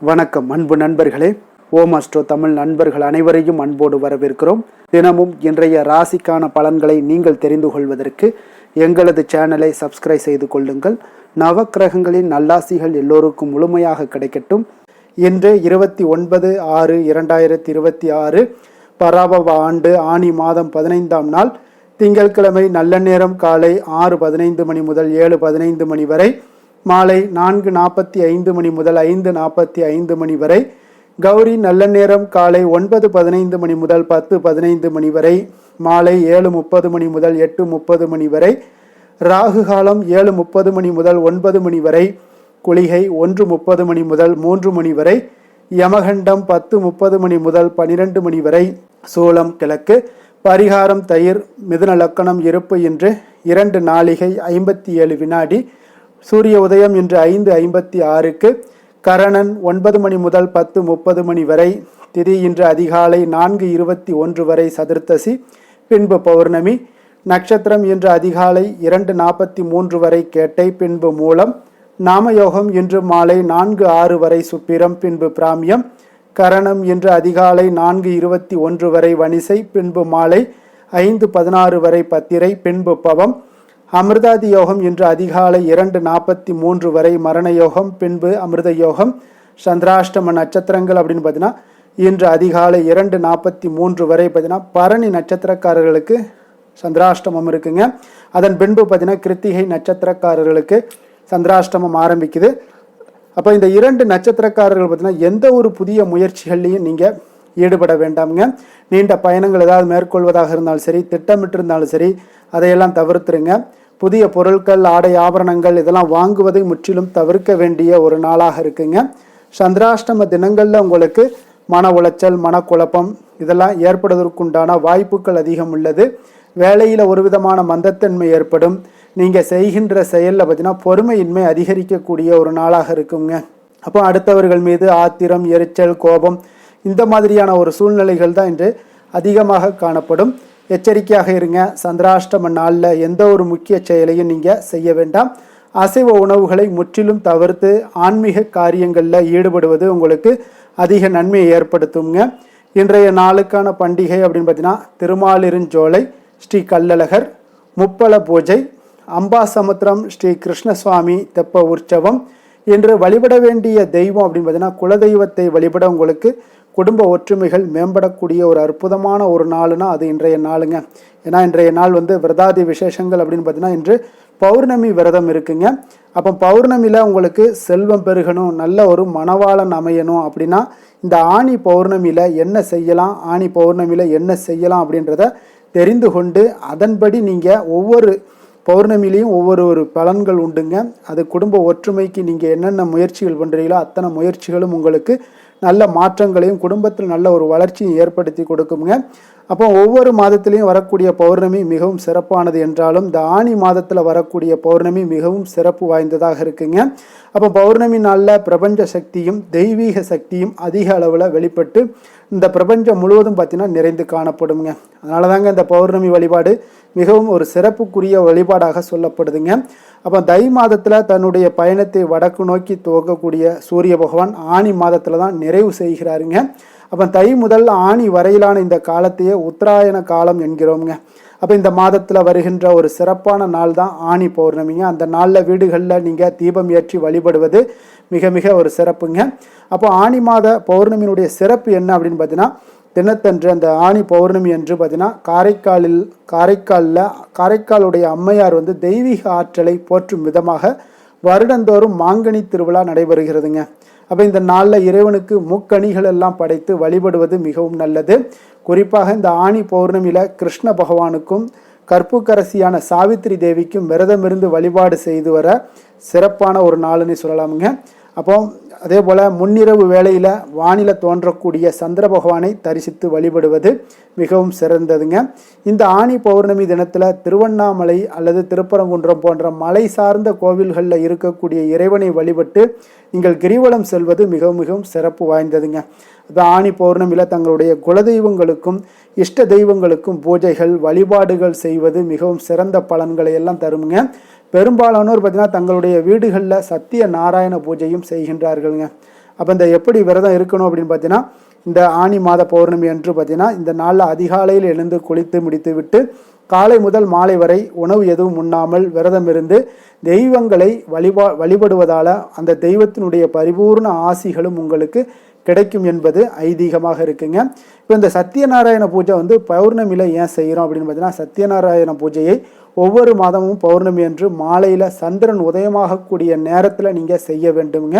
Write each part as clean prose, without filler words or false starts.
வணக்கம் அன்பு நண்பர்களே. ஓம் அஸ்ட்ரோ தமிழ் நண்பர்கள் அனைவரையும் அன்போடு வரவேற்கிறோம். தினமும் இன்றைய ராசிக்கான பலன்களை நீங்கள் தெரிந்து கொள்வதற்கு எங்களது சேனலை சப்ஸ்கிரைப் செய்து கொள்ளுங்கள். நவக்கிரகங்களின் நல்லாசிகள் எல்லோருக்கும் முழுமையாக கிடைக்கட்டும். இன்று 29/6/2026 பராபவ ஆண்டு ஆனி மாதம் 15ஆம் நாள் திங்கட்கிழமை. நல்ல நேரம் காலை 6:15 மணி முதல் 7:15 மணி வரை, மாலை 4:45 மணி முதல் 5:45 மணி வரை. கௌரி நல்ல நேரம் காலை 9:15 மணி முதல் 10:15 மணி வரை, மாலை 7:30 மணி முதல் 8:30 மணி வரை. ராகு காலம் 7:30 மணி முதல் 9 மணி வரை. குளிகை 1:30 மணி முதல் 3 மணி வரை. யமகண்டம் 10:30 மணி முதல் 12 மணி வரை. சூலம் கிழக்கு. பரிகாரம் தயிர். மிதுன லக்கணம். இருப்பு இன்று 2 நாழிகை 57 வினாடி. சூரிய உதயம் இன்று 5:56க்கு. கரணன் 9 மணி முதல் 10:30 மணி வரை. திதி இன்று அதிகாலை 4:21 வரை சதுர்த்தசி, பின்பு பௌர்ணமி. நட்சத்திரம் இன்று அதிகாலை 2:43 வரை கேட்டை, பின்பு மூலம். நாமயோகம் இன்று மாலை 4:06 வரை சுப்பிரம், பின்பு பிராமியம். கரணம் இன்று அதிகாலை 4:21 வரை வணிசை, பின்பு மாலை 5:16 வரை பத்திரை, பின்பு பவம். அமிர்தாதி யோகம் இன்று அதிகாலை 2:43 வரை மரண யோகம், பின்பு அமிர்த யோகம். சந்திராஷ்டம நட்சத்திரங்கள் அப்படின்னு பார்த்தீங்கன்னா இன்று அதிகாலை 2:43 வரை பார்த்தீங்கன்னா பரணி நட்சத்திரக்காரர்களுக்கு சந்திராஷ்டமம் இருக்குங்க. அதன் பின்பு பார்த்தீங்கன்னா கிருத்திகை நட்சத்திரக்காரர்களுக்கு சந்திராஷ்டமம் ஆரம்பிக்குது. அப்போ இந்த 2 நட்சத்திரக்காரர்கள் பார்த்தீங்கன்னா எந்த ஒரு புதிய முயற்சிகள்லையும் நீங்கள் ஈடுபட வேண்டாமுங்க. நீண்ட பயணங்கள் ஏதாவது மேற்கொள்வதாக இருந்தாலும் சரி, திட்டமிட்டிருந்தாலும் சரி, அதையெல்லாம் தவிர்த்துருங்க. புதிய பொருட்கள், ஆடை, ஆபரணங்கள் இதெல்லாம் வாங்குவதை முற்றிலும் தவிர்க்க வேண்டிய ஒரு நாளாக இருக்குங்க. சந்திராஷ்டம தினங்களில் உங்களுக்கு மன உளைச்சல், மனக்குழப்பம் இதெல்லாம் ஏற்படுவதற்குண்டான வாய்ப்புகள் அதிகம் உள்ளது. வேலையில் ஒரு விதமான மந்தத்தன்மை ஏற்படும். நீங்கள் செய்கின்ற செயலில் பார்த்தீங்கன்னா பொறுமையின்மை அதிகரிக்கக்கூடிய ஒரு நாளாக இருக்குங்க. அப்போ அடுத்தவர்கள் மீது ஆத்திரம், எரிச்சல், கோபம் இந்த மாதிரியான ஒரு சூழ்நிலைகள் தான் இன்று அதிகமாக காணப்படும். எச்சரிக்கையாக இருங்க. சந்திராஷ்டம நாளில் எந்த ஒரு முக்கிய செயலையும் நீங்கள் செய்ய வேண்டாம். அசைவ உணவுகளை முற்றிலும் தவிர்த்து ஆன்மீக காரியங்களில் ஈடுபடுவது உங்களுக்கு அதிக நன்மையை ஏற்படுத்துங்க. இன்றைய நாளுக்கான பண்டிகை அப்படின்னு பார்த்தீங்கன்னா திருமாலிருஞ்சோலை, ஸ்ரீ கள்ளழகர், முப்பல பூஜை, அம்பாசமுத்திரம், ஸ்ரீ கிருஷ்ணசுவாமி தெப்ப உற்சவம். இன்று வழிபட வேண்டிய தெய்வம் அப்படின்னு பார்த்தீங்கன்னா குலதெய்வத்தை வழிபட உங்களுக்கு குடும்ப ஒற்றுமைகள் மேம்படக்கூடிய ஒரு அற்புதமான ஒரு நாளுனா அது இன்றைய நாளுங்க. ஏன்னா இன்றைய நாள் விரதாதி விசேஷங்கள் அப்படின்னு பார்த்தீங்கன்னா இன்று பௌர்ணமி விரதம் இருக்குங்க. அப்போ பௌர்ணமியில் உங்களுக்கு செல்வம் பெருகணும், நல்ல ஒரு மணவாளன் அமையணும் அப்படின்னா இந்த ஆணி பௌர்ணமியில் என்ன செய்யலாம், ஆணி பௌர்ணமியில் என்ன செய்யலாம் அப்படின்றத தெரிந்து கொண்டு அதன்படி நீங்கள் ஒவ்வொரு பௌர்ணமிலையும் ஒவ்வொரு பலன்கள் உண்டுங்க. அது குடும்ப ஒற்றுமைக்கு நீங்கள் என்னென்ன முயற்சிகள் பண்ணுறீங்களோ அத்தனை முயற்சிகளும் உங்களுக்கு நல்ல மாற்றங்களையும் குடும்பத்தில் நல்ல ஒரு வளர்ச்சியும் ஏற்படுத்தி கொடுக்குங்க. அப்போ ஒவ்வொரு மாதத்திலையும் வரக்கூடிய பௌர்ணமி மிகவும் சிறப்பானது என்றாலும் இந்த ஆணி மாதத்தில் வரக்கூடிய பௌர்ணமி மிகவும் சிறப்பு வாய்ந்ததாக இருக்குங்க. அப்போ பௌர்ணமி நாளில் பிரபஞ்ச சக்தியும் தெய்வீக சக்தியும் அதிக அளவில் வெளிப்பட்டு இந்த பிரபஞ்சம் முழுவதும் பார்த்தீங்கன்னா நிறைந்து காணப்படுங்க. அதனால தாங்க இந்த பௌர்ணமி வழிபாடு மிகவும் ஒரு சிறப்புக்குரிய வழிபாடாக சொல்லப்படுதுங்க. அப்போ தை மாதத்தில் தன்னுடைய பயணத்தை வடக்கு நோக்கி துவக்கக்கூடிய சூரிய பகவான் ஆணி மாதத்தில் தான் நிறைவு செய்கிறாருங்க. அப்போ தை முதல் ஆணி வரையிலான இந்த காலத்தையே உத்தராயண காலம் என்கிறோங்க. அப்போ இந்த மாதத்தில் வருகின்ற ஒரு சிறப்பான நாள் தான் ஆணி பௌர்ணமிங்க. அந்த நாளில் வீடுகளில் நீங்கள் தீபம் ஏற்றி வழிபடுவது மிக மிக ஒரு சிறப்புங்க. அப்போ ஆணி மாத பௌர்ணமியினுடைய சிறப்பு என்ன அப்படின்னு பார்த்தீங்கன்னா தினத்தன்று அந்த ஆணி பௌர்ணமி என்று பார்த்தீங்கன்னா காரைக்காலுடைய அம்மையார் தெய்வீக ஆற்றலை போற்றும் விதமாக வருடந்தோறும் மாங்கனி திருவிழா நடைபெறுகிறதுங்க. அப்போ இந்த நாளில் இறைவனுக்கு முக்கணிகள் எல்லாம் படைத்து வழிபடுவது மிகவும் நல்லது. குறிப்பாக இந்த ஆணி பௌர்ணமியில் கிருஷ்ண பகவானுக்கும் கற்புக்கரசியான சாவித்திரி தேவிக்கும் விரதமிருந்து வழிபாடு செய்து வர சிறப்பான ஒரு நாளுன்னு சொல்லலாமுங்க. அப்போ அதே போல் முன்னிரவு வேளையில் வானில் தோன்றக்கூடிய சந்திர பகவானை தரிசித்து வழிபடுவது மிகவும் சிறந்ததுங்க. இந்த ஆனி பௌர்ணமி தினத்தில் திருவண்ணாமலை அல்லது திருப்பரங்குன்றம் போன்ற மலை சார்ந்த கோவில்களில் இருக்கக்கூடிய இறைவனை வழிபட்டு நீங்கள் கிரிவலம் செல்வது மிகவும் மிகவும் சிறப்பு வாய்ந்ததுங்க. அது ஆனி பௌர்ணமியில் தங்களுடைய குலதெய்வங்களுக்கும் இஷ்ட தெய்வங்களுக்கும் பூஜைகள் வழிபாடுகள் செய்வது மிகவும் சிறந்த பலன்களை எல்லாம் தருமுங்க. பெரும்பாலானோர் பார்த்தீங்கன்னா தங்களுடைய வீடுகளில் சத்திய நாராயண பூஜையும் செய்கின்றார்களுங்க. அப்போ இந்த எப்படி விரதம் இருக்கணும் அப்படின்னு பார்த்தீங்கன்னா, இந்த ஆனி மாத பௌர்ணமி அன்று பார்த்தீங்கன்னா இந்த நாளில் அதிகாலையில் எழுந்து குளித்து முடித்து விட்டு காலை முதல் மாலை வரை உணவு எதுவும் உண்ணாமல் விரதம் இருந்து தெய்வங்களை வழிபடுவதால் அந்த தெய்வத்தினுடைய பரிபூர்ண ஆசிகளும் உங்களுக்கு கிடைக்கும் என்பது ஐதீகமாக இருக்குங்க. இப்போ இந்த சத்யநாராயண பூஜை பௌர்ணமியில் ஏன் செய்கிறோம் அப்படின்னு பார்த்தீங்கன்னா, சத்யநாராயண பூஜையை ஒவ்வொரு மாதமும் பௌர்ணமி அன்று மாலையில் சந்திரன் உதயமாகக்கூடிய நேரத்தில் நீங்கள் செய்ய வேண்டுங்க.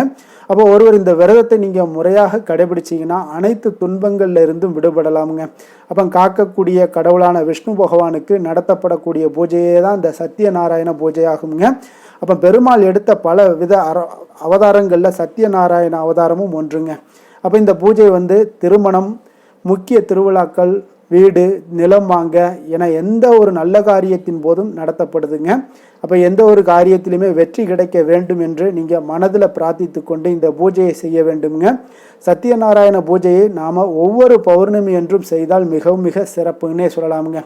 அப்போ ஒருவர் இந்த விரதத்தை நீங்கள் முறையாக கடைபிடிச்சிங்கன்னா அனைத்து துன்பங்கள்ல இருந்தும் விடுபடலாமுங்க. அப்போ காக்கக்கூடிய கடவுளான விஷ்ணு பகவானுக்கு நடத்தப்படக்கூடிய பூஜையே தான் இந்த சத்யநாராயண பூஜையாகுங்க. அப்போ பெருமாள் எடுத்த பல வித அவதாரங்களில் சத்யநாராயண அவதாரமும் ஒன்றுங்க. அப்போ இந்த பூஜை திருமணம், முக்கிய திருவிழாக்கள், வீடு, நிலம் வாங்க என எந்த ஒரு நல்ல காரியத்தின் போதும் நடத்தப்படுதுங்க. அப்போ எந்த ஒரு காரியத்திலுமே வெற்றி கிடைக்க வேண்டும் என்று நீங்கள் மனதில் பிரார்த்தித்து கொண்டு இந்த பூஜையை செய்ய வேண்டுங்க. சத்யநாராயண பூஜையை நாம் ஒவ்வொரு பௌர்ணமி என்றும் செய்தால் மிகவும் மிக சிறப்புன்னே சொல்லலாமுங்க.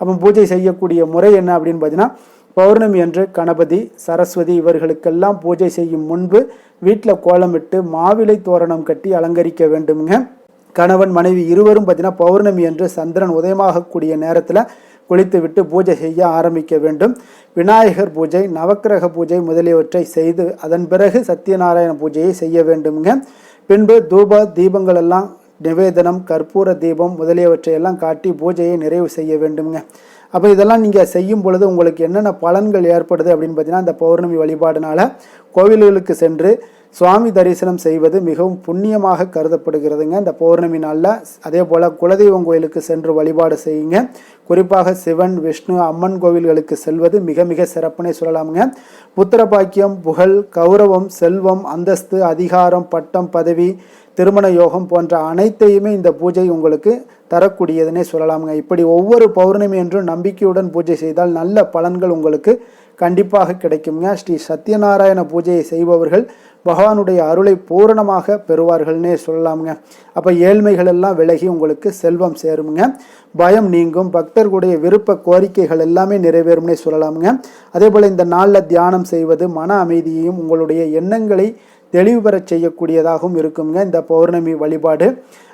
அப்போ பூஜை செய்யக்கூடிய முறை என்ன அப்படின்னு பார்த்தீங்கன்னா, பௌர்ணமி அன்று கணபதி, சரஸ்வதி இவர்களுக்கெல்லாம் பூஜை செய்யும் முன்பு வீட்டில் கோலமிட்டு மாவிலை தோரணம் கட்டி அலங்கரிக்க வேண்டுங்க. கணவன் மனைவி இருவரும் பார்த்தீங்கன்னா பௌர்ணமி அன்று சந்திரன் உதயமாகக்கூடிய நேரத்தில் குளித்து விட்டு பூஜை செய்ய ஆரம்பிக்க வேண்டும். விநாயகர் பூஜை, நவக்கிரக பூஜை முதலியவற்றை செய்து அதன் பிறகு சத்யநாராயண பூஜையை செய்ய வேண்டுங்க. பின்பு தூப தீபங்கள் எல்லாம் நிவேதனம், கற்பூர தீபம் முதலியவற்றையெல்லாம் காட்டி பூஜையை நிறைவு செய்ய வேண்டுங்க. அப்போ இதெல்லாம் நீங்கள் செய்யும் பொழுது உங்களுக்கு என்னென்ன பலன்கள் ஏற்படுது அப்படின்னு பார்த்தீங்கன்னா, இந்த பௌர்ணமி வழிபாடுனால கோவில்களுக்கு சென்று சுவாமி தரிசனம் செய்வது மிகவும் புண்ணியமாக கருதப்படுகிறதுங்க இந்த பௌர்ணமி நாளில். அதே போல் குலதெய்வம் கோயிலுக்கு சென்று வழிபாடு செய்யுங்க. குறிப்பாக சிவன், விஷ்ணு, அம்மன் கோவில்களுக்கு செல்வது மிக மிக சிறப்புனே சொல்லலாமுங்க. புத்திர பாக்கியம், புகழ், கௌரவம், செல்வம், அந்தஸ்து, அதிகாரம், பட்டம், பதவி, திருமண யோகம் போன்ற அனைத்தையுமே இந்த பூஜை உங்களுக்கு தரக்கூடியதுன்னே சொல்லலாமுங்க. இப்படி ஒவ்வொரு பௌர்ணமி என்றும் நம்பிக்கையுடன் பூஜை செய்தால் நல்ல பலன்கள் உங்களுக்கு கண்டிப்பாக கிடைக்குங்க. ஸ்ரீ சத்யநாராயண பூஜையை செய்பவர்கள் பகவானுடைய அருளை பூரணமாக பெறுவார்கள்னே சொல்லலாமுங்க. அப்போ ஏழ்மைகள் எல்லாம் விலகி உங்களுக்கு செல்வம் சேருங்க, பயம் நீங்கும், பக்தர்களுடைய விருப்ப கோரிக்கைகள் எல்லாமே நிறைவேறும்னே சொல்லலாமுங்க. அதே போல் இந்த நாளில் தியானம் செய்வது மன அமைதியையும் உங்களுடைய எண்ணங்களை தெளிவு பெறச் செய்யக்கூடியதாகவும் இருக்குங்க இந்த பௌர்ணமி வழிபாடு.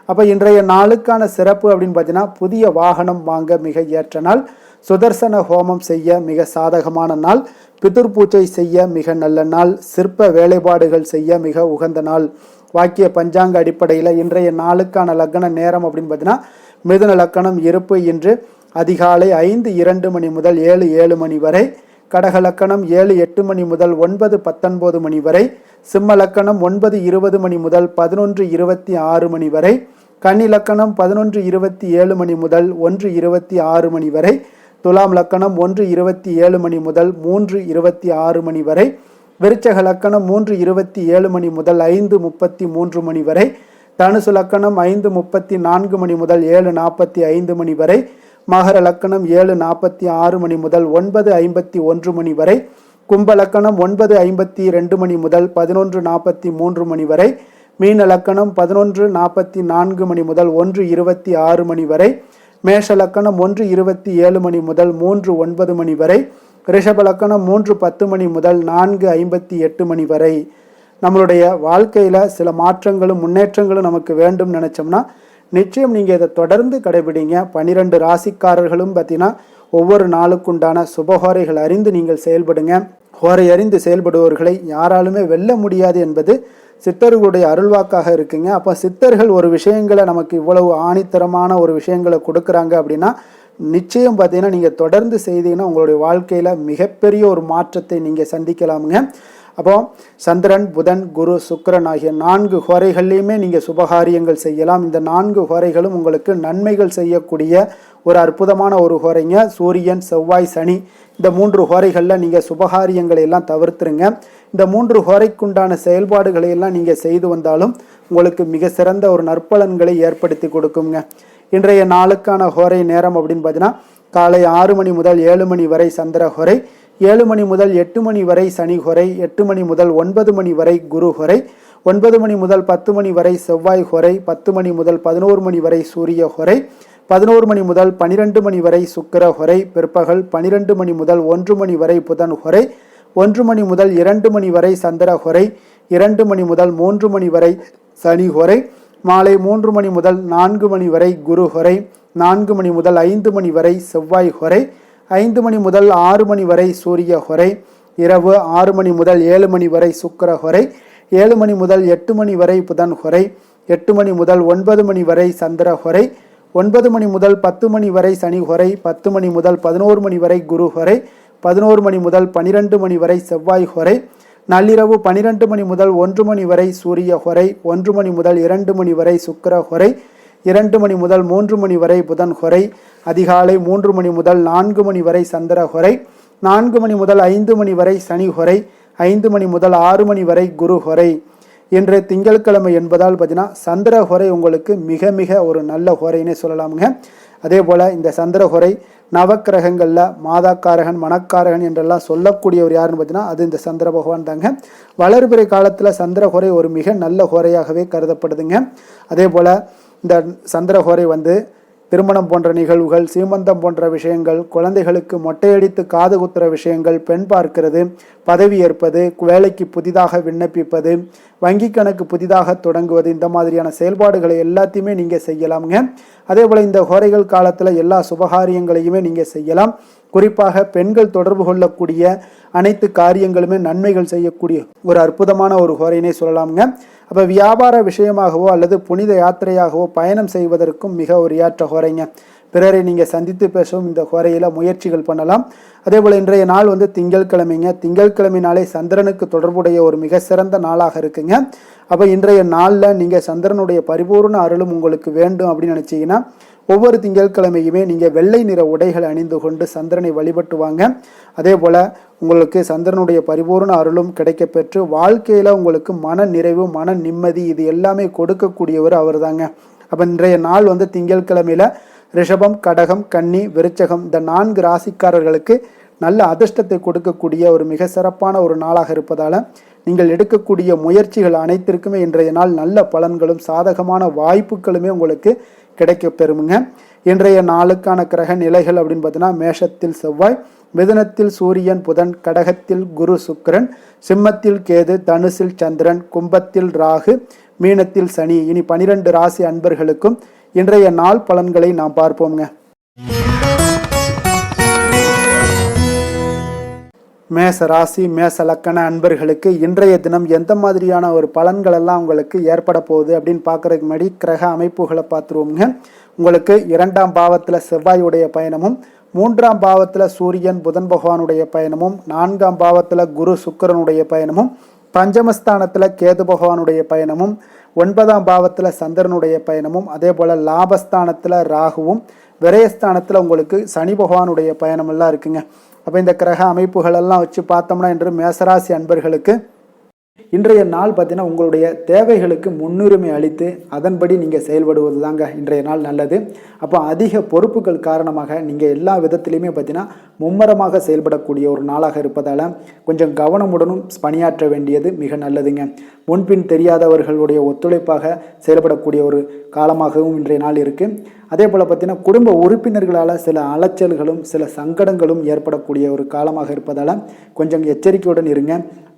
அப்போ இன்றைய நாளுக்கான சிறப்பு அப்படின்னு பார்த்தீங்கன்னா, புதிய வாகனம் வாங்க மிக ஏற்ற நாள், சுதர்சன ஹோமம் செய்ய மிக சாதகமான நாள், பிதுர் பூஜை செய்ய மிக நல்ல நாள், சிற்ப வேலைப்பாடுகள் செய்ய மிக உகந்த நாள். வாக்கிய பஞ்சாங்க அடிப்படையில் இன்றைய நாளுக்கான லக்ன நேரம் அப்படின்னு பார்த்தீங்கன்னா, மிதுன லக்கணம் இருப்பு இன்று அதிகாலை 5:02 மணி முதல் 7:07 மணி வரை, கடக லக்கணம் 7:08 மணி முதல் 9:19 மணி வரை, சிம்ம லக்கணம் 9:20 மணி முதல் 11:26 மணி வரை, கன்னி லக்கணம் 11:27 மணி முதல் 1:26 மணி வரை, துலாம் லக்கணம் 1:27 மணி முதல் 3:26 மணி வரை, விருச்சக லக்கணம் 3:27 மணி முதல் 5:33 மணி வரை, தனுசு லக்கணம் 5:34 மணி முதல் 7:45 மணி வரை, மகர லக்கணம் 7:46 மணி முதல் 9:51 மணி வரை, கும்ப லக்கணம் 9:52 மணி முதல் 11:43 மணி வரை, மீன லக்கணம் 11:44 மணி முதல் 1:26 மணி வரை, மேஷ லக்கணம் 1:27 மணி முதல் 3:09 மணி வரை, ரிஷப லக்கணம் 3:10 மணி முதல் 4:58 மணி வரை. நம்மளுடைய வாழ்க்கையில் சில மாற்றங்களும் முன்னேற்றங்களும் நமக்கு வேண்டும் நினச்சோம்னா நிச்சயம் நீங்கள் இதை தொடர்ந்து கடைபிடிங்க. 12 ராசிக்காரர்களும் பார்த்தீங்கன்னா ஒவ்வொரு நாளுக்குண்டான சுபஹோரைகள் அறிந்து நீங்கள் செயல்படுங்க. ஹோரை அறிந்து செயல்படுபவர்களை யாராலுமே வெல்ல முடியாது என்பது சித்தர்களுடைய அருள்வாக்காக இருக்குங்க. அப்போ சித்தர்கள் ஒரு விஷயங்களை நமக்கு இவ்வளவு ஆணித்தரமான ஒரு விஷயங்களை கொடுக்குறாங்க அப்படின்னா நிச்சயம் பார்த்தீங்கன்னா நீங்கள் தொடர்ந்து செய்தீங்கன்னா உங்களுடைய வாழ்க்கையில் மிகப்பெரிய ஒரு மாற்றத்தை நீங்கள் சந்திக்கலாமுங்க. அப்போ சந்திரன், புதன், குரு, சுக்கிரன் ஆகிய 4 ஹோரைகள்லையுமே நீங்கள் சுபகாரியங்கள் செய்யலாம். இந்த 4 ஹோரைகளும் உங்களுக்கு நன்மைகள் செய்யக்கூடிய ஒரு அற்புதமான ஒரு ஹோரைங்க. சூரியன், செவ்வாய், சனி இந்த 3 ஹோரைகளில் நீங்கள் சுபகாரியங்களை எல்லாம் தவிர்த்துருங்க. இந்த 3 ஹோரைக்குண்டான செயல்பாடுகளை எல்லாம் நீங்கள் செய்து வந்தாலும் உங்களுக்கு மிக சிறந்த ஒரு நற்பலன்களை ஏற்படுத்தி கொடுக்குங்க. இன்றைய நாளுக்கான ஹோரை நேரம் அப்படின்னு பார்த்தீங்கன்னா காலை 6 மணி முதல் 7 மணி வரை சந்திர ஹோரை, 7 மணி முதல் 8 மணி வரை சனி ஹோரை, 8 மணி முதல் 9 மணி வரை குரு ஹோரை, 9 மணி முதல் 10 மணி வரை செவ்வாய் ஹோரை, 10 மணி முதல் 11 மணி வரை சூரிய ஹோரை, 11 மணி முதல் 12 மணி வரை சுக்கிர ஹோரை, பிற்பகல் 12 மணி முதல் 1 மணி வரை புதன் ஹோரை, 1 மணி முதல் 2 மணி வரை சந்திர ஹோரை, 2 மணி முதல் 3 மணி வரை சனி ஹோரை, மாலை 3 மணி முதல் 4 மணி வரை குரு ஹோரை, 4 மணி முதல் 5 மணி வரை செவ்வாய் ஹோரை, 5 மணி முதல் 6 மணி வரை சூரிய ஹோரை, இரவு 6 மணி முதல் 7 மணி வரை சுக்கிர ஹோரை, 7 மணி முதல் 8 மணி வரை புதன் ஹோரை, 8 மணி முதல் 9 மணி வரை சந்திர ஹோரை, 9 மணி முதல் 10 மணி வரை சனி ஹோரை, 10 மணி முதல் 11 மணி வரை குரு ஹோரை, 11 மணி முதல் 12 மணி வரை செவ்வாய் ஹோரை, நள்ளிரவு 12 மணி முதல் 1 மணி வரை சூரிய ஹோரை, 1 மணி முதல் 2 மணி வரை சுக்கிர ஹோரை, 2 மணி முதல் 3 மணி வரை புதன் ஹோரை, அதிகாலை 3 மணி முதல் 4 மணி வரை சந்திர ஹோரை, 4 மணி முதல் 5 மணி வரை சனி ஹோரை, 5 மணி முதல் 6 மணி வரை குரு ஹோரை. இன்று திங்கட்கிழமை என்பதால் பார்த்தீங்கன்னா சந்திர ஹோரை உங்களுக்கு மிக மிக ஒரு நல்ல ஹோரைன்னே சொல்லலாமுங்க. அதே போல் இந்த சந்திர ஹோரை நவக்கிரகங்களில் மாதாக்காரகன் மணக்காரகன் என்றெல்லாம் சொல்லக்கூடியவர் யாருன்னு பார்த்தீங்கன்னா அது இந்த சந்திர பகவான் தாங்க. வளர்பிறை காலத்தில் சந்திர ஹோரை ஒரு மிக நல்ல ஹோரையாகவே கருதப்படுதுங்க. அதே போல் இந்த சந்திர ஹோரை திருமணம் போன்ற நிகழ்வுகள், சீமந்தம் போன்ற விஷயங்கள், குழந்தைகளுக்கு மொட்டையடித்து காது குத்துற விஷயங்கள், பெண் பார்க்கிறது, பதவி ஏற்பது, வேலைக்கு புதிதாக விண்ணப்பிப்பது, வங்கி கணக்கு புதிதாக தொடங்குவது, இந்த மாதிரியான செயல்பாடுகளை எல்லாத்தையுமே நீங்கள் செய்யலாமுங்க. அதே போல் இந்த ஹோரைகள் காலத்தில் எல்லா சுபகாரியங்களையுமே நீங்கள் செய்யலாம். குறிப்பாக பெண்கள் தொடர்பு கொள்ளக்கூடிய அனைத்து காரியங்களுமே நன்மைகள் செய்யக்கூடிய ஒரு அற்புதமான ஒரு ஹோரையினை சொல்லலாமுங்க. அப்போ வியாபார விஷயமாகவோ அல்லது புனித யாத்திரையாகவோ பயணம் செய்வதற்கும் மிக ஒரு ஏற்ற ஹோரைங்க. பிறரை நீங்கள் சந்தித்து பேசவும் இந்த ஹோரையில் முயற்சிகள் பண்ணலாம். அதே போல் இன்றைய நாள் திங்கட்கிழமைங்க. திங்கட்கிழமைனாலே சந்திரனுக்கு தொடர்புடைய ஒரு மிக சிறந்த நாளாக இருக்குங்க. அப்போ இன்றைய நாளில் நீங்கள் சந்திரனுடைய பரிபூர்ண அருளும் உங்களுக்கு வேண்டும் அப்படின்னு நினச்சிங்கன்னா ஒவ்வொரு திங்கட்கிழமையுமே நீங்கள் வெள்ளை நிற உடைகள் அணிந்து கொண்டு சந்திரனை வழிபட்டு வாங்க. அதே போல் உங்களுக்கு சந்திரனுடைய பரிபூர்ண அருளும் கிடைக்க பெற்று வாழ்க்கையில் உங்களுக்கு மன நிறைவு, மன நிம்மதி இது எல்லாமே கொடுக்கக்கூடியவர் அவர் தாங்க. அப்போ இன்றைய நாள் திங்கட்கிழமையில் ரிஷபம், கடகம், கன்னி, விருச்சகம் இந்த 4 ராசிக்காரர்களுக்கு நல்ல அதிர்ஷ்டத்தை கொடுக்கக்கூடிய ஒரு மிக சிறப்பான ஒரு நாளாக இருப்பதால் நீங்கள் எடுக்கக்கூடிய முயற்சிகள் அனைத்திற்குமே இன்றைய நாள் நல்ல பலன்களும் சாதகமான வாய்ப்புகளுமே உங்களுக்கு கிடைக்க பெறுமுங்க. இன்றைய நாளுக்கான கிரக நிலைகள் அப்படின்னு பார்த்தீங்கன்னா மேஷத்தில் செவ்வாய், மிதுனத்தில் சூரியன் புதன், கடகத்தில் குரு சுக்கிரன், சிம்மத்தில் கேது, தனுசில் சந்திரன், கும்பத்தில் ராகு, மீனத்தில் சனி. இனி 12 ராசி அன்பர்களுக்கும் இன்றைய நாள் பலன்களை நாம் பார்ப்போங்க. மேச ராசி மேச லக்கண அன்பர்களுக்கு இன்றைய தினம் எந்த மாதிரியான ஒரு பலன்கள் எல்லாம் உங்களுக்கு ஏற்பட போகுது அப்படின்னு பார்க்கறதுக்கு முன்னாடி கிரக அமைப்புகளை பார்த்துருவோங்க. உங்களுக்கு 2ஆம் பாவத்தில் செவ்வாயுடைய பயணமும், 3ஆம் பாவத்தில் சூரியன் புதன் பகவானுடைய பயணமும், 4ஆம் பாவத்தில் குரு சுக்கிரனுடைய பயணமும், பஞ்சமஸ்தானத்தில் கேது பகவானுடைய பயணமும், 9ஆம் பாவத்தில் சந்திரனுடைய பயணமும், அதே போல் லாபஸ்தானத்தில் ராகுவும், விரயஸ்தானத்தில் உங்களுக்கு சனி பகவானுடைய பயணமெல்லாம் இருக்குங்க. அப்போ இந்த கிரக அமைப்புகள் எல்லாம் வச்சு பார்த்தோம்னா இன்று மேசராசி அன்பர்களுக்கு இன்றைய நாள் பார்த்தீங்கன்னா உங்களுடைய தேவைகளுக்கு முன்னுரிமை அளித்து அதன்படி நீங்கள் செயல்படுவது தாங்க இன்றைய நாள் நல்லது. அப்போ அதிக பொறுப்புகள் காரணமாக நீங்கள் எல்லா விதத்திலையுமே பார்த்தீங்கன்னா மும்மரமாக செயல்படக்கூடிய ஒரு நாளாக இருப்பதால் கொஞ்சம் கவனமுடனும் பணியாற்ற வேண்டியது மிக நல்லதுங்க. முன்பின் தெரியாதவர்களுடைய ஒத்துழைப்பாக செயல்படக்கூடிய ஒரு காலமாகவும் இன்றைய நாள் இருக்குது. அதே போல் பார்த்தீங்கன்னா குடும்ப உறுப்பினர்களால் சில அலைச்சல்களும் சில சங்கடங்களும் ஏற்படக்கூடிய ஒரு காலமாக இருப்பதால் கொஞ்சம் எச்சரிக்கையுடன் இருங்க.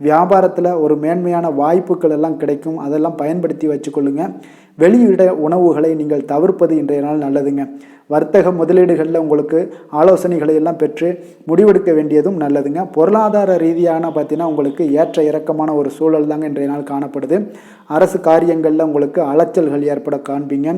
வியாபாரத்தில் ஒரு மேன்மையான வாய்ப்புகள் எல்லாம் கிடைக்கும், அதெல்லாம் பயன்படுத்தி வச்சுக்கொள்ளுங்க. வெளியிட உணவுகளை நீங்கள் தவிர்ப்பது இன்றைய நாள் நல்லதுங்க. வர்த்தக முதலீடுகளில் உங்களுக்கு ஆலோசனைகளை எல்லாம் பெற்று முடிவெடுக்க வேண்டியதும் நல்லதுங்க. பொருளாதார ரீதியான பார்த்தீங்கன்னா உங்களுக்கு ஏற்ற இறக்கமான ஒரு சூழல் தாங்க இன்றைய நாள் காணப்படுது. அரசு காரியங்களில் உங்களுக்கு அலைச்சல்கள் ஏற்பட காண்பீங்க.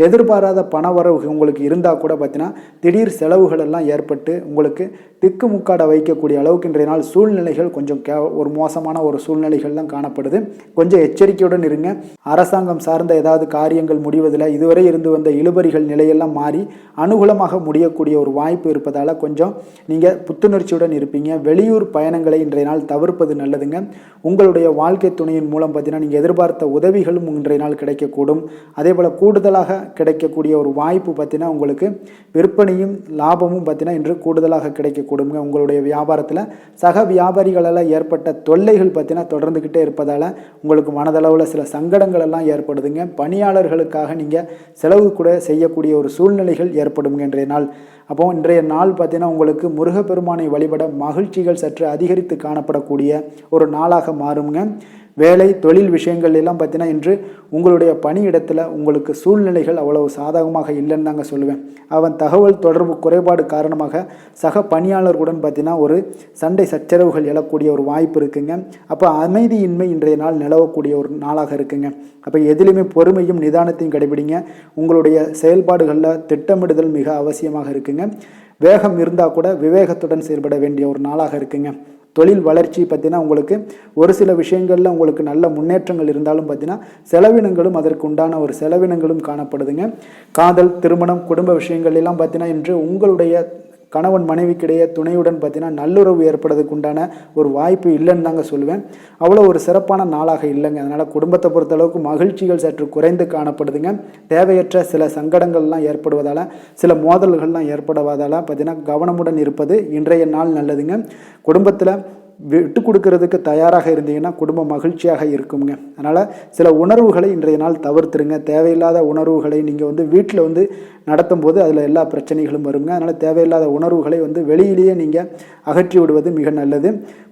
எதிர்பாராத பணவரவு உங்களுக்கு இருந்தால் கூட பார்த்தீங்கன்னா திடீர் செலவுகள் எல்லாம் ஏற்பட்டு உங்களுக்கு திக்குமுக்காட வைக்கக்கூடிய அளவுக்கு இன்றைய நாள் சூழ்நிலைகள் கொஞ்சம் ஒரு மோசமான ஒரு சூழ்நிலைகள் தான் காணப்படுது. கொஞ்சம் எச்சரிக்கையுடன் இருங்க. அரசாங்கம் சார்ந்த ஏதாவது ஏதாவது காரியங்கள் முடிவதில் இதுவரை இருந்து வந்த இழுபறிகள் நிலையெல்லாம் மாறி அனுகூலமாக முடியக்கூடிய ஒரு வாய்ப்பு இருப்பதால் கொஞ்சம் நீங்கள் புத்துணர்ச்சியுடன் இருப்பீங்க. வெளியூர் பயணங்களை இன்றைய நாள் தவிர்ப்பது நல்லதுங்க. உங்களுடைய வாழ்க்கை துணையின் மூலம் பார்த்தீங்கன்னா நீங்கள் எதிர்பார்த்த உதவிகளும் இன்றைய நாள் கிடைக்கக்கூடும். அதே போல் கூடுதலாக கிடைக்கக்கூடிய ஒரு வாய்ப்பு பார்த்தீங்கன்னா உங்களுக்கு விற்பனையும் லாபமும் பார்த்தீங்கன்னா இன்று கூடுதலாக கிடைக்கக்கூடுங்க. உங்களுடைய வியாபாரத்தில் சக வியாபாரிகளால் ஏற்பட்ட தொல்லைகள் பார்த்தீங்கன்னா தொடர்ந்துக்கிட்டே இருப்பதால் உங்களுக்கு மனதளவில் சில சங்கடங்கள் எல்லாம் ஏற்படுதுங்க. பணியாளர்களுக்காக நீங்கள் செலவு கூட செய்யக்கூடிய ஒரு சூழ்நிலைகள் ஏற்படுங்க இன்றைய நாள். அப்போ இன்றைய நாள் பார்த்தீங்கன்னா உங்களுக்கு முருகப்பெருமானை வழிபட மகிழ்ச்சிகள் சற்று அதிகரித்து காணப்படக்கூடிய ஒரு நாளாக மாறுங்க. வேலை தொழில் விஷயங்கள் எல்லாம் பார்த்தீங்கன்னா இன்று உங்களுடைய பணியிடத்தில் உங்களுக்கு சூழ்நிலைகள் அவ்வளவு சாதகமாக இல்லைன்னு தாங்க சொல்லுவேன். அவன் தகவல் தொடர்பு குறைபாடு காரணமாக சக பணியாளர்களுடன் பார்த்தீங்கன்னா ஒரு சண்டை சச்சரவுகள் எழக்கூடிய ஒரு வாய்ப்பு இருக்குங்க. அப்போ அமைதியின்மை இன்றைய நாள் நிலவக்கூடிய ஒரு நாளாக இருக்குங்க. அப்போ எதிலுமே பொறுமையும் நிதானத்தையும் கடைபிடிங்க. உங்களுடைய செயல்பாடுகளில் திட்டமிடுதல் மிக அவசியமாக இருக்குங்க. வேகம் இருந்தால் கூட விவேகத்துடன் செயல்பட வேண்டிய ஒரு நாளாக இருக்குங்க. தொழில் வளர்ச்சி பார்த்தீங்கன்னா உங்களுக்கு ஒரு சில விஷயங்களில் உங்களுக்கு நல்ல முன்னேற்றங்கள் இருந்தாலும் பார்த்தீங்கன்னா செலவினங்களும் அதற்கு உண்டான ஒரு செலவினங்களும் காணப்படுதுங்க. காதல், திருமணம், குடும்ப விஷயங்கள் எல்லாம் பார்த்தீங்கன்னா இன்று உங்களுடைய கணவன் மனைவிக்கிடையே துணையுடன் பார்த்தீங்கன்னா நல்லுறவு ஏற்படுறதுக்கு உண்டான ஒரு வாய்ப்பு இல்லைன்னு தாங்க சொல்லுவேன். அவ்வளோ ஒரு சிறப்பான நாளாக இல்லைங்க. அதனால் குடும்பத்தை பொறுத்தளவுக்கு மகிழ்ச்சிகள் சற்று குறைந்து காணப்படுதுங்க. தேவையற்ற சில சங்கடங்கள்லாம் ஏற்படுவதால் சில மோதல்கள்லாம் ஏற்படுவதால் பார்த்தீங்கன்னா கவனமுடன் இருப்பது இன்றைய நாள் நல்லதுங்க. குடும்பத்தில் விட்டு கொடுக்கறதுக்கு தயாராக இருந்தீங்கன்னா குடும்பம் மகிழ்ச்சியாக இருக்குங்க. அதனால் சில உணர்வுகளை இன்றைய நாள் தவிர்த்துருங்க. தேவையில்லாத உணர்வுகளை நீங்கள் வீட்டில் நடத்தும் போது அதில் எல்லா பிரச்சனைகளும் வருங்க. அதனால் தேவையில்லாத உணர்வுகளை வெளியிலேயே நீங்கள் அகற்றி விடுவது மிக நல்லது.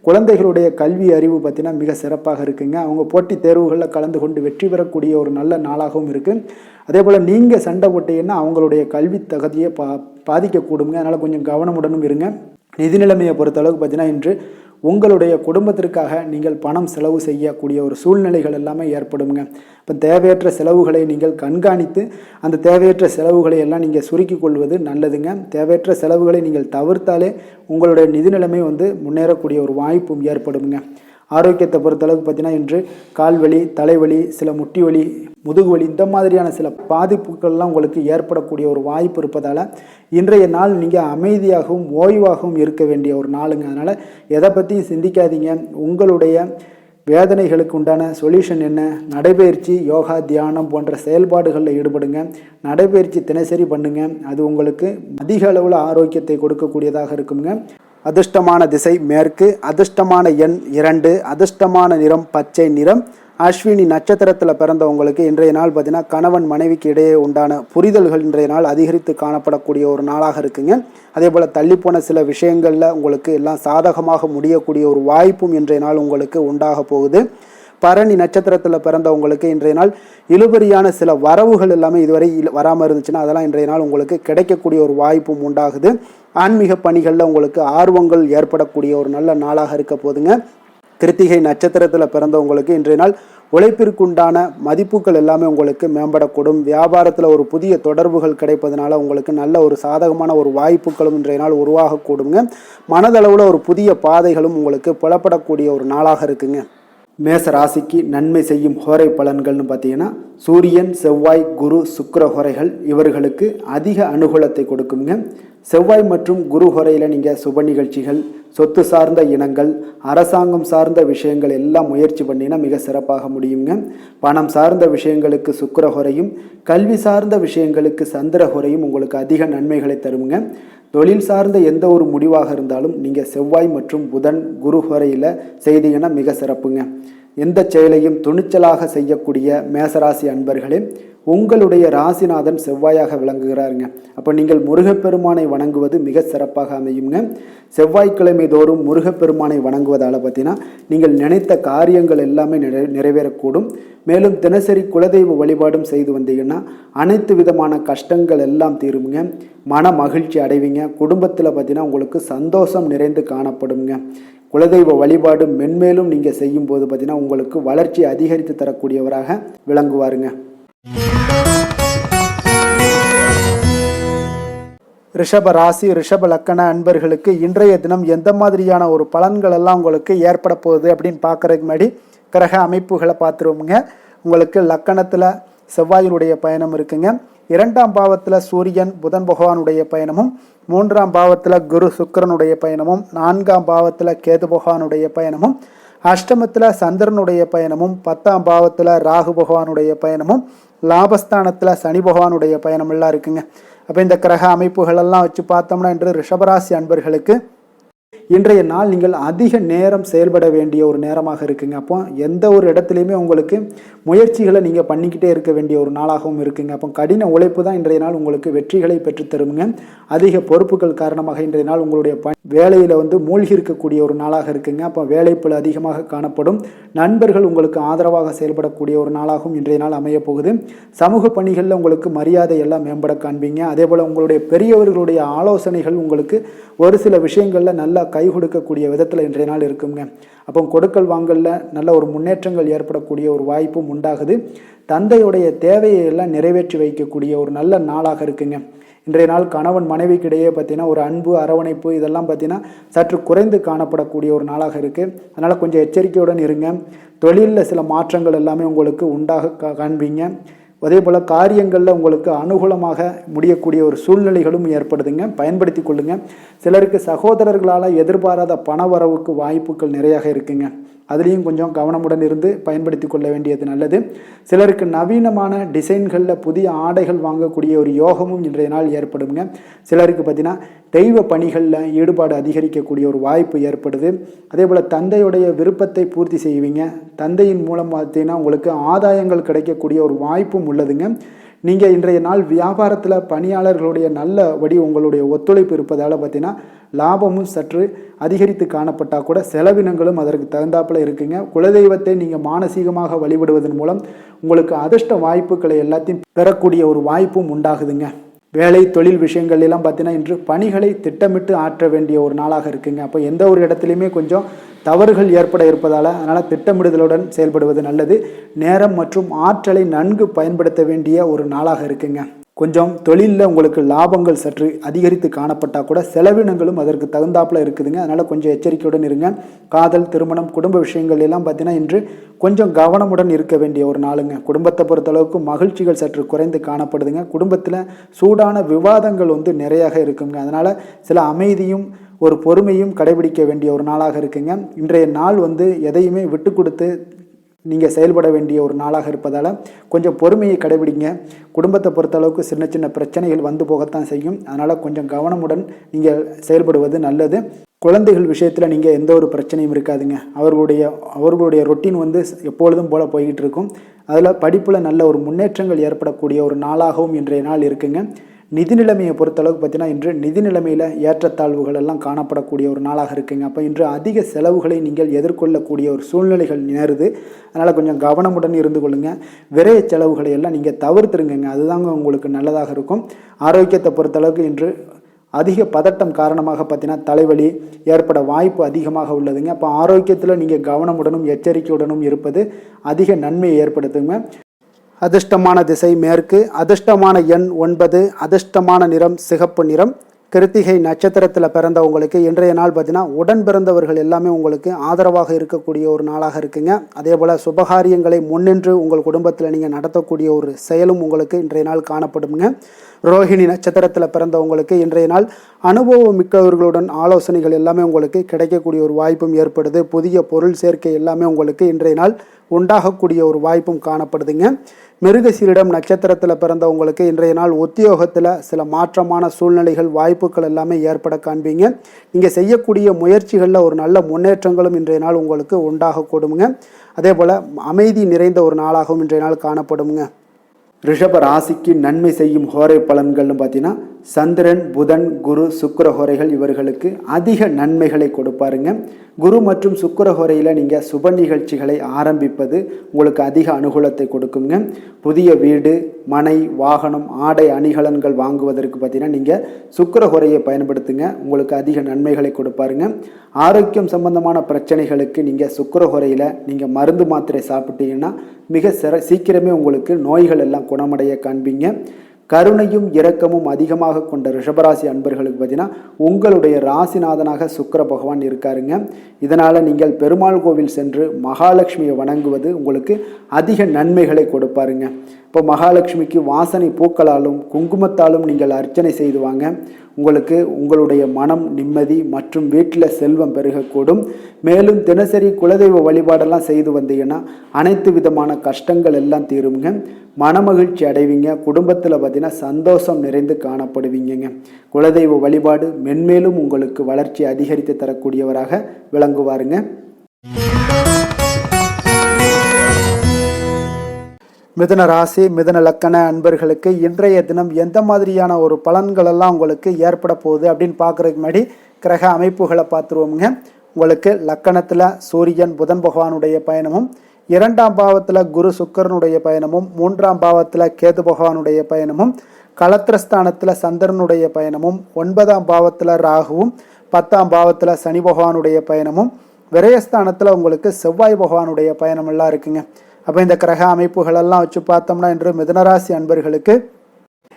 குழந்தைகளுடைய கல்வி அறிவு பார்த்தீங்கன்னா மிக சிறப்பாக இருக்குங்க. அவங்க போட்டித் தேர்வுகளில் கலந்து கொண்டு வெற்றி பெறக்கூடிய ஒரு நல்ல நாளாகவும் இருக்குது. அதே போல் நீங்கள் சண்டை போட்டீங்கன்னா அவங்களுடைய கல்வி தகுதியை பாதிக்கக்கூடுங்க. அதனால் கொஞ்சம் கவனமுடனும் இருங்க. நிதி நிலைமையை பொறுத்தளவுக்கு பார்த்தீங்கன்னா இன்று உங்களுடைய குடும்பத்திற்காக நீங்கள் பணம் செலவு செய்யக்கூடிய ஒரு சூழ்நிலைகள் எல்லாமே ஏற்படுங்க. இப்போ தேவையற்ற செலவுகளை நீங்கள் கண்காணித்து அந்த தேவையற்ற செலவுகளை எல்லாம் நீங்கள் சுருக்கி கொள்வது நல்லதுங்க. தேவையற்ற செலவுகளை நீங்கள் தவிர்த்தாலே உங்களுடைய நிதி நிலைமை முன்னேறக்கூடிய ஒரு வாய்ப்பும் ஏற்படுங்க. ஆரோக்கியத்தை பொறுத்தளவுக்கு பார்த்தீங்கன்னா இன்று கால்வலி, தலைவலி, சில முட்டி வலி, முதுகு வலி இந்த மாதிரியான சில பாதிப்புகள்லாம் உங்களுக்கு ஏற்படக்கூடிய ஒரு வாய்ப்பு இருப்பதால் இன்றைய நாள் நீங்கள் அமைதியாகவும் ஓய்வாகவும் இருக்க வேண்டிய ஒரு நாளுங்க. அதனால் எதை பற்றியும் சிந்திக்காதீங்க. உங்களுடைய வேதனைகளுக்கு உண்டான சொல்யூஷன் என்ன? நடைபயிற்சி, யோகா, தியானம் போன்ற செயல்பாடுகளில் ஈடுபடுங்க. நடைபயிற்சி தினசரி பண்ணுங்க. அது உங்களுக்கு அதிக அளவில் ஆரோக்கியத்தை கொடுக்கக்கூடியதாக இருக்குங்க. அதிர்ஷ்டமான திசை மேற்கு, அதிர்ஷ்டமான எண் 2, அதிர்ஷ்டமான நிறம் பச்சை நிறம். அஸ்வினி நட்சத்திரத்தில் பிறந்தவங்களுக்கு இன்றைய நாள் பார்த்தீங்கன்னா கணவன் மனைவிக்கு இடையே உண்டான புரிதல்கள் இன்றைய நாள் அதிகரித்து காணப்படக்கூடிய ஒரு நாளாக இருக்குங்க. அதே போல் தள்ளிப்போன சில விஷயங்களில் உங்களுக்கு எல்லாம் சாதகமாக முடியக்கூடிய ஒரு வாய்ப்பும் இன்றைய நாள் உங்களுக்கு உண்டாக போகுது. பரணி நட்சத்திரத்தில் பிறந்தவங்களுக்கு இன்றைய நாள் இழுபறியான சில வரவுகள் எல்லாமே இதுவரை வராமல் இருந்துச்சுன்னா அதெல்லாம் இன்றைய நாள் உங்களுக்கு கிடைக்கக்கூடிய ஒரு வாய்ப்பும் உண்டாகுது. ஆன்மீக பணிகளில் உங்களுக்கு ஆர்வங்கள் ஏற்படக்கூடிய ஒரு நல்ல நாளாக இருக்க போதுங்க. கிருத்திகை நட்சத்திரத்தில் பிறந்தவங்களுக்கு இன்றைய நாள் உழைப்பிற்குண்டான மதிப்புகள் எல்லாமே உங்களுக்கு மேம்படக்கூடும். வியாபாரத்தில் ஒரு புதிய தொடர்புகள் கிடைப்பதனால உங்களுக்கு நல்ல ஒரு சாதகமான ஒரு வாய்ப்புகளும் இன்றைய நாள் உருவாகக்கூடுங்க. மனதளவில் ஒரு புதிய பாதைகளும் உங்களுக்கு புலப்படக்கூடிய ஒரு நாளாக இருக்குங்க. மேச ராசிக்கு நன்மை செய்யும் ஹோரை பலன்கள்னு பார்த்தீங்கன்னா சூரியன், செவ்வாய், குரு, சுக்கிர ஹோரைகள் இவர்களுக்கு அதிக அனுகூலத்தை கொடுக்குங்க. செவ்வாய் மற்றும் குரு ஹோரையில் நீங்கள் சுப நிகழ்ச்சிகள், சொத்து சார்ந்த இனங்கள், அரசாங்கம் சார்ந்த விஷயங்கள் எல்லாம் முயற்சி பண்ணினா மிக சிறப்பாக முடியுங்க. பணம் சார்ந்த விஷயங்களுக்கு சுக்கிர ஹோரையும், கல்வி சார்ந்த விஷயங்களுக்கு சந்திர ஹோரையும் உங்களுக்கு அதிக நன்மைகளை தருங்க. தொழில் சார்ந்த எந்த ஒரு முடிவாக இருந்தாலும் நீங்கள் செவ்வாய் மற்றும் புதன், குரு ஹோரையில் செய்தீங்கன்னா மிக சிறப்புங்க. எந்த செயலையும் துணிச்சலாக செய்யக்கூடிய மேசராசி அன்பர்களே, உங்களுடைய ராசிநாதன் செவ்வாயாக விளங்குகிறாருங்க. அப்போ நீங்கள் முருகப்பெருமானை வணங்குவது மிக சிறப்பாக அமையுங்க. செவ்வாய்க்கிழமை தோறும் முருகப்பெருமானை வணங்குவதால் பார்த்தீங்கன்னா நீங்கள் நினைத்த காரியங்கள் எல்லாமே நிறைவேறக்கூடும். மேலும் தினசரி குலதெய்வ வழிபாடும் செய்து வந்தீங்கன்னா அனைத்து விதமான கஷ்டங்கள் எல்லாம் தீருங்க. மன மகிழ்ச்சி அடைவீங்க. குடும்பத்தில் பார்த்தீங்கன்னா உங்களுக்கு சந்தோஷம் நிறைந்து காணப்படுங்க. குலதெய்வ வழிபாடு மென்மேலும் நீங்கள் செய்யும் போது பார்த்தீங்கன்னா உங்களுக்கு வளர்ச்சி அதிகரித்து தரக்கூடியவராக விளங்குவாருங்க. ரிஷப ராசி, ரிஷப லக்கண அன்பர்களுக்கு இன்றைய தினம் எந்த மாதிரியான ஒரு பலன்கள் எல்லாம் உங்களுக்கு ஏற்பட போகுது அப்படின்னு பார்க்கறதுக்கு முன்னாடி கிரக அமைப்புகளை பார்த்துருவோமுங்க. உங்களுக்கு லக்கணத்தில் செவ்வாயினுடைய பயணம் இருக்குங்க. 2ஆம் பாவத்தில் சூரியன் புதன் பகவானுடைய பயணமும், 3ஆம் பாவத்தில் குரு சுக்கிரனுடைய பயணமும், 4ஆம் பாவத்தில் கேது பகவானுடைய பயணமும், அஷ்டமத்தில் சந்திரனுடைய பயணமும், 10ஆம் பாவத்தில் ராகு பகவானுடைய பயணமும், லாபஸ்தானத்தில் சனி பகவானுடைய பயணம் எல்லாம் இருக்குங்க. அப்போ இந்த கிரக அமைப்புகள் எல்லாம் வச்சு பார்த்தோம்னா இன்று ரிஷபராசி அன்பர்களுக்கு இன்றைய நாள் நீங்கள் அதிக நேரம் செயல்பட வேண்டிய ஒரு நேரமாக இருக்குங்க. அப்போ எந்த ஒரு இடத்துலையுமே உங்களுக்கு முயற்சிகளை நீங்கள் பண்ணிக்கிட்டே இருக்க வேண்டிய ஒரு நாளாகவும் இருக்குங்க. அப்போ கடின உழைப்பு தான் இன்றைய நாள் உங்களுக்கு வெற்றிகளை பெற்றுத்தருங்க. அதிக பொறுப்புகள் காரணமாக இன்றைய நாள் உங்களுடைய வேலையில் மூழ்கி இருக்கக்கூடிய ஒரு நாளாக இருக்குங்க. அப்போ வேலைப்பளு அதிகமாக காணப்படும். நண்பர்கள் உங்களுக்கு ஆதரவாக செயல்படக்கூடிய ஒரு நாளாகவும் இன்றைய நாள் அமைய போகுது. சமூக பணிகளில் உங்களுக்கு மரியாதை எல்லாம் மேம்பட காண்பீங்க. அதே போல் உங்களுடைய பெரியவர்களுடைய ஆலோசனைகள் உங்களுக்கு ஒரு சில விஷயங்களில் நல்லா கை கொடுக்கக்கூடிய விதத்தில் இன்றைய நாள் இருக்குங்க. அப்போ கொடுக்கல் வாங்கலில் நல்ல ஒரு முன்னேற்றங்கள் ஏற்படக்கூடிய ஒரு வாய்ப்பும் உண்டாகுது. தந்தையுடைய தேவையை எல்லாம் நிறைவேற்றி வைக்கக்கூடிய ஒரு நல்ல நாளாக இருக்குங்க. இன்றைய நாள் கணவன் மனைவிக்கிடையே பார்த்தீங்கன்னா ஒரு அன்பு அரவணைப்பு இதெல்லாம் பார்த்தீங்கன்னா சற்று குறைந்து காணப்படக்கூடிய ஒரு நாளாக இருக்குது. அதனால் கொஞ்சம் எச்சரிக்கையுடன் இருங்க. தொழிலில் சில மாற்றங்கள் எல்லாமே உங்களுக்கு உண்டாக காண்பீங்க. அதே போல் காரியங்களில் உங்களுக்கு அனுகூலமாக முடியக்கூடிய ஒரு சூழ்நிலைகளும் ஏற்படுதுங்க. பயன்படுத்தி கொள்ளுங்க. சிலருக்கு சகோதரர்களால் எதிர்பாராத பண வரவுக்கு வாய்ப்புகள் நிறையாக இருக்குங்க. அதுலேயும் கொஞ்சம் கவனமுடன் இருந்து பயன்படுத்தி கொள்ள வேண்டியது நல்லது. சிலருக்கு நவீனமான டிசைன்களில் புதிய ஆடைகள் வாங்கக்கூடிய ஒரு யோகமும் இன்றைய நாள் ஏற்படுங்க. சிலருக்கு பார்த்தீங்கன்னா தெய்வ பணிகளில் ஈடுபாடு அதிகரிக்கக்கூடிய ஒரு வாய்ப்பு ஏற்படுது. அதே போல் தந்தையுடைய விருப்பத்தை பூர்த்தி செய்வீங்க. தந்தையின் மூலம் பார்த்தீங்கன்னா உங்களுக்கு ஆதாயங்கள் கிடைக்கக்கூடிய ஒரு வாய்ப்பும் உள்ளதுங்க. நீங்கள் இன்றைய நாள் வியாபாரத்தில் பணியாளர்களுடைய நல்லபடி உங்களுடைய ஒத்துழைப்பு இருப்பதால் பார்த்தீங்கன்னா லாபமும் சற்று அதிகரித்து காணப்பட்டால் கூட செலவினங்களும் அதற்கு தகுந்தாப்பில் இருக்குங்க. குலதெய்வத்தை நீங்கள் மானசீகமாக வழிபடுவதன் மூலம் உங்களுக்கு அதிர்ஷ்ட வாய்ப்புகளை எல்லாத்தையும் பெறக்கூடிய ஒரு வாய்ப்பும் உண்டாகுதுங்க. வேலை தொழில் விஷயங்கள் எல்லாம் பார்த்தீங்கன்னா இன்று பணிகளை திட்டமிட்டு ஆற்ற வேண்டிய ஒரு நாளாக இருக்குங்க. அப்போ எந்த ஒரு இடத்துலையுமே கொஞ்சம் தவறுகள் ஏற்பட இருப்பதால் அதனால் திட்டமிடுதலுடன் செயல்படுவது நல்லது. நேரம் மற்றும் ஆற்றலை நன்கு பயன்படுத்த வேண்டிய ஒரு நாளாக இருக்குங்க. கொஞ்சம் தொழிலில் உங்களுக்கு லாபங்கள் சற்று அதிகரித்து காணப்பட்டால் கூட செலவினங்களும் அதற்கு தகுந்தாப்பில் இருக்குதுங்க. அதனால் கொஞ்சம் எச்சரிக்கையுடன் இருங்க. காதல், திருமணம், குடும்ப விஷயங்கள் எல்லாம் பார்த்தீங்கன்னா இன்று கொஞ்சம் கவனமுடன் இருக்க வேண்டிய ஒரு நாளுங்க. குடும்பத்தை பொறுத்தளவுக்கு மகிழ்ச்சிகள் சற்று குறைந்து காணப்படுதுங்க. குடும்பத்தில் சூடான விவாதங்கள் நிறையாக இருக்குங்க. அதனால் சில அமைதியும் ஒரு பொறுமையும் கடைபிடிக்க வேண்டிய ஒரு நாளாக இருக்குங்க. இன்றைய நாள் எதையுமே விட்டு கொடுத்து நீங்கள் செயல்பட வேண்டிய ஒரு நாளாக இருப்பதால் கொஞ்சம் பொறுமையை கடைபிடிங்க. குடும்பத்தை பொறுத்தளவுக்கு சின்ன சின்ன பிரச்சனைகள் போகத்தான் செய்யும். அதனால் கொஞ்சம் கவனமுடன் நீங்கள் செயல்படுவது நல்லது. குழந்தைகள் விஷயத்தில் நீங்கள் எந்த ஒரு பிரச்சனையும் இருக்காதுங்க. அவர்களுடைய ரொட்டீன் எப்பொழுதும் போல் போய்கிட்டு இருக்கும். அதில் படிப்பில் நல்ல ஒரு முன்னேற்றங்கள் ஏற்படக்கூடிய ஒரு நாளாகவும் இன்றைய நாள் இருக்குங்க. நிதி நிலைமையை பொறுத்தளவுக்கு பார்த்தீங்கன்னா இன்று நிதி நிலைமையில் ஏற்றத்தாழ்வுகள் எல்லாம் காணப்படக்கூடிய ஒரு நாளாக இருக்குங்க. அப்போ இன்று அதிக செலவுகளை நீங்கள் எதிர்கொள்ளக்கூடிய ஒரு சூழ்நிலைகள் நேருது. அதனால் கொஞ்சம் கவனமுடன் இருந்து கொள்ளுங்கள். விரைய செலவுகளை எல்லாம் நீங்கள் தவிர்த்துருங்க. அதுதாங்க உங்களுக்கு நல்லதாக இருக்கும். ஆரோக்கியத்தை பொறுத்தளவுக்கு இன்று அதிக பதட்டம் காரணமாக பார்த்தீங்கன்னா தலைவலி ஏற்பட வாய்ப்பு அதிகமாக உள்ளதுங்க. அப்போ ஆரோக்கியத்தில் நீங்கள் கவனமுடனும் எச்சரிக்கையுடனும் இருப்பது அதிக நன்மையை ஏற்படுத்துங்க. அதிர்ஷ்டமான திசை மேற்கு, அதிர்ஷ்டமான எண் 9, அதிர்ஷ்டமான நிறம் சிகப்பு நிறம். கிருத்திகை நட்சத்திரத்தில் பிறந்தவங்களுக்கு இன்றைய நாள் பார்த்தீங்கன்னா உடன் பிறந்தவர்கள் எல்லாமே உங்களுக்கு ஆதரவாக இருக்கக்கூடிய ஒரு நாளாக இருக்குங்க. அதே போல் சுபகாரியங்களை முன்னின்று உங்கள் குடும்பத்தில் நீங்கள் நடத்தக்கூடிய ஒரு செயலும் உங்களுக்கு இன்றைய நாள் காணப்படுங்க. ரோஹிணி நட்சத்திரத்தில் பிறந்தவங்களுக்கு இன்றைய நாள் அனுபவம் மிக்கவர்களுடன் ஆலோசனைகள் எல்லாமே உங்களுக்கு கிடைக்கக்கூடிய ஒரு வாய்ப்பும் ஏற்படுது. புதிய பொருள் சேர்க்கை எல்லாமே உங்களுக்கு இன்றைய நாள் உண்டாகக்கூடிய ஒரு வாய்ப்பும் காணப்படுதுங்க. மிருகசீரிடம் நட்சத்திரத்தில் பிறந்தவங்களுக்கு இன்றைய நாள் உத்தியோகத்தில் சில மாற்றமான சூழ்நிலைகள் வாய்ப்புகள் எல்லாமே ஏற்பட காண்பீங்க. நீங்கள் செய்யக்கூடிய முயற்சிகளில் ஒரு நல்ல முன்னேற்றங்களும் இன்றைய நாள் உங்களுக்கு உண்டாகக்கூடுங்க. அதே போல் அமைதி நிறைந்த ஒரு நாளாகவும் இன்றைய நாள் காணப்படுங்க. ரிஷப ராசிக்கு நன்மை செய்யும் ஹோரை பலன்கள்னு பார்த்தீங்கன்னா சந்திரன், புதன், குரு, சுக்கிர ஹோரைகள் இவர்களுக்கு அதிக நன்மைகளை கொடுப்பாருங்க. குரு மற்றும் சுக்கிர ஹோரையில் நீங்கள் சுப நிகழ்ச்சிகளை ஆரம்பிப்பது உங்களுக்கு அதிக அனுகூலத்தை கொடுக்குங்க. புதிய வீடு, மனை, வாகனம், ஆடை அணிகலன்கள் வாங்குவதற்கு பார்த்தீங்கன்னா நீங்கள் சுக்கிர ஹோரையை பயன்படுத்துங்க. உங்களுக்கு அதிக நன்மைகளை கொடுப்பாருங்க. ஆரோக்கியம் சம்பந்தமான பிரச்சனைகளுக்கு நீங்கள் சுக்கிர ஹோரையில் நீங்கள் மருந்து மாத்திரை சாப்பிட்டீங்கன்னா மிக சீக்கிரமே உங்களுக்கு நோய்கள் எல்லாம் குணமடைய காண்பீங்க. கருணையும் இரக்கமும் அதிகமாக கொண்ட ரிஷபராசி அன்பர்களுக்கு பார்த்தீங்கன்னா உங்களுடைய ராசிநாதனாக சுக்கிர பகவான் இருக்காருங்க. இதனால் நீங்கள் பெருமாள் கோவில் சென்று மகாலட்சுமியை வணங்குவது உங்களுக்கு அதிக நன்மைகளை கொடுப்பாருங்க. இப்போ மகாலட்சுமிக்கு வாசனை பூக்களாலும் குங்குமத்தாலும் நீங்கள் அர்ச்சனை செய்து வாங்க. உங்களுக்கு உங்களுடைய மனம் நிம்மதி மற்றும் வீட்டில் செல்வம் பெருகக்கூடும். மேலும் தினசரி குலதெய்வ வழிபாடெல்லாம் செய்து வந்தீங்கன்னா அனைத்து விதமான கஷ்டங்கள் எல்லாம் தீருங்க. மனமகிழ்ச்சி அடைவீங்க. குடும்பத்தில் பார்த்தீங்கன்னா சந்தோஷம் நிறைந்து காணப்படுவீங்க. குலதெய்வ வழிபாடு மென்மேலும் உங்களுக்கு வளர்ச்சி அதிகரித்து தரக்கூடியவராக விளங்குவாருங்க. மிதுன ராசி மிதுன லக்கண அன்பர்களுக்கு இன்றைய தினம் எந்த மாதிரியான ஒரு பலன்கள் எல்லாம் உங்களுக்கு ஏற்பட போகுது அப்படின்னு பார்க்குறதுக்கு முன்னாடி கிரக அமைப்புகளை பார்த்துருவோமுங்க. உங்களுக்கு லக்கணத்தில் சூரியன் புதன் பகவானுடைய பயணமும், 2ஆம் பாவத்தில் குரு சுக்கரனுடைய பயணமும், 3ஆம் பாவத்தில் கேது பகவானுடைய பயணமும், களத்திரஸ்தானத்தில் சந்திரனுடைய பயணமும், 9ஆம் பாவத்தில் ராகுவும், 10ஆம் பாவத்தில் சனி பகவானுடைய பயணமும், விரயஸ்தானத்தில் உங்களுக்கு செவ்வாய் பகவானுடைய பயணமெல்லாம் இருக்குங்க. அப்போ இந்த கிரக அமைப்புகளெல்லாம் வச்சு பார்த்தோம்னா இன்று மிதுனராசி அன்பர்களுக்கு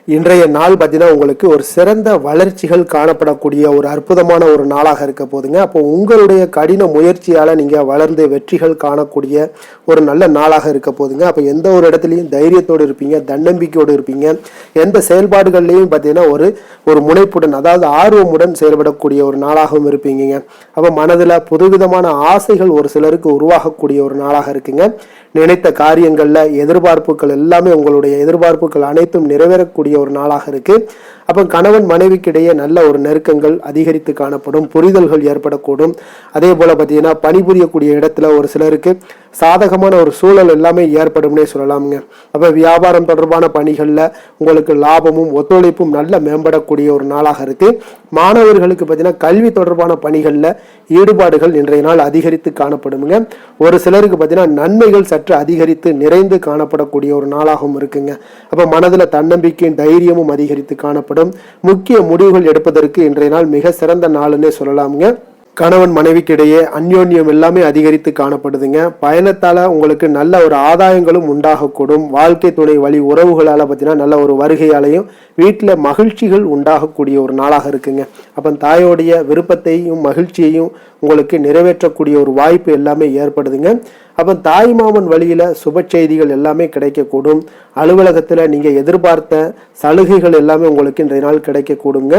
இன்றைய நாள் பார்த்தீங்கன்னா உங்களுக்கு ஒரு சிறந்த வளர்ச்சிகள் காணப்படக்கூடிய ஒரு அற்புதமான ஒரு நாளாக இருக்க போதுங்க. அப்போ உங்களுடைய கடின முயற்சியால் நீங்கள் வளர்ந்து வெற்றிகள் காணக்கூடிய ஒரு நல்ல நாளாக இருக்க போதுங்க. அப்போ எந்த ஒரு இடத்துலையும் தைரியத்தோடு இருப்பீங்க, தன்னம்பிக்கையோடு இருப்பீங்க. எந்த செயல்பாடுகள்லையும் பார்த்தீங்கன்னா ஒரு முனைப்புடன், அதாவது ஆர்வமுடன் செயல்படக்கூடிய ஒரு நாளாகவும் இருப்பீங்க. அப்போ மனதில் புதுவிதமான ஆசைகள் ஒரு சிலருக்கு உருவாகக்கூடிய ஒரு நாளாக இருக்குங்க. நினைத்த காரியங்களில் எதிர்பார்ப்புகள் எல்லாமே உங்களுடைய எதிர்பார்ப்புகள் அனைத்தும் நிறைவேறக்கூடிய ஒரு நாளாக இருக்கு. அப்போ கணவன் மனைவிக்கிடையே நல்ல ஒரு நெருக்கங்கள் அதிகரித்து காணப்படும், புரிதல்கள் ஏற்படக்கூடும். அதே போல பார்த்தீங்கன்னா பணிபுரியக்கூடிய இடத்துல ஒரு சிலருக்கு சாதகமான ஒரு சூழல் எல்லாமே ஏற்படும்னே சொல்லலாமுங்க. அப்போ வியாபாரம் தொடர்பான பணிகளில் உங்களுக்கு லாபமும் ஒத்துழைப்பும் நல்ல மேம்படக்கூடிய ஒரு நாளாக இருக்கு. மாணவர்களுக்கு பார்த்தீங்கன்னா கல்வி தொடர்பான பணிகளில் ஈடுபாடுகள் இன்றைய நாள் அதிகரித்து காணப்படுங்க. ஒரு சிலருக்கு பார்த்தீங்கன்னா நன்மைகள் சற்று அதிகரித்து நிறைந்து காணப்படக்கூடிய ஒரு நாளாகவும் இருக்குங்க. அப்போ மனதில் தன்னம்பிக்கையும் தைரியமும் அதிகரித்து காணப்படும். முக்கிய முடிவுகள் எடுப்பதற்கு இன்றைய நாள் மிக சிறந்த நாள்னே சொல்லலாமுங்க. கணவன் மனைவிக்கிடையே அந்யோன்யம் எல்லாமே அதிகரித்து காணப்படுதுங்க. பயணத்தால உங்களுக்கு நல்ல ஒரு ஆதாயங்களும் உண்டாகக்கூடும். வாழ்க்கை துணை வழி உறவுகளால் பார்த்தீங்கன்னா நல்ல ஒரு வருகையாலையும் வீட்டில் மகிழ்ச்சிகள் உண்டாகக்கூடிய ஒரு நாளாக இருக்குங்க. அப்போ தாயோடைய விருப்பத்தையும் மகிழ்ச்சியையும் உங்களுக்கு நிறைவேற்றக்கூடிய ஒரு வாய்ப்பு எல்லாமே ஏற்படுதுங்க. அப்போ தாய் மாமன் வழியில் சுப செய்திகள் எல்லாமே கிடைக்கக்கூடும். அலுவலகத்தில் நீங்கள் எதிர்பார்த்த சலுகைகள் எல்லாமே உங்களுக்கு இன்றைய நாள் கிடைக்கக்கூடுங்க.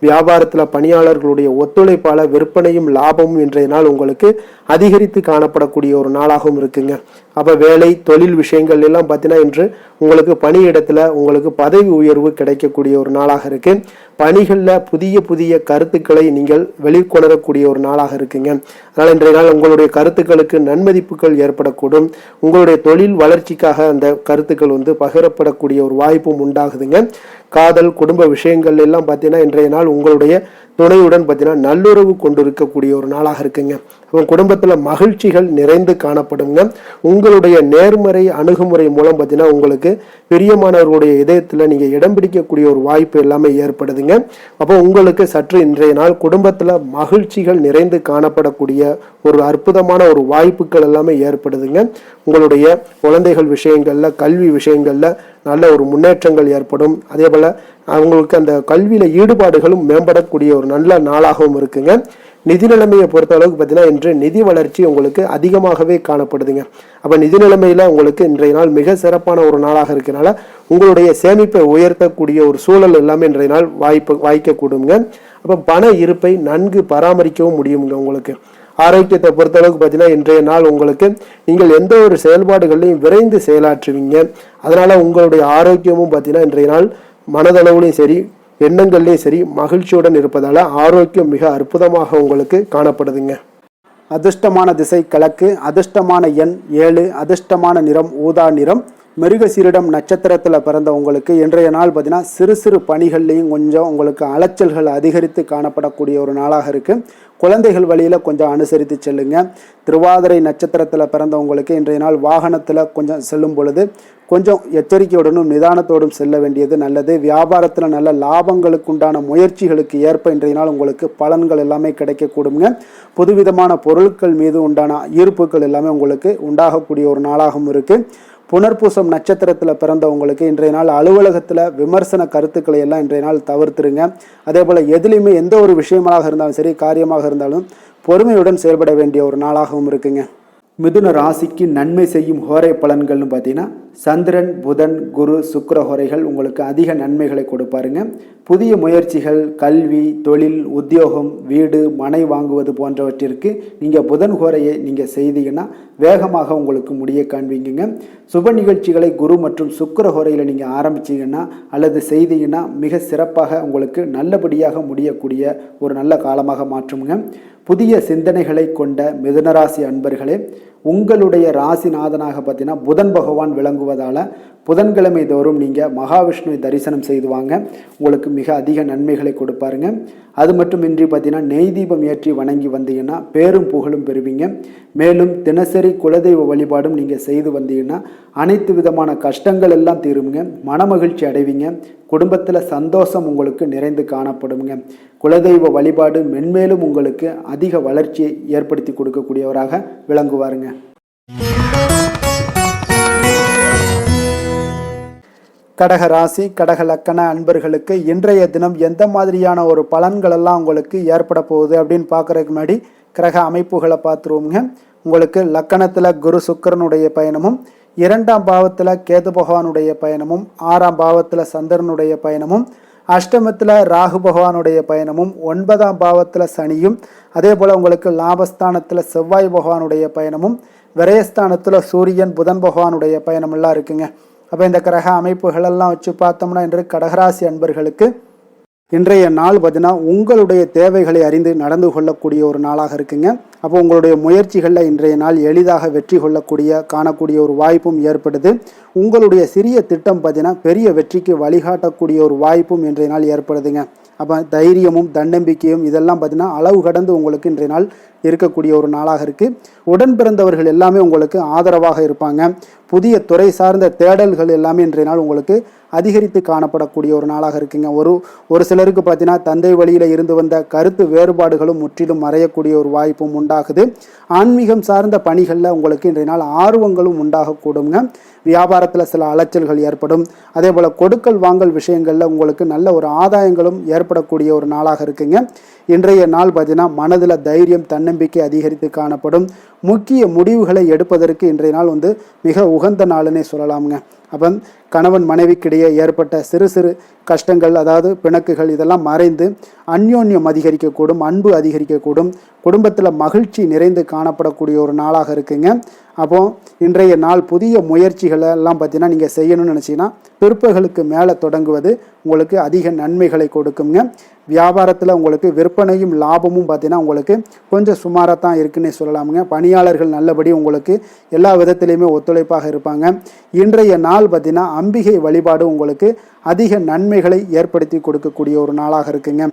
வியாபாரத்தில் பணியாளர்களுடைய ஒத்துழைப்பால் விற்பனையும் லாபமும் இன்றைய நாள் உங்களுக்கு அதிகரித்து காணப்படக்கூடிய ஒரு நாளாகவும் இருக்குங்க. அப்போ வேலை தொழில் விஷயங்கள் எல்லாம் பார்த்தீங்கன்னா இன்று உங்களுக்கு பணியிடத்தில் உங்களுக்கு பதவி உயர்வு கிடைக்கக்கூடிய ஒரு நாளாக இருக்கு. பணிகளில் புதிய புதிய கருத்துக்களை நீங்கள் வெளிக்கொணரக்கூடிய ஒரு நாளாக இருக்குங்க. அதனால் இன்றைய நாள் உங்களுடைய கருத்துக்களுக்கு நன்மதிப்புகள் ஏற்படக்கூடும். உங்களுடைய தொழில் வளர்ச்சிக்காக அந்த கருத்துக்கள் பகிரப்படக்கூடிய ஒரு வாய்ப்பும் உண்டாகுதுங்க. காதல் குடும்ப விஷயங்கள் எல்லாம் பார்த்தீங்கன்னா இன்றைய நாள் உங்களுடைய துணையுடன் பார்த்தீங்கன்னா நல்லுறவு கொண்டு இருக்கக்கூடிய ஒரு நாளாக இருக்குங்க. அப்போ குடும்பத்தில் மகிழ்ச்சிகள் நிறைந்து காணப்படுங்க. உங்களுடைய நேர்மறை அணுகுமுறை மூலம் பார்த்தீங்கன்னா உங்களுக்கு பிரியமானவர்களுடைய இதயத்தில் நீங்கள் இடம் பிடிக்கக்கூடிய ஒரு வாய்ப்பு எல்லாமே ஏற்படுதுங்க. அப்போ உங்களுக்கு சற்று இன்றைய நாள் குடும்பத்தில் மகிழ்ச்சிகள் நிறைந்து காணப்படக்கூடிய ஒரு அற்புதமான ஒரு வாய்ப்புகள் எல்லாமே ஏற்படுதுங்க. உங்களுடைய குழந்தைகள் விஷயங்களில் கல்வி விஷயங்களில் நல்ல ஒரு முன்னேற்றங்கள் ஏற்படும். அதே போல் அவங்களுக்கு அந்த கல்வியில் ஈடுபாடுகளும் மேம்படக்கூடிய ஒரு நல்ல நாளாகவும் இருக்குங்க. நிதி நிலைமையை பொறுத்த அளவுக்கு பார்த்தீங்கன்னா இன்று நிதி வளர்ச்சி உங்களுக்கு அதிகமாகவே காணப்படுதுங்க. அப்போ நிதி நிலைமையில் உங்களுக்கு இன்றைய நாள் மிக சிறப்பான ஒரு நாளாக இருக்கிறனால உங்களுடைய சேமிப்பை உயர்த்தக்கூடிய ஒரு சூழல் எல்லாமே இன்றைய நாள் வாய்க்கக்கூடுங்க. அப்போ பண இருப்பை நன்கு பராமரிக்கவும் முடியுங்க. உங்களுக்கு ஆரோக்கியத்தை பொறுத்த அளவுக்கு பார்த்தீங்கன்னா இன்றைய நாள் உங்களுக்கு நீங்கள் எந்த ஒரு செயல்பாடுகளையும் விரைந்து செயலாற்றுவீங்க. அதனால உங்களுடைய ஆரோக்கியமும் பார்த்தீங்கன்னா இன்றைய நாள் மனதளவுலையும் சரி எண்ணங்கள்லையும் சரி மகிழ்ச்சியுடன் இருப்பதால ஆரோக்கியம் மிக அற்புதமாக உங்களுக்கு காணப்படுதுங்க. அதிர்ஷ்டமான திசை கிழக்கு, அதிர்ஷ்டமான எண் 7, அதிர்ஷ்டமான நிறம் ஊதா நிறம். மிருகசீரிடம் நட்சத்திரத்தில் பிறந்த உங்களுக்கு இன்றைய நாள் பார்த்தீங்கன்னா சிறு சிறு பணிகள்லையும் கொஞ்சம் உங்களுக்கு அலைச்சல்கள் அதிகரித்து காணப்படக்கூடிய ஒரு நாளாக இருக்குது. குழந்தைகள் வழியில் கொஞ்சம் அனுசரித்து செல்லுங்க. திருவாதிரை நட்சத்திரத்தில் பிறந்தவங்களுக்கு இன்றைய நாள் வாகனத்தில் கொஞ்சம் செல்லும் பொழுது கொஞ்சம் எச்சரிக்கையுடனும் நிதானத்தோடும் செல்ல வேண்டியது நல்லது. வியாபாரத்தில் நல்ல லாபங்களுக்கு உண்டான முயற்சிகளுக்கு ஏற்ப இன்றைய நாள் உங்களுக்கு பலன்கள் எல்லாமே கிடைக்கக்கூடுங்க. புதுவிதமான பொருட்கள் மீது உண்டான ஈர்ப்புகள் எல்லாமே உங்களுக்கு உண்டாகக்கூடிய ஒரு நாளாகவும் இருக்குது. புனர்பூசம் நட்சத்திரத்தில் பிறந்தவங்களுக்கு இன்றைய நாள் அலுவலகத்தில் விமர்சன கருத்துக்களை எல்லாம் இன்றைய நாள் தவிர்த்துருங்க. அதே போல் எதுலேயுமே எந்த ஒரு விஷயமாக இருந்தாலும் சரி, காரியமாக இருந்தாலும் பொறுமையுடன் செயல்பட வேண்டிய ஒரு நாளாகவும் இருக்குங்க. மிதுன ராசிக்கு நன்மை செய்யும் ஹோரை பலன்கள்னு பார்த்தீங்கன்னா சந்திரன், புதன், குரு, சுக்கிர ஹோரைகள் உங்களுக்கு அதிக நன்மைகளை கொடுப்பாருங்க. புதிய முயற்சிகள், கல்வி, தொழில், உத்தியோகம், வீடு, மனை வாங்குவது போன்றவற்றிற்கு நீங்கள் புதன் ஹோரையை நீங்கள் செய்தீங்கன்னா வேகமாக உங்களுக்கு முடிய காண்பீங்க. சுப நிகழ்ச்சிகளை குரு மற்றும் சுக்கிர ஹோரையில் நீங்கள் ஆரம்பிச்சிங்கன்னா அல்லது செய்தீங்கன்னா மிக சிறப்பாக உங்களுக்கு நல்லபடியாக முடியக்கூடிய ஒரு நல்ல காலமாக மாற்றுங்க. புதிய சிந்தனைகளை கொண்ட மிதுனராசி அன்பர்களே, உங்களுடைய ராசிநாதனாக பார்த்தீங்கன்னா புதன் பகவான் விளங்குவதால் புதன்கிழமை தோறும் நீங்கள் மகாவிஷ்ணுவை தரிசனம் செய்து வாங்க, உங்களுக்கு மிக அதிக நன்மைகளை கொடுப்பாருங்க. அது மட்டுமின்றி பார்த்தீங்கன்னா நெய் தீபம் ஏற்றி வணங்கி வந்தீங்கன்னா பேரும் புகழும் பெறுவீங்க. மேலும் தினசரி குலதெய்வ வழிபாடும் நீங்கள் செய்து வந்தீங்கன்னா அனைத்து விதமான கஷ்டங்கள் எல்லாம் தீருங்க, மனமகிழ்ச்சி அடைவீங்க, குடும்பத்தில் சந்தோஷம் உங்களுக்கு நிறைந்து காணப்படுங்க. குலதெய்வ வழிபாடு மென்மேலும் உங்களுக்கு அதிக வளர்ச்சியை ஏற்படுத்தி கொடுக்கக்கூடியவராக விளங்குவாருங்க. கடக ராசி, கடக லக்கண அன்பர்களுக்கு இன்றைய தினம் எந்த மாதிரியான ஒரு பலன்கள் எல்லாம் உங்களுக்கு ஏற்பட போகுது அப்படின்னு பார்க்கறதுக்கு முன்னாடி கிரக அமைப்புகளை பார்த்துருவோங்க. உங்களுக்கு லக்கணத்தில் குரு சுக்கிரனுடைய பயணமும், 2ஆம் பாவத்தில் கேது பகவானுடைய பயணமும், 6ஆம் பாவத்தில் சந்திரனுடைய பயணமும், அஷ்டமத்தில் ராகு பகவானுடைய பயணமும், 9ஆம் பாவத்தில் சனியும், அதே போல் உங்களுக்கு லாபஸ்தானத்தில் செவ்வாய் பகவானுடைய பயணமும், விரயஸ்தானத்தில் சூரியன் புதன் பகவானுடைய பயணமெல்லாம் இருக்குங்க. அப்போ இந்த கிரக அமைப்புகளெல்லாம் வச்சு பார்த்தோம்னா இன்று கடகராசி அன்பர்களுக்கு இன்றைய நாள் பார்த்தீங்கன்னா உங்களுடைய தேவைகளை அறிந்து நடந்து கொள்ளக்கூடிய ஒரு நாளாக இருக்குங்க. அப்போ உங்களுடைய முயற்சிகளில் இன்றைய நாள் எளிதாக வெற்றி காணக்கூடிய ஒரு வாய்ப்பும் ஏற்படுது. உங்களுடைய சிறிய திட்டம் பார்த்தீங்கன்னா பெரிய வெற்றிக்கு வழிகாட்டக்கூடிய ஒரு வாய்ப்பும் இன்றைய நாள் ஏற்படுதுங்க. அப்போ தைரியமும் தன்னம்பிக்கையும் இதெல்லாம் பார்த்தீங்கன்னா அளவு கடந்து உங்களுக்கு இன்றைய நாள் இருக்கக்கூடிய ஒரு நாளாக இருக்குது. உடன் பிறந்தவர்கள் எல்லாமே உங்களுக்கு ஆதரவாக இருப்பாங்க. புதிய துறை சார்ந்த தேடல்கள் எல்லாமே இன்றைய நாள் உங்களுக்கு அதிகரித்து காணப்படக்கூடிய ஒரு நாளாக இருக்குங்க. ஒரு சிலருக்கு பார்த்தீங்கன்னா தந்தை வழியில் இருந்து வந்த கருத்து வேறுபாடுகளும் முற்றிலும் மறையக்கூடிய ஒரு வாய்ப்பும் உண்டாகுது. ஆன்மீகம் சார்ந்த பணிகளில் உங்களுக்கு இன்றைய நாள் ஆர்வங்களும் உண்டாகக்கூடுங்க. வியாபாரத்தில் சில அலைச்சல்கள் ஏற்படும். அதே போல் கொடுக்கல் வாங்கல் விஷயங்களில் உங்களுக்கு நல்ல ஒரு ஆதாயங்களும் ஏற்படக்கூடிய ஒரு நாளாக இருக்குங்க. இன்றைய நாள் பார்த்தீங்கன்னா மனதில் தைரியம், தன்னம்பிக்கை அதிகரித்து காணப்படும். முக்கிய முடிவுகளை எடுப்பதற்கு இன்றைய நாள் மிக உகந்த நாளுன்னே சொல்லலாமுங்க. அப்போ கணவன் மனைவிக்கிடையே ஏற்பட்ட சிறு சிறு கஷ்டங்கள், அதாவது பிணக்குகள், இதெல்லாம் மறைந்து அந்யோன்யம் அதிகரிக்கக்கூடும், அன்பு அதிகரிக்கக்கூடும், குடும்பத்தில் மகிழ்ச்சி நிறைந்து காணப்படக்கூடிய ஒரு நாளாக இருக்குங்க. அப்போ இன்றைய நாள் புதிய முயற்சிகளை எல்லாம் பார்த்தீங்கன்னா நீங்கள் செய்யணும்னு நினச்சிங்கன்னா பிற்பகலுக்கு மேலே தொடங்குவது உங்களுக்கு அதிக நன்மைகளை கொடுக்குங்க. வியாபாரத்தில் உங்களுக்கு விற்பனையும் லாபமும் பார்த்தீங்கன்னா உங்களுக்கு கொஞ்சம் சுமாராக தான் இருக்குன்னே சொல்லலாமுங்க. பணியாளர்கள் நல்லபடி உங்களுக்கு எல்லா விதத்திலையுமே ஒத்துழைப்பாக இருப்பாங்க. இன்றைய நாள் பார்த்தீங்கன்னா அம்பிகை வழிபாடு உங்களுக்கு அதிக நன்மைகளை ஏற்படுத்தி கொடுக்கக்கூடிய ஒரு நாளாக இருக்குங்க.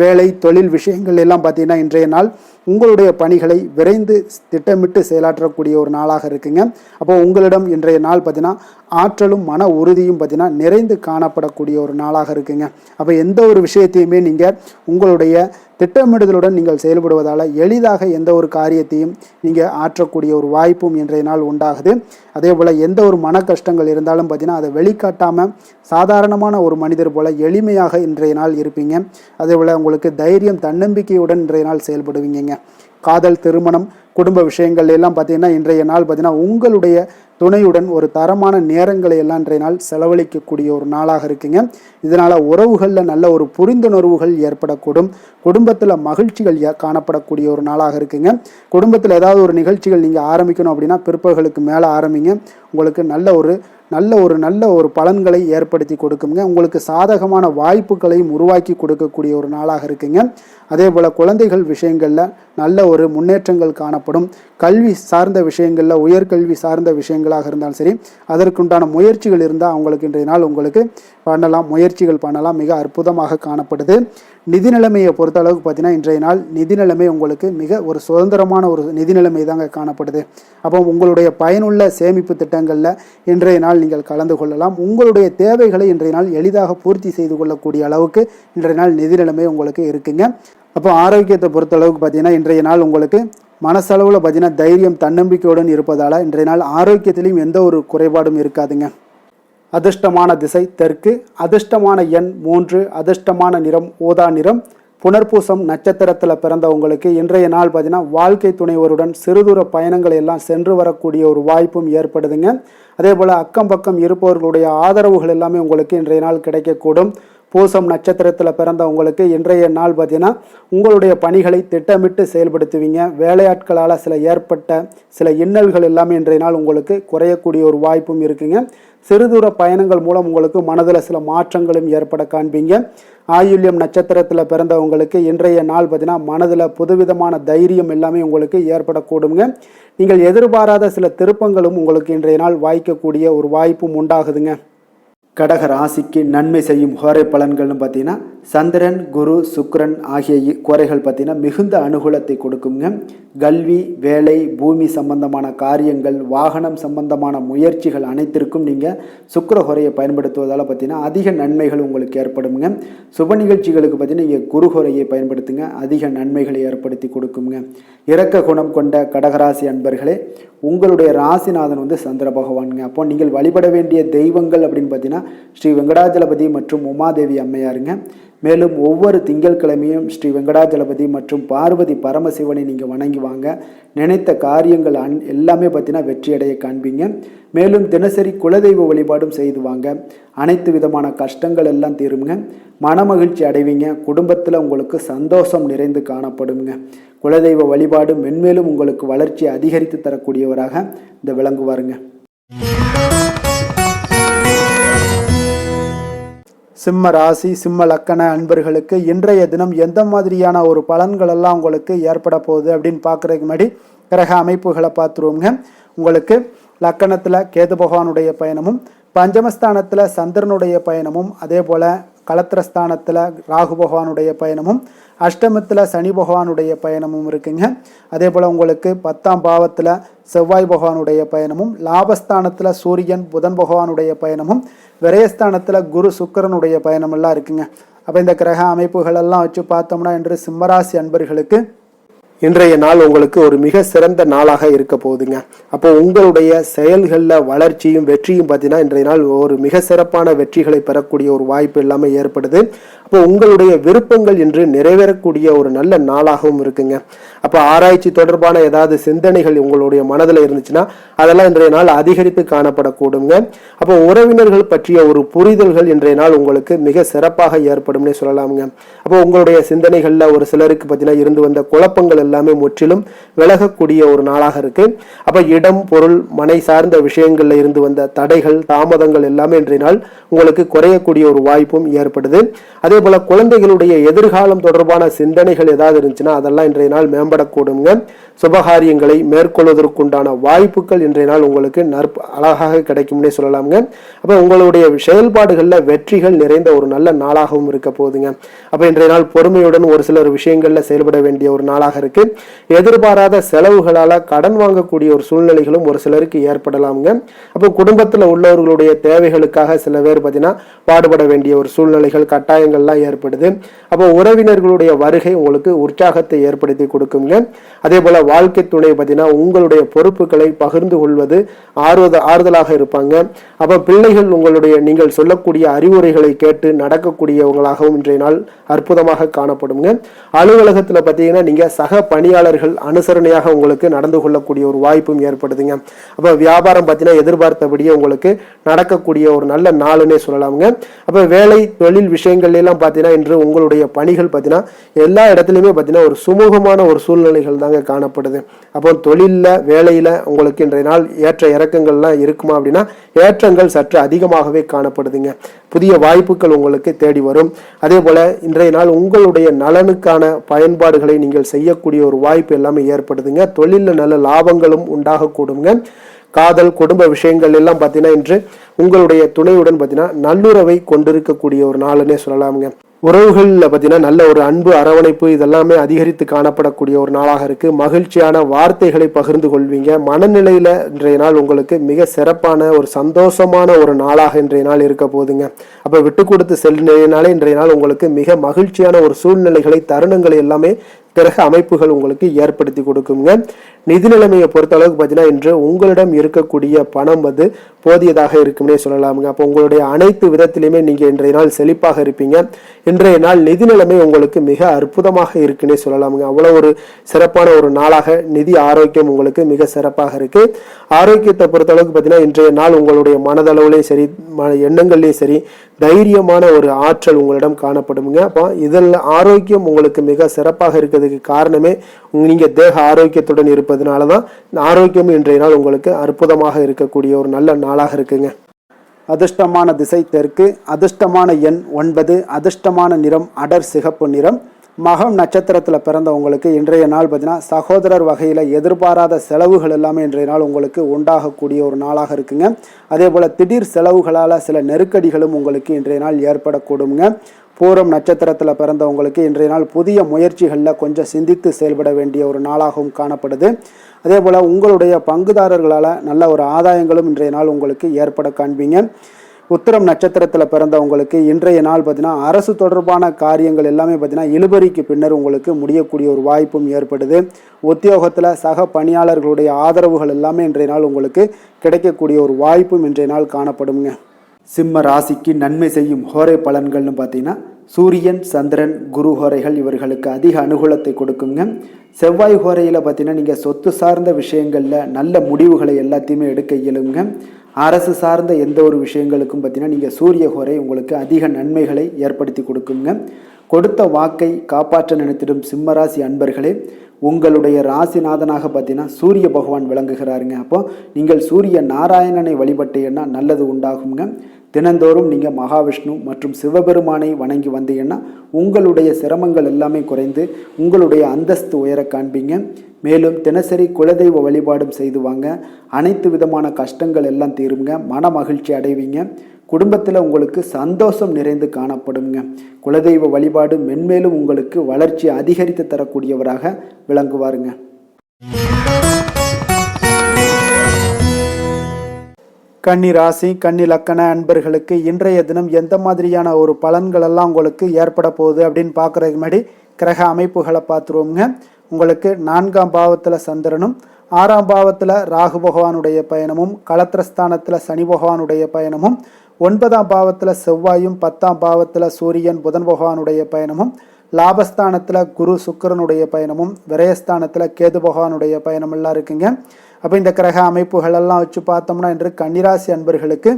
வேலை, தொழில் விஷயங்கள் எல்லாம் பார்த்தீங்கன்னா இன்றைய நாள் உங்களுடைய பணிகளை விரைந்து திட்டமிட்டு செயலாற்றக்கூடிய ஒரு நாளாக இருக்குங்க. அப்போ உங்களிடம் இன்றைய நாள் பார்த்தீங்கன்னா ஆற்றலும் மன உறுதியும் பார்த்தீங்கன்னா நிறைந்து காணப்படக்கூடிய ஒரு நாளாக இருக்குங்க. அப்போ எந்த ஒரு விஷயத்தையுமே நீங்கள் உங்களுடைய திட்டமிடுதலுடன் நீங்கள் செயல்படுவதால் எளிதாக எந்த ஒரு காரியத்தையும் நீங்கள் ஆற்றக்கூடிய ஒரு வாய்ப்பும் இன்றைய நாள் உண்டாகுது. அதே போல் எந்த ஒரு மன கஷ்டங்கள் இருந்தாலும் பார்த்தீங்கன்னா அதை வெளிக்காட்டாமல் சாதாரணமான ஒரு மனிதர் போல் எளிமையாக இன்றைய நாள் இருப்பீங்க. அதே போல் உங்களுக்கு தைரியம், தன்னம்பிக்கையுடன் இன்றைய நாள் செயல்படுவீங்க. காதல், திருமணம், குடும்ப விஷயங்கள் எல்லாம் பார்த்தீங்கன்னா இன்றைய நாள் பார்த்தீங்கன்னா உங்களுடைய துணையுடன் ஒரு தரமான நேரங்களை எல்லாம் இன்றைய நாள் செலவழிக்கக்கூடிய ஒரு நாளாக இருக்குங்க. இதனால் உறவுகளில் நல்ல ஒரு புரிந்துணர்வுகள் ஏற்படக்கூடும். குடும்பத்தில் மகிழ்ச்சிகள் காணப்படக்கூடிய ஒரு நாளாக இருக்குங்க. குடும்பத்தில் ஏதாவது ஒரு நிகழ்ச்சிகள் நீங்கள் ஆரம்பிக்கணும் அப்படின்னா பிற்பகலுக்கு மேலே ஆரம்பிங்க. உங்களுக்கு நல்ல ஒரு பலன்களை ஏற்படுத்தி கொடுக்குங்க. உங்களுக்கு சாதகமான வாய்ப்புகளையும் உருவாக்கி கொடுக்கக்கூடிய ஒரு நாளாக இருக்குங்க. அதே போல் குழந்தைகள் விஷயங்களில் நல்ல ஒரு முன்னேற்றங்கள் காணப்படும். கல்வி சார்ந்த விஷயங்களில், உயர்கல்வி சார்ந்த விஷயங்களாக இருந்தாலும் சரி, அதற்குண்டான முயற்சிகள் இருந்தால் அவங்களுக்கு இன்றைய நாள் உங்களுக்கு முயற்சிகள் பண்ணலாம். மிக அற்புதமாக காணப்படுது. நிதி நிலைமையை பொறுத்த அளவுக்கு பார்த்தீங்கன்னா இன்றைய நாள் நிதி நிலைமை உங்களுக்கு மிக ஒரு சுதந்திரமான ஒரு நிதி நிலைமை தாங்க காணப்படுது. அப்போ உங்களுடைய பயனுள்ள சேமிப்பு திட்டங்களில் இன்றைய நாள் நீங்கள் கலந்து கொள்ளலாம். உங்களுடைய தேவைகளை இன்றைய நாள் எளிதாக பூர்த்தி செய்து கொள்ளக்கூடிய அளவுக்கு இன்றைய நாள் நிதி நிலைமை உங்களுக்கு இருக்குங்க. அப்போ ஆரோக்கியத்தை பொறுத்த அளவுக்கு பார்த்தீங்கன்னா இன்றைய நாள் உங்களுக்கு மனசளவில் பார்த்தீங்கன்னா தைரியம் தன்னம்பிக்கையுடன் இருப்பதால் இன்றைய நாள் ஆரோக்கியத்திலையும் எந்த ஒரு குறைபாடும் இருக்காதுங்க. அதிர்ஷ்டமான திசை தெற்கு, அதிர்ஷ்டமான எண் 3, அதிர்ஷ்டமான நிறம் ஊதா நிறம். புனர்பூசம் நட்சத்திரத்தில் பிறந்தவங்களுக்கு இன்றைய நாள் பார்த்தீங்கன்னா வாழ்க்கை துணைவருடன் சிறுதூர பயணங்களை எல்லாம் சென்று வரக்கூடிய ஒரு வாய்ப்பும் ஏற்படுதுங்க. அதே போல் அக்கம் பக்கம் இருப்பவர்களுடைய ஆதரவுகள் எல்லாமே உங்களுக்கு இன்றைய நாள் கிடைக்கக்கூடும். பூசம் நட்சத்திரத்தில் பிறந்தவங்களுக்கு இன்றைய நாள் பார்த்தீங்கன்னா உங்களுடைய பணிகளை திட்டமிட்டு செயல்படுத்துவீங்க. வேலையாட்களால் ஏற்பட்ட சில இன்னல்கள் எல்லாமே இன்றைய நாள் உங்களுக்கு குறையக்கூடிய ஒரு வாய்ப்பும் இருக்குங்க. சிறுதூர பயணங்கள் மூலம் உங்களுக்கு மனதில் சில மாற்றங்களும் ஏற்பட காண்பீங்க. ஆயுள்யம் நட்சத்திரத்தில் பிறந்தவங்களுக்கு இன்றைய நாள் பார்த்தீங்கன்னா மனதில் புதுவிதமான தைரியம் எல்லாமே உங்களுக்கு ஏற்படக்கூடுங்க. நீங்கள் எதிர்பாராத சில திருப்பங்களும் உங்களுக்கு இன்றைய நாள் வாய்க்கக்கூடிய ஒரு வாய்ப்பும் உண்டாகுதுங்க. கடக ராசிக்கு நன்மை செய்யும் ஹோரை பலன்கள்னு பார்த்தீங்கன்னா சந்திரன், குரு, சுக்கிரன் ஆகிய குறைகள் பார்த்தீங்கன்னா மிகுந்த அனுகூலத்தை கொடுக்குங்க. கல்வி, வேலை, பூமி சம்பந்தமான காரியங்கள், வாகனம் சம்பந்தமான முயற்சிகள் அனைத்திற்கும் நீங்கள் சுக்கிர ஹோரையை பயன்படுத்துவதால் பார்த்தீங்கன்னா அதிக நன்மைகள் உங்களுக்கு ஏற்படுங்க. சுப நிகழ்ச்சிகளுக்கு பார்த்தீங்கன்னா நீங்கள் குரு ஹோரையை பயன்படுத்துங்க, அதிக நன்மைகளை ஏற்படுத்தி கொடுக்குங்க. இரக்க குணம் கொண்ட கடகராசி அன்பர்களே, உங்களுடைய ராசிநாதன் சந்திர பகவானுங்க. அப்போ நீங்கள் வழிபட வேண்டிய தெய்வங்கள் அப்படின்னு பார்த்தீங்கன்னா ஸ்ரீ வெங்கடாஜலபதி மற்றும் உமாதேவி அம்மையாருங்க. மேலும் ஒவ்வொரு திங்கட்கிழமையும் ஸ்ரீ வெங்கடாஜலபதி மற்றும் பார்வதி பரமசிவனை நீங்கள் வணங்கி வாங்க. நினைத்த காரியங்கள் எல்லாமே பார்த்தீங்கன்னா வெற்றியடைய காண்பீங்க. மேலும் தினசரி குலதெய்வ வழிபாடும் செய்து வாங்க. அனைத்து விதமான கஷ்டங்கள் எல்லாம் தீருங்க. மனமகிழ்ச்சி அடைவீங்க. குடும்பத்தில் உங்களுக்கு சந்தோஷம் நிறைந்து காணப்படுங்க. குலதெய்வ வழிபாடு மென்மேலும் உங்களுக்கு வளர்ச்சி அதிகரித்து தரக்கூடியவராக இந்த விளங்குவாருங்க. சிம்ம ராசி, சிம்ம லக்கண அன்பர்களுக்கு இன்றைய தினம் எந்த மாதிரியான ஒரு பலன்கள் எல்லாம் உங்களுக்கு ஏற்பட போகுது அப்படின்னு பார்க்குறதுக்கு முன்னாடி கிரக அமைப்புகளை பார்த்துருவோங்க. உங்களுக்கு லக்கணத்தில் கேது பகவானுடைய பயணமும், பஞ்சமஸ்தானத்தில் சந்திரனுடைய பயணமும், அதே போல் களத்திரஸ்தானத்தில் ராகு பகவானுடைய பயணமும், அஷ்டமத்தில் சனி பகவானுடைய பயணமும் இருக்குங்க. அதே போல் உங்களுக்கு 10ஆம் பாவத்தில் செவ்வாய் பகவானுடைய பயணமும், லாபஸ்தானத்தில் சூரியன் புதன் பகவானுடைய பயணமும், விரயஸ்தானத்தில் குரு சுக்கிரனுடைய பயணமெல்லாம் இருக்குங்க. அப்போ இந்த கிரக அமைப்புகள் எல்லாம் வச்சு பார்த்தோம்னா இன்று சிம்மராசி அன்பர்களுக்கு இன்றைய நாள் உங்களுக்கு ஒரு மிக சிறந்த நாளாக இருக்க போகுதுங்க. அப்போ உங்களுடைய செயல்களில் வளர்ச்சியும் வெற்றியும் பார்த்தீங்கன்னா இன்றைய நாள் ஒரு மிக சிறப்பான வெற்றிகளை பெறக்கூடிய ஒரு வாய்ப்பு எல்லாமே ஏற்படுது. அப்போ உங்களுடைய விருப்பங்கள் இன்று நிறைவேறக்கூடிய ஒரு நல்ல நாளாகவும் இருக்குங்க. அப்போ ஆராய்ச்சி தொடர்பான ஏதாவது சிந்தனைகள் உங்களுடைய மனதில் இருந்துச்சுன்னா அதெல்லாம் இன்றைய நாள் அதிகரித்து காணப்படக்கூடுங்க. அப்போ உறவினர்கள் பற்றிய ஒரு புரிதல்கள் இன்றைய நாள் உங்களுக்கு மிக சிறப்பாக ஏற்படும்னே சொல்லலாமுங்க. அப்போ உங்களுடைய சிந்தனைகளில் ஒரு சிலருக்கு பார்த்தீங்கன்னா இருந்து வந்த குழப்பங்கள் எல்லாமே முற்றிலும் விலகக்கூடிய ஒரு நாளாக இருக்கு. அப்ப இடம், பொருள், மனை சார்ந்த விஷயங்கள்ல இருந்து வந்த தடைகள், தாமதங்கள் எல்லாமே இன்றைய நாள் உங்களுக்கு குறையக்கூடிய ஒரு வாய்ப்பும் ஏற்படுது. அதே போல குழந்தைகளுடைய எதிர்காலம் தொடர்பான சிந்தனைகள் ஏதாவது இருந்துச்சுன்னா அதெல்லாம் இன்றைய நாள் மேம்படக்கூடுங்க. சுபகாரியங்களை மேற்கொள்வதற்குண்டான வாய்ப்புகள் இன்றைய நாள் உங்களுக்கு அழகாக கிடைக்கும்னே சொல்லலாமுங்க. அப்ப உங்களுடைய செயல்பாடுகள்ல வெற்றிகள் நிறைந்த ஒரு நல்ல நாளாகவும் இருக்க போகுதுங்க. அப்ப இன்றைய நாள் பொறுமையுடன் ஒரு சிலர் விஷயங்கள்ல செயல்பட வேண்டிய ஒரு நாளாக இருக்கு. எதிர்பாராத செலவுகளால கடன் வாங்கக்கூடிய ஒரு சூழ்நிலைகளும் ஒரு சிலருக்கு ஏற்படலாமுங்க. அப்போ குடும்பத்தில் உள்ளவர்களுடைய தேவைகளுக்காக சில பேர் பார்த்தீங்கன்னா பாடுபட வேண்டிய ஒரு சூழ்நிலைகள், கட்டாயங்கள்லாம் ஏற்படுது. அப்போ உறவினர்களுடைய வருகை உங்களுக்கு உற்சாகத்தை ஏற்படுத்தி கொடுக்குங்க. அதே போல வாழ்க்கை துணை பார்த்தீங்கன்னா உங்களுடைய பொறுப்புகளை பகிர்ந்து கொள்வது ஆறுதலாக இருப்பாங்க. அப்போ பிள்ளைகள் உங்களுடைய நீங்கள் சொல்லக்கூடிய அறிவுரைகளை கேட்டு நடக்கக்கூடியவங்களாகவும் இன்றைய நாள் அற்புதமாக காணப்படுங்க. அலுவலகத்தில் பார்த்தீங்கன்னா நீங்க சக பணியாளர்கள் அனுசரணையாக உங்களுக்கு நடந்து கொள்ளக்கூடிய ஒரு வாய்ப்பும் ஏற்படுதுங்க. அப்ப வியாபாரம் பார்த்தீங்கன்னா எதிர்பார்த்தபடியே உங்களுக்கு நடக்கக்கூடிய ஒரு நல்ல நாளுன்னே சொல்லலாமுங்க. அப்ப வேலை தொழில் விஷயங்கள்ல எல்லாம் பார்த்தீங்கன்னா இன்று உங்களுடைய பணிகள் பார்த்தீங்கன்னா எல்லா இடத்துலையுமே பார்த்தீங்கன்னா ஒரு சுமூகமான ஒரு சூழ்நிலைகள் தாங்க காணப்படுது. அப்போ தொழிலில் வேலையில உங்களுக்கு இன்றைய நாள் ஏற்ற இறக்கங்கள்லாம் இருக்குமா அப்படின்னா ஏற்றங்கள் சற்று அதிகமாகவே காணப்படுதுங்க. புதிய வாய்ப்புகள் உங்களுக்கு தேடி வரும். அதே போல இன்றைய நாள் உங்களுடைய நலனுக்கான பயன்பாடுகளை நீங்கள் செய்யக்கூடிய ஒரு வாய்ப்பு எல்லாமே ஏற்படுதுங்க. தொழிலில் நல்ல லாபங்களும் உண்டாகக்கூடுங்க. காதல், குடும்ப விஷயங்கள் எல்லாம் பார்த்தீங்கன்னா இன்று உங்களுடைய துணையுடன் பார்த்தீங்கன்னா நல்லுறவை கொண்டிருக்கக்கூடிய ஒரு நாளுன்னே சொல்லலாமுங்க. உறவுகளில் பார்த்தீங்கன்னா நல்ல ஒரு அன்பு அரவணைப்பு இதெல்லாமே அதிகரித்து காணப்படக்கூடிய ஒரு நாளாக இருக்கு. மகிழ்ச்சியான வார்த்தைகளை பகிர்ந்து கொள்வீங்க. மனநிலையில இன்றைய நாள் உங்களுக்கு மிக சிறப்பான ஒரு சந்தோஷமான ஒரு நாளாக இன்றைய நாள் இருக்க போகுதுங்க. அப்ப விட்டு கொடுத்து செல்லினாலே இன்றைய நாள் உங்களுக்கு மிக மகிழ்ச்சியான ஒரு சூழ்நிலைகளை தருணங்களை எல்லாமே கிரக அமைப்புகள் உங்களுக்கு ஏற்படுத்தி கொடுக்குங்க. நிதி நிலைமையை பொறுத்த அளவுக்கு பார்த்தீங்கன்னா இன்று உங்களிடம் இருக்கக்கூடிய பணம் போதியதாக இருக்கும்னே சொல்லலாமுங்க. அப்போ உங்களுடைய அனைத்து விதத்திலையுமே நீங்க இன்றைய நாள் செழிப்பாக இருப்பீங்க. இன்றைய நாள் நிதி நிலைமை உங்களுக்கு மிக அற்புதமாக இருக்குன்னே சொல்லலாமுங்க. அவ்வளவு ஒரு சிறப்பான ஒரு நாளாக நிதி ஆரோக்கியம் உங்களுக்கு மிக சிறப்பாக இருக்கு. ஆரோக்கியத்தை பொறுத்த அளவுக்கு பார்த்தீங்கன்னா இன்றைய நாள் உங்களுடைய மனதளவுலையும் சரி எண்ணங்கள்லையும் சரி தைரியமான ஒரு ஆற்றல் உங்களிடம் காணப்படுங்க. அப்போ இதில் ஆரோக்கியம் உங்களுக்கு மிக சிறப்பாக இருக்கிறதுக்கு காரணமே நீங்க தேக ஆரோக்கியத்துடன் இருப்பதனாலதான் ஆரோக்கியம் இன்றைய நாள் உங்களுக்கு அற்புதமாக இருக்கக்கூடிய ஒரு நல்ல நாளாக இருக்குங்க. அதிர்ஷ்டமான திசை தெற்கு, அதிர்ஷ்டமான எண் 9, அதிர்ஷ்டமான நிறம் அடர் சிகப்பு நிறம். மகம் நட்சத்திரத்தில் பிறந்தவங்களுக்கு இன்றைய நாள் பார்த்தீங்கன்னா சகோதரர் வகையில் எதிர்பாராத செலவுகள் எல்லாமே இன்றைய நாள் உங்களுக்கு உண்டாகக்கூடிய ஒரு நாளாக இருக்குங்க. அதே போல் திடீர் செலவுகளால் சில நெருக்கடிகளும் உங்களுக்கு இன்றைய நாள் ஏற்படக்கூடுங்க. பூரம் நட்சத்திரத்தில் பிறந்தவங்களுக்கு இன்றைய நாள் புதிய முயற்சிகளில் கொஞ்சம் சிந்தித்து செயல்பட வேண்டிய ஒரு நாளாகவும் காணப்படுது. அதே போல் உங்களுடைய பங்குதாரர்களால் நல்ல ஒரு ஆதாயங்களும் இன்றைய நாள் உங்களுக்கு ஏற்பட காண்பீங்க. உத்திரம் நட்சத்திரத்தில் பிறந்தவங்களுக்கு இன்றைய நாள் பார்த்தீங்கன்னா அரசு தொடர்பான காரியங்கள் எல்லாமே பார்த்தீங்கன்னா இழுபறிக்கு பின்னர் உங்களுக்கு முடியக்கூடிய ஒரு வாய்ப்பும் ஏற்படுது. உத்தியோகத்தில் சக பணியாளர்களுடைய ஆதரவுகள் எல்லாமே இன்றைய நாள் உங்களுக்கு கிடைக்கக்கூடிய ஒரு வாய்ப்பும் இன்றைய நாள் காணப்படுங்க. சிம்ம ராசிக்கு நன்மை செய்யும் ஹோரை பலன்கள்னு பார்த்தீங்கன்னா சூரியன், சந்திரன், குரு ஹோரைகள் இவர்களுக்கு அதிக அனுகூலத்தை கொடுக்குங்க. செவ்வாய் ஹோரையில் பார்த்தீங்கன்னா நீங்கள் சொத்து சார்ந்த விஷயங்களில் நல்ல முடிவுகளை எல்லாத்தையுமே எடுக்க இயலுங்க. அரசு சார்ந்த எந்த ஒரு விஷயங்களுக்கும் பார்த்தீங்கன்னா நீங்கள் சூரிய ஹோரை உங்களுக்கு அதிக நன்மைகளை ஏற்படுத்தி கொடுக்குங்க. கொடுத்த வாக்கை காப்பாற்ற நினைத்திடும் சிம்மராசி அன்பர்களே, உங்களுடைய ராசிநாதனாக பார்த்தீங்கன்னா சூரிய பகவான் விளங்குகிறாருங்க. அப்போ நீங்கள் சூரிய நாராயணனை வழிபட்டீங்கன்னா நல்லது உண்டாகுங்க. தினந்தோறும் நீங்கள் மகாவிஷ்ணு மற்றும் சிவபெருமானை வணங்கி வந்தீங்கன்னா உங்களுடைய சிரமங்கள் எல்லாமே குறைந்து உங்களுடைய அந்தஸ்து உயர காண்பீங்க. மேலும் தினசரி குலதெய்வ வழிபாடும் செய்து வாங்க. அனைத்து விதமான கஷ்டங்கள் எல்லாம் தீருங்க. மன மகிழ்ச்சி அடைவீங்க. குடும்பத்தில் உங்களுக்கு சந்தோஷம் நிறைந்து காணப்படுங்க. குலதெய்வ வழிபாடு மென்மேலும் உங்களுக்கு வளர்ச்சி அதிகரித்து தரக்கூடியவராக விளங்குவாருங்க. கன்னி ராசி, கன்னி லக்கண அன்பர்களுக்கு இன்றைய தினம் எந்த மாதிரியான ஒரு பலன்கள் எல்லாம் உங்களுக்கு ஏற்பட போகுது அப்படின்னு பார்க்குறதுக்கு முன்னாடி கிரக அமைப்புகளை பார்த்துருவோங்க. உங்களுக்கு 4ஆம் பாவத்தில் சந்திரனும், 6ஆம் பாவத்தில் ராகு பகவானுடைய பயணமும், களத்திரஸ்தானத்தில் சனி பகவானுடைய பயணமும், 9ஆம் பாவத்தில் செவ்வாயும், 10ஆம் பாவத்தில் சூரியன் புதன் பகவானுடைய பயணமும், லாபஸ்தானத்தில் குரு சுக்கிரனுடைய பயணமும், விரயஸ்தானத்தில் கேது பகவானுடைய பயணம் எல்லாம் இருக்குங்க. அப்போ இந்த கிரக அமைப்புகள் எல்லாம் வச்சு பார்த்தோம்னா இன்று கன்னிராசி அன்பர்களுக்கு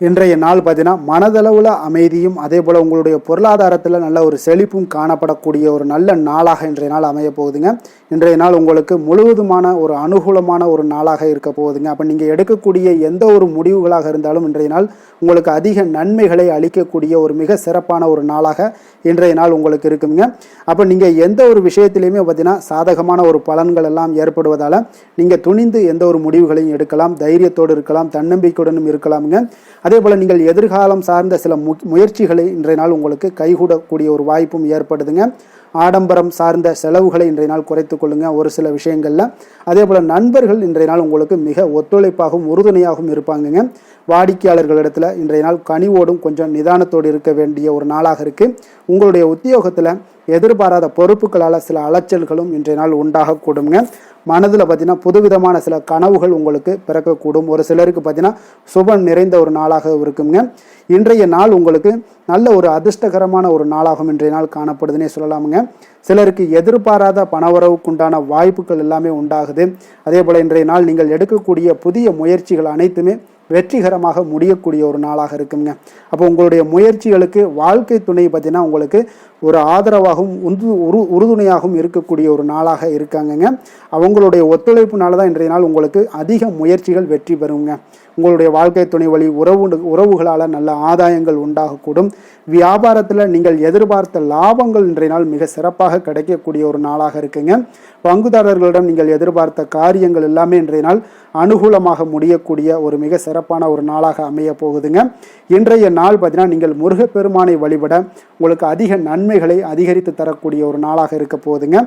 இன்றைய நாள் பார்த்தீங்கன்னா மனதளவில் அமைதியும் அதே போல் உங்களுடைய பொருளாதாரத்தில் நல்ல ஒரு செழிப்பும் காணப்படக்கூடிய ஒரு நல்ல நாளாக இன்றைய நாள் அமைய போகுதுங்க. இன்றைய நாள் உங்களுக்கு முழுவதுமான ஒரு அனுகூலமான ஒரு நாளாக இருக்க போகுதுங்க. அப்போ நீங்கள் எடுக்கக்கூடிய எந்த ஒரு முடிவுகளாக இருந்தாலும் இன்றைய நாள் உங்களுக்கு அதிக நன்மைகளை அளிக்கக்கூடிய ஒரு மிக சிறப்பான ஒரு நாளாக இன்றைய நாள் உங்களுக்கு இருக்குங்க. அப்போ நீங்கள் எந்த ஒரு விஷயத்திலையுமே பார்த்தீங்கன்னா சாதகமான ஒரு பலன்கள் எல்லாம் ஏற்படுவதால் நீங்கள் துணிந்து எந்த ஒரு முடிவுகளையும் எடுக்கலாம், தைரியத்தோடு இருக்கலாம், தன்னம்பிக்கையுடனும் இருக்கலாமுங்க. அதே போல் நீங்கள் எதிர்காலம் சார்ந்த சில முயற்சிகளை இன்றைய நாள் உங்களுக்கு கைகூடக்கூடிய ஒரு வாய்ப்பும் ஏற்படுதுங்க. ஆடம்பரம் சார்ந்த செலவுகளை இன்றைய நாள் குறைத்து கொள்ளுங்க ஒரு சில விஷயங்களில். அதே போல் நண்பர்கள் இன்றைய நாள் உங்களுக்கு மிக ஒத்துழைப்பாகவும் உறுதுணையாகவும் இருப்பாங்கங்க. வாடிக்கையாளர்களிடத்தில் இன்றைய நாள் கனிவோடும் கொஞ்சம் நிதானத்தோடு இருக்க வேண்டிய ஒரு நாளாக இருக்குது. உங்களுடைய உத்தியோகத்தில் எதிர்பாராத பொறுப்புகளால் சில அலைச்சல்களும் இன்றைய நாள் உண்டாகக்கூடுங்க. மனதில் பார்த்தீங்கன்னா புதுவிதமான சில கனவுகள் உங்களுக்கு பிறக்கக்கூடும். ஒரு சிலருக்கு பார்த்தீங்கன்னா சுபம் நிறைந்த ஒரு நாளாக இருக்குங்க. இன்றைய நாள் உங்களுக்கு நல்ல ஒரு அதிர்ஷ்டகரமான ஒரு நாளாகவும் இன்றைய நாள் காணப்படுதுன்னே சொல்லலாமுங்க. சிலருக்கு எதிர்பாராத பணவரவுக்குண்டான வாய்ப்புகள் எல்லாமே உண்டாகுது. அதே போல் இன்றைய நாள் நீங்கள் எடுக்கக்கூடிய புதிய முயற்சிகள் அனைத்துமே வெற்றிகரமாக முடியக்கூடிய ஒரு நாளாக இருக்குங்க. அப்போ உங்களுடைய முயற்சிகளுக்கு வாழ்க்கை துணை பார்த்தீங்கன்னா உங்களுக்கு ஒரு ஆதரவாகவும் உறுதுணையாகவும் இருக்கக்கூடிய ஒரு நாளாக இருக்காங்கங்க. அவங்களுடைய ஒத்துழைப்புனால தான் இன்றைய நாள் உங்களுக்கு அதிக முயற்சிகள் வெற்றி பெறுங்க. உங்களுடைய வாழ்க்கை துணை வழி உறவுகளால் நல்ல ஆதாயங்கள் உண்டாகக்கூடும். வியாபாரத்தில் நீங்கள் எதிர்பார்த்த லாபங்கள் இன்றைய நாள் மிக சிறப்பாக கிடைக்கக்கூடிய ஒரு நாளாக இருக்குங்க. பங்குதாரர்களிடம் நீங்கள் எதிர்பார்த்த காரியங்கள் எல்லாமே இன்றைய நாள் அனுகூலமாக முடியக்கூடிய ஒரு மிக சிறப்பான ஒரு நாளாக அமைய போகுதுங்க. இன்றைய நாள் பார்த்தீங்கன்னா நீங்கள் முருகப்பெருமானை வழிபட உங்களுக்கு அதிக நன்மைகளை அதிகரித்து தரக்கூடிய ஒரு நாளாக இருக்க போகுதுங்க.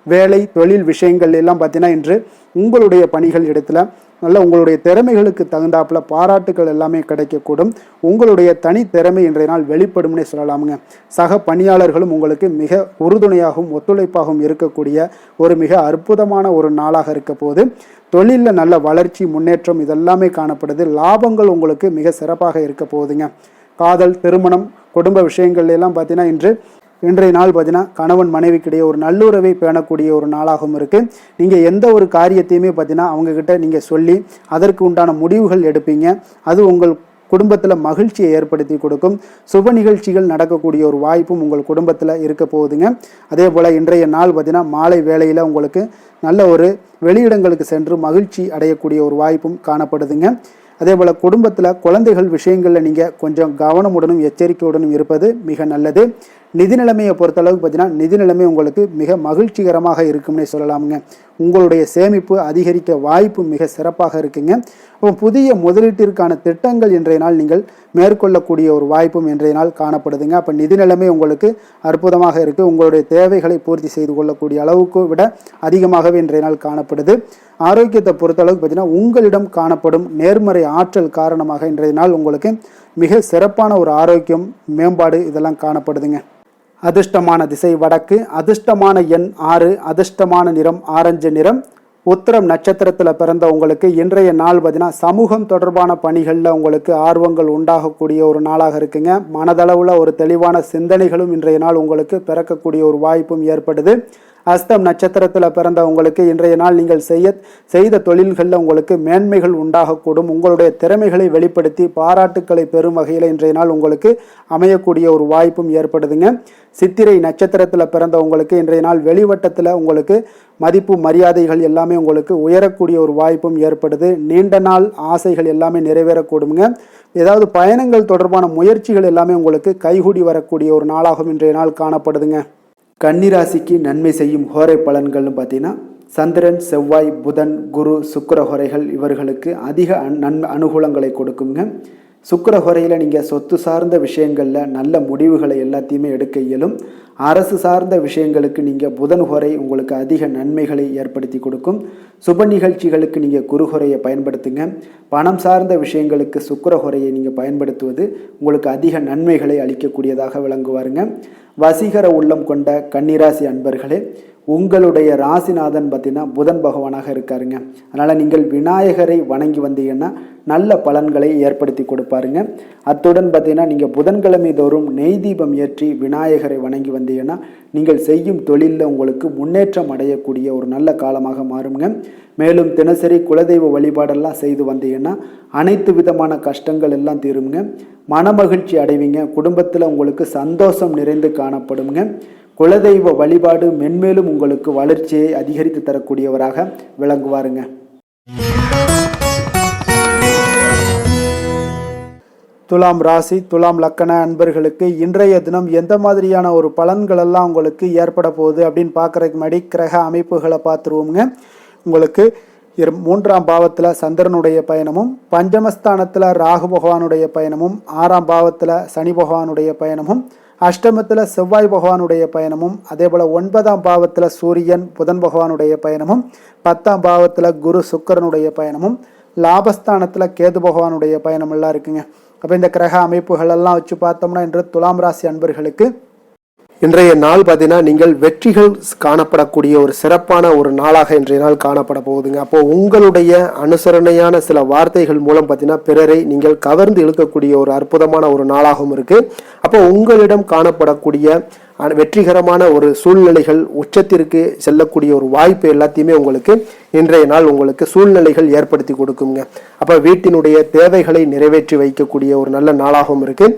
வேலை தொழில் விஷயங்கள் எல்லாம் பார்த்தீங்கன்னா இன்று உங்களுடைய பணிகள் இடத்துல நல்ல உங்களுடைய திறமைகளுக்கு தகுந்தாப்புல பாராட்டுகள் எல்லாமே கிடைக்கக்கூடும். உங்களுடைய தனி திறமை இன்றைய நாள் வெளிப்படும்னே சொல்லலாமுங்க. சக பணியாளர்களும் உங்களுக்கு மிக உறுதுணையாகவும் ஒத்துழைப்பாகவும் இருக்கக்கூடிய ஒரு மிக அற்புதமான ஒரு நாளாக இருக்க போது தொழிலில் நல்ல வளர்ச்சி முன்னேற்றம் இதெல்லாமே காணப்படுது. லாபங்கள் உங்களுக்கு மிக சிறப்பாக இருக்க போகுதுங்க. காதல் திருமணம் குடும்ப விஷயங்கள் எல்லாம் பார்த்தீங்கன்னா இன்றைய நாள் பார்த்தீங்கன்னா கணவன் மனைவிக்கிடையே ஒரு நல்லுறவை பேணக்கூடிய ஒரு நாளாகவும் இருக்குது. நீங்கள் எந்த ஒரு காரியத்தையுமே பார்த்தீங்கன்னா அவங்கக்கிட்ட நீங்கள் சொல்லி அதற்கு உண்டான முடிவுகள் எடுப்பீங்க. அது உங்கள் குடும்பத்தில் மகிழ்ச்சியை ஏற்படுத்தி கொடுக்கும். சுப நிகழ்ச்சிகள் நடக்கக்கூடிய ஒரு வாய்ப்பும் உங்கள் குடும்பத்தில் இருக்க போகுதுங்க. அதே போல் இன்றைய நாள் பார்த்தீங்கன்னா மாலை வேளையில் உங்களுக்கு நல்ல ஒரு வெளியிடங்களுக்கு சென்று மகிழ்ச்சி அடையக்கூடிய ஒரு வாய்ப்பும் காணப்படுதுங்க. அதே போல் குடும்பத்தில் குழந்தைகள் விஷயங்களில் நீங்கள் கொஞ்சம் கவனமுடனும் எச்சரிக்கையுடனும் இருப்பது மிக நல்லது. நிதி நிலைமையை பொறுத்தளவுக்கு பார்த்தீங்கன்னா நிதி நிலைமை உங்களுக்கு மிக மகிழ்ச்சிகரமாக இருக்கும்னே சொல்லலாமுங்க. உங்களுடைய சேமிப்பு அதிகரிக்க வாய்ப்பு மிக சிறப்பாக இருக்குங்க. அப்போ புதிய முதலீட்டிற்கான திட்டங்கள் இன்றைய நாள் நீங்கள் மேற்கொள்ளக்கூடிய ஒரு வாய்ப்பும் இன்றைய நாள் காணப்படுதுங்க. அப்போ நிதி நிலைமை உங்களுக்கு அற்புதமாக இருக்குது. உங்களுடைய தேவைகளை பூர்த்தி செய்து கொள்ளக்கூடிய அளவுக்கு விட அதிகமாகவே இன்றைய நாள் காணப்படுது. ஆரோக்கியத்தை பொறுத்தளவுக்கு பார்த்தீங்கன்னா உங்களிடம் காணப்படும் நேர்மறை ஆற்றல் காரணமாக இன்றைய நாள் உங்களுக்கு மிக சிறப்பான ஒரு ஆரோக்கியம் மேம்பாடு இதெல்லாம் காணப்படுதுங்க. அதிர்ஷ்டமான திசை வடக்கு, அதிர்ஷ்டமான எண் 6, அதிர்ஷ்டமான நிறம் ஆரஞ்சு நிறம். உத்திரம் நட்சத்திரத்தில் பிறந்த உங்களுக்கு இன்றைய நாள் பார்த்தீங்கன்னா சமூகம் தொடர்பான பணிகளில் உங்களுக்கு ஆர்வங்கள் உண்டாகக்கூடிய ஒரு நாளாக இருக்குங்க. மனதளவில் ஒரு தெளிவான சிந்தனைகளும் இன்றைய நாள் உங்களுக்கு பிறக்கக்கூடிய ஒரு வாய்ப்பும் ஏற்படுது. அஸ்தம் நட்சத்திரத்தில் பிறந்த உங்களுக்கு இன்றைய நாள் நீங்கள் செய்த தொழில்களில் உங்களுக்கு மேன்மைகள் உண்டாகக்கூடும். உங்களுடைய திறமைகளை வெளிப்படுத்தி பாராட்டுக்களை பெறும் வகையில் இன்றைய நாள் உங்களுக்கு அமையக்கூடிய ஒரு வாய்ப்பும் ஏற்படுதுங்க. சித்திரை நட்சத்திரத்தில் பிறந்த உங்களுக்கு இன்றைய நாள் வெளிவட்டத்தில் உங்களுக்கு மதிப்பு மரியாதைகள் எல்லாமே உங்களுக்கு உயரக்கூடிய ஒரு வாய்ப்பும் ஏற்படுது. நீண்ட நாள் ஆசைகள் எல்லாமே நிறைவேறக்கூடுங்க. ஏதாவது பயணங்கள் தொடர்பான முயற்சிகள் எல்லாமே உங்களுக்கு கைகூடி வரக்கூடிய ஒரு நாளாகவும் இன்றைய நாள் காணப்படுதுங்க. கன்னிராசிக்கு நன்மை செய்யும் ஹோரை பலன்கள்னு பார்த்தீங்கன்னா சந்திரன் செவ்வாய் புதன் குரு சுக்கிர ஹோரைகள் இவர்களுக்கு அதிக அனுகூலங்களை கொடுக்குங்க. சுக்கிர ஹோரையில் நீங்கள் சொத்து சார்ந்த விஷயங்களில் நல்ல முடிவுகளை எல்லாத்தையுமே எடுக்க இயலும். அரசு சார்ந்த விஷயங்களுக்கு நீங்கள் புதன் ஹோரை உங்களுக்கு அதிக நன்மைகளை ஏற்படுத்தி கொடுக்கும். சுப நிகழ்ச்சிகளுக்கு நீங்கள் குரு ஹோரையை பயன்படுத்துங்க. பணம் சார்ந்த விஷயங்களுக்கு சுக்கிர ஹோரையை நீங்கள் பயன்படுத்துவது உங்களுக்கு அதிக நன்மைகளை அளிக்கக்கூடியதாக விளங்குவாருங்க. வசீகர உள்ளம் கொண்ட கன்னிராசி அன்பர்களே, உங்களுடைய ராசிநாதன் பார்த்தீங்கன்னா புதன் பகவானாக இருக்காருங்க. அதனால் நீங்கள் விநாயகரை வணங்கி வந்தீங்கன்னா நல்ல பலன்களை ஏற்படுத்தி கொடுப்பாருங்க. அத்துடன் பார்த்தீங்கன்னா நீங்கள் புதன்கிழமை தோறும் நெய் தீபம் ஏற்றி விநாயகரை வணங்கி வந்தீங்கன்னா நீங்கள் செய்யும் தொழிலில் உங்களுக்கு முன்னேற்றம் அடையக்கூடிய ஒரு நல்ல காலமாக மாறுங்க. மேலும் தினசரி குலதெய்வ வழிபாடெல்லாம் செய்து வந்தீங்கன்னா அனைத்து விதமான கஷ்டங்கள் எல்லாம் தீருங்க. மனமகிழ்ச்சி அடைவீங்க. குடும்பத்தில் உங்களுக்கு சந்தோஷம் நிறைந்து காணப்படுங்க. குலதெய்வ வழிபாடு மென்மேலும் உங்களுக்கு வளர்ச்சியை அதிகரித்து தரக்கூடியவராக விளங்குவாருங்க. துலாம் ராசி துலாம் லக்கண அன்பர்களுக்கு இன்றைய தினம் எந்த மாதிரியான ஒரு பலன்கள் எல்லாம் உங்களுக்கு ஏற்பட போகுது அப்படின்னு பார்க்கறதுக்கு முன்னாடி கிரக அமைப்புகளை பார்த்துருவோங்க. உங்களுக்கு 3ஆம் பாவத்தில் சந்திரனுடைய பயணமும், பஞ்சமஸ்தானத்தில் ராகு பகவானுடைய பயணமும், 6ஆம் பாவத்தில் சனி பகவானுடைய பயணமும், அஷ்டமத்தில் செவ்வாய் பகவானுடைய பயணமும், அதே போல் 9ஆம் பாவத்தில் சூரியன் புதன் பகவானுடைய பயணமும், 10ஆம் பாவத்தில் குரு சுக்கிரனுடைய பயணமும், லாபஸ்தானத்தில் கேது பகவானுடைய பயணம் எல்லாம் இருக்குங்க. அப்போ இந்த கிரக அமைப்புகள் எல்லாம் வச்சு பார்த்தோம்னா இன்று துலாம் ராசி அன்பர்களுக்கு இன்றைய நாள் பார்த்தீங்கன்னா நீங்கள் வெற்றிகள் காணப்படக்கூடிய ஒரு சிறப்பான ஒரு நாளாக இன்றைய நாள் காணப்பட போகுதுங்க. அப்போ உங்களுடைய அனுசரணையான சில வார்த்தைகள் மூலம் பார்த்தீங்கன்னா பிறரை நீங்கள் கவர்ந்து இழுக்கக்கூடிய ஒரு அற்புதமான ஒரு நாளாகவும் இருக்கு. அப்போ உங்களிடம் காணப்படக்கூடிய வெற்றிகரமான ஒரு சூழ்நிலைகள் உச்சத்திற்கு செல்லக்கூடிய ஒரு வாய்ப்பு எல்லாத்தையுமே உங்களுக்கு இன்றைய நாள் உங்களுக்கு சூழ்நிலைகள் ஏற்படுத்தி கொடுக்குங்க. அப்போ வீட்டினுடைய தேவைகளை நிறைவேற்றி வைக்கக்கூடிய ஒரு நல்ல நாளாகவும் இருக்கு.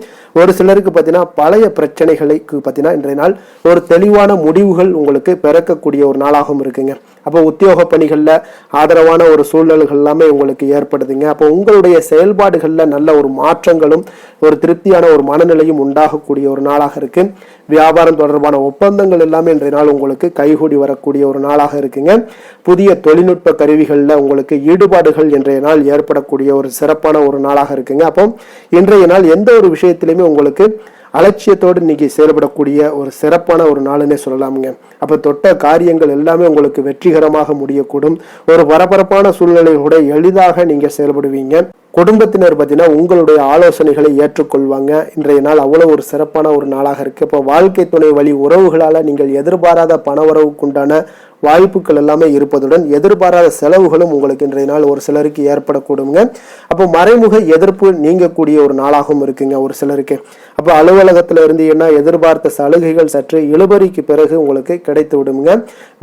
ஒரு சிலருக்கு பார்த்தீங்கன்னா பழைய பிரச்சனைகளுக்கு பார்த்தீங்கன்னா இன்றைய நாள் ஒரு தெளிவான முடிவுகள் உங்களுக்கு பிறக்கக்கூடிய ஒரு நாளாகவும் இருக்குங்க. அப்போ உத்தியோக பணிகளில் ஆதரவான ஒரு சூழ்நிலைகள் எல்லாமே உங்களுக்கு ஏற்படுதுங்க. அப்போ உங்களுடைய செயல்பாடுகளில் நல்ல ஒரு மாற்றங்களும் ஒரு திருப்தியான ஒரு மனநிலையும் உண்டாகக்கூடிய ஒரு நாளாக இருக்கு. வியாபாரம் தொடர்பான ஒப்பந்தங்கள் எல்லாமே இன்றைய நாள் உங்களுக்கு கைகூடி வரக்கூடிய ஒரு நாளாக இருக்குங்க. புதிய தொழில்நுட்ப கருவிகளில் உங்களுக்கு ஈடுபாடுகள் இன்றைய நாள் ஏற்படக்கூடிய ஒரு சிறப்பான ஒரு நாளாக இருக்குங்க. அப்போ இன்றைய நாள் எந்த ஒரு விஷயத்திலுமே உங்களுக்கு அலட்சியத்தோடு இன்னைக்கு செயல்படக்கூடிய ஒரு சிறப்பான ஒரு நாளுன்னே சொல்லலாமுங்க. அப்ப தொட்ட காரியங்கள் எல்லாமே உங்களுக்கு வெற்றிகரமாக முடியக்கூடும். ஒரு பரபரப்பான சூழ்நிலையோட எளிதாக நீங்க செயல்படுவீங்க. குடும்பத்தினர் பார்த்தீங்கன்னா உங்களுடைய ஆலோசனைகளை ஏற்றுக்கொள்வாங்க. இன்றைய நாள் அவ்வளவு ஒரு சிறப்பான ஒரு நாளாக இருக்கு. இப்போ வாழ்க்கை துணை வழி உறவுகளால நீங்கள் எதிர்பாராத பணவரவுக்குண்டான வாய்ப்புகள் எல்லாமே இருப்பதுடன் எதிர்பாராத செலவுகளும் உங்களுக்கு இன்றைய நாள் ஒரு சிலருக்கு ஏற்படக்கூடுங்க. அப்போ மறைமுக எதிர்ப்பு நீங்கக்கூடிய ஒரு நாளாகவும் இருக்குங்க ஒரு சிலருக்கு. அப்போ அலுவலகத்துல இருந்தீங்கன்னா எதிர்பார்த்த சலுகைகள் சற்று இழுபறிக்கு பிறகு உங்களுக்கு கிடைத்து விடுங்க.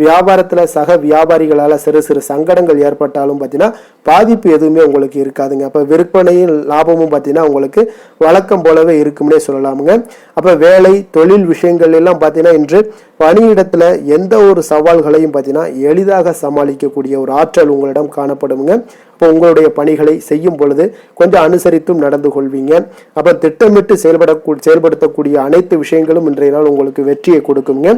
வியாபாரத்துல சக வியாபாரிகளால சிறு சிறு சங்கடங்கள் ஏற்பட்டாலும் பார்த்தீங்கன்னா பாதிப்பு எதுவுமே உங்களுக்கு இருக்காதுங்க. அப்போ விற்பனையும் லாபமும் பார்த்தீங்கன்னா உங்களுக்கு வழக்கம் போலவே இருக்கும்னே சொல்லலாமுங்க. அப்போ வேலை தொழில் விஷயங்கள் எல்லாம் பார்த்தீங்கன்னா இன்று பணியிடத்துல எந்த ஒரு சவால்களையும் பார்த்தீங்கன்னா எளிதாக சமாளிக்கக்கூடிய ஒரு ஆற்றல் உங்களிடம் காணப்படுங்க. அப்போ உங்களுடைய பணிகளை செய்யும் பொழுது கொஞ்சம் அனுசரித்தும் நடந்து கொள்வீங்க. அப்போ திட்டமிட்டு செயல்படுத்தக்கூடிய அனைத்து விஷயங்களும் இன்றைய நாள் உங்களுக்கு வெற்றியை கொடுக்குங்க.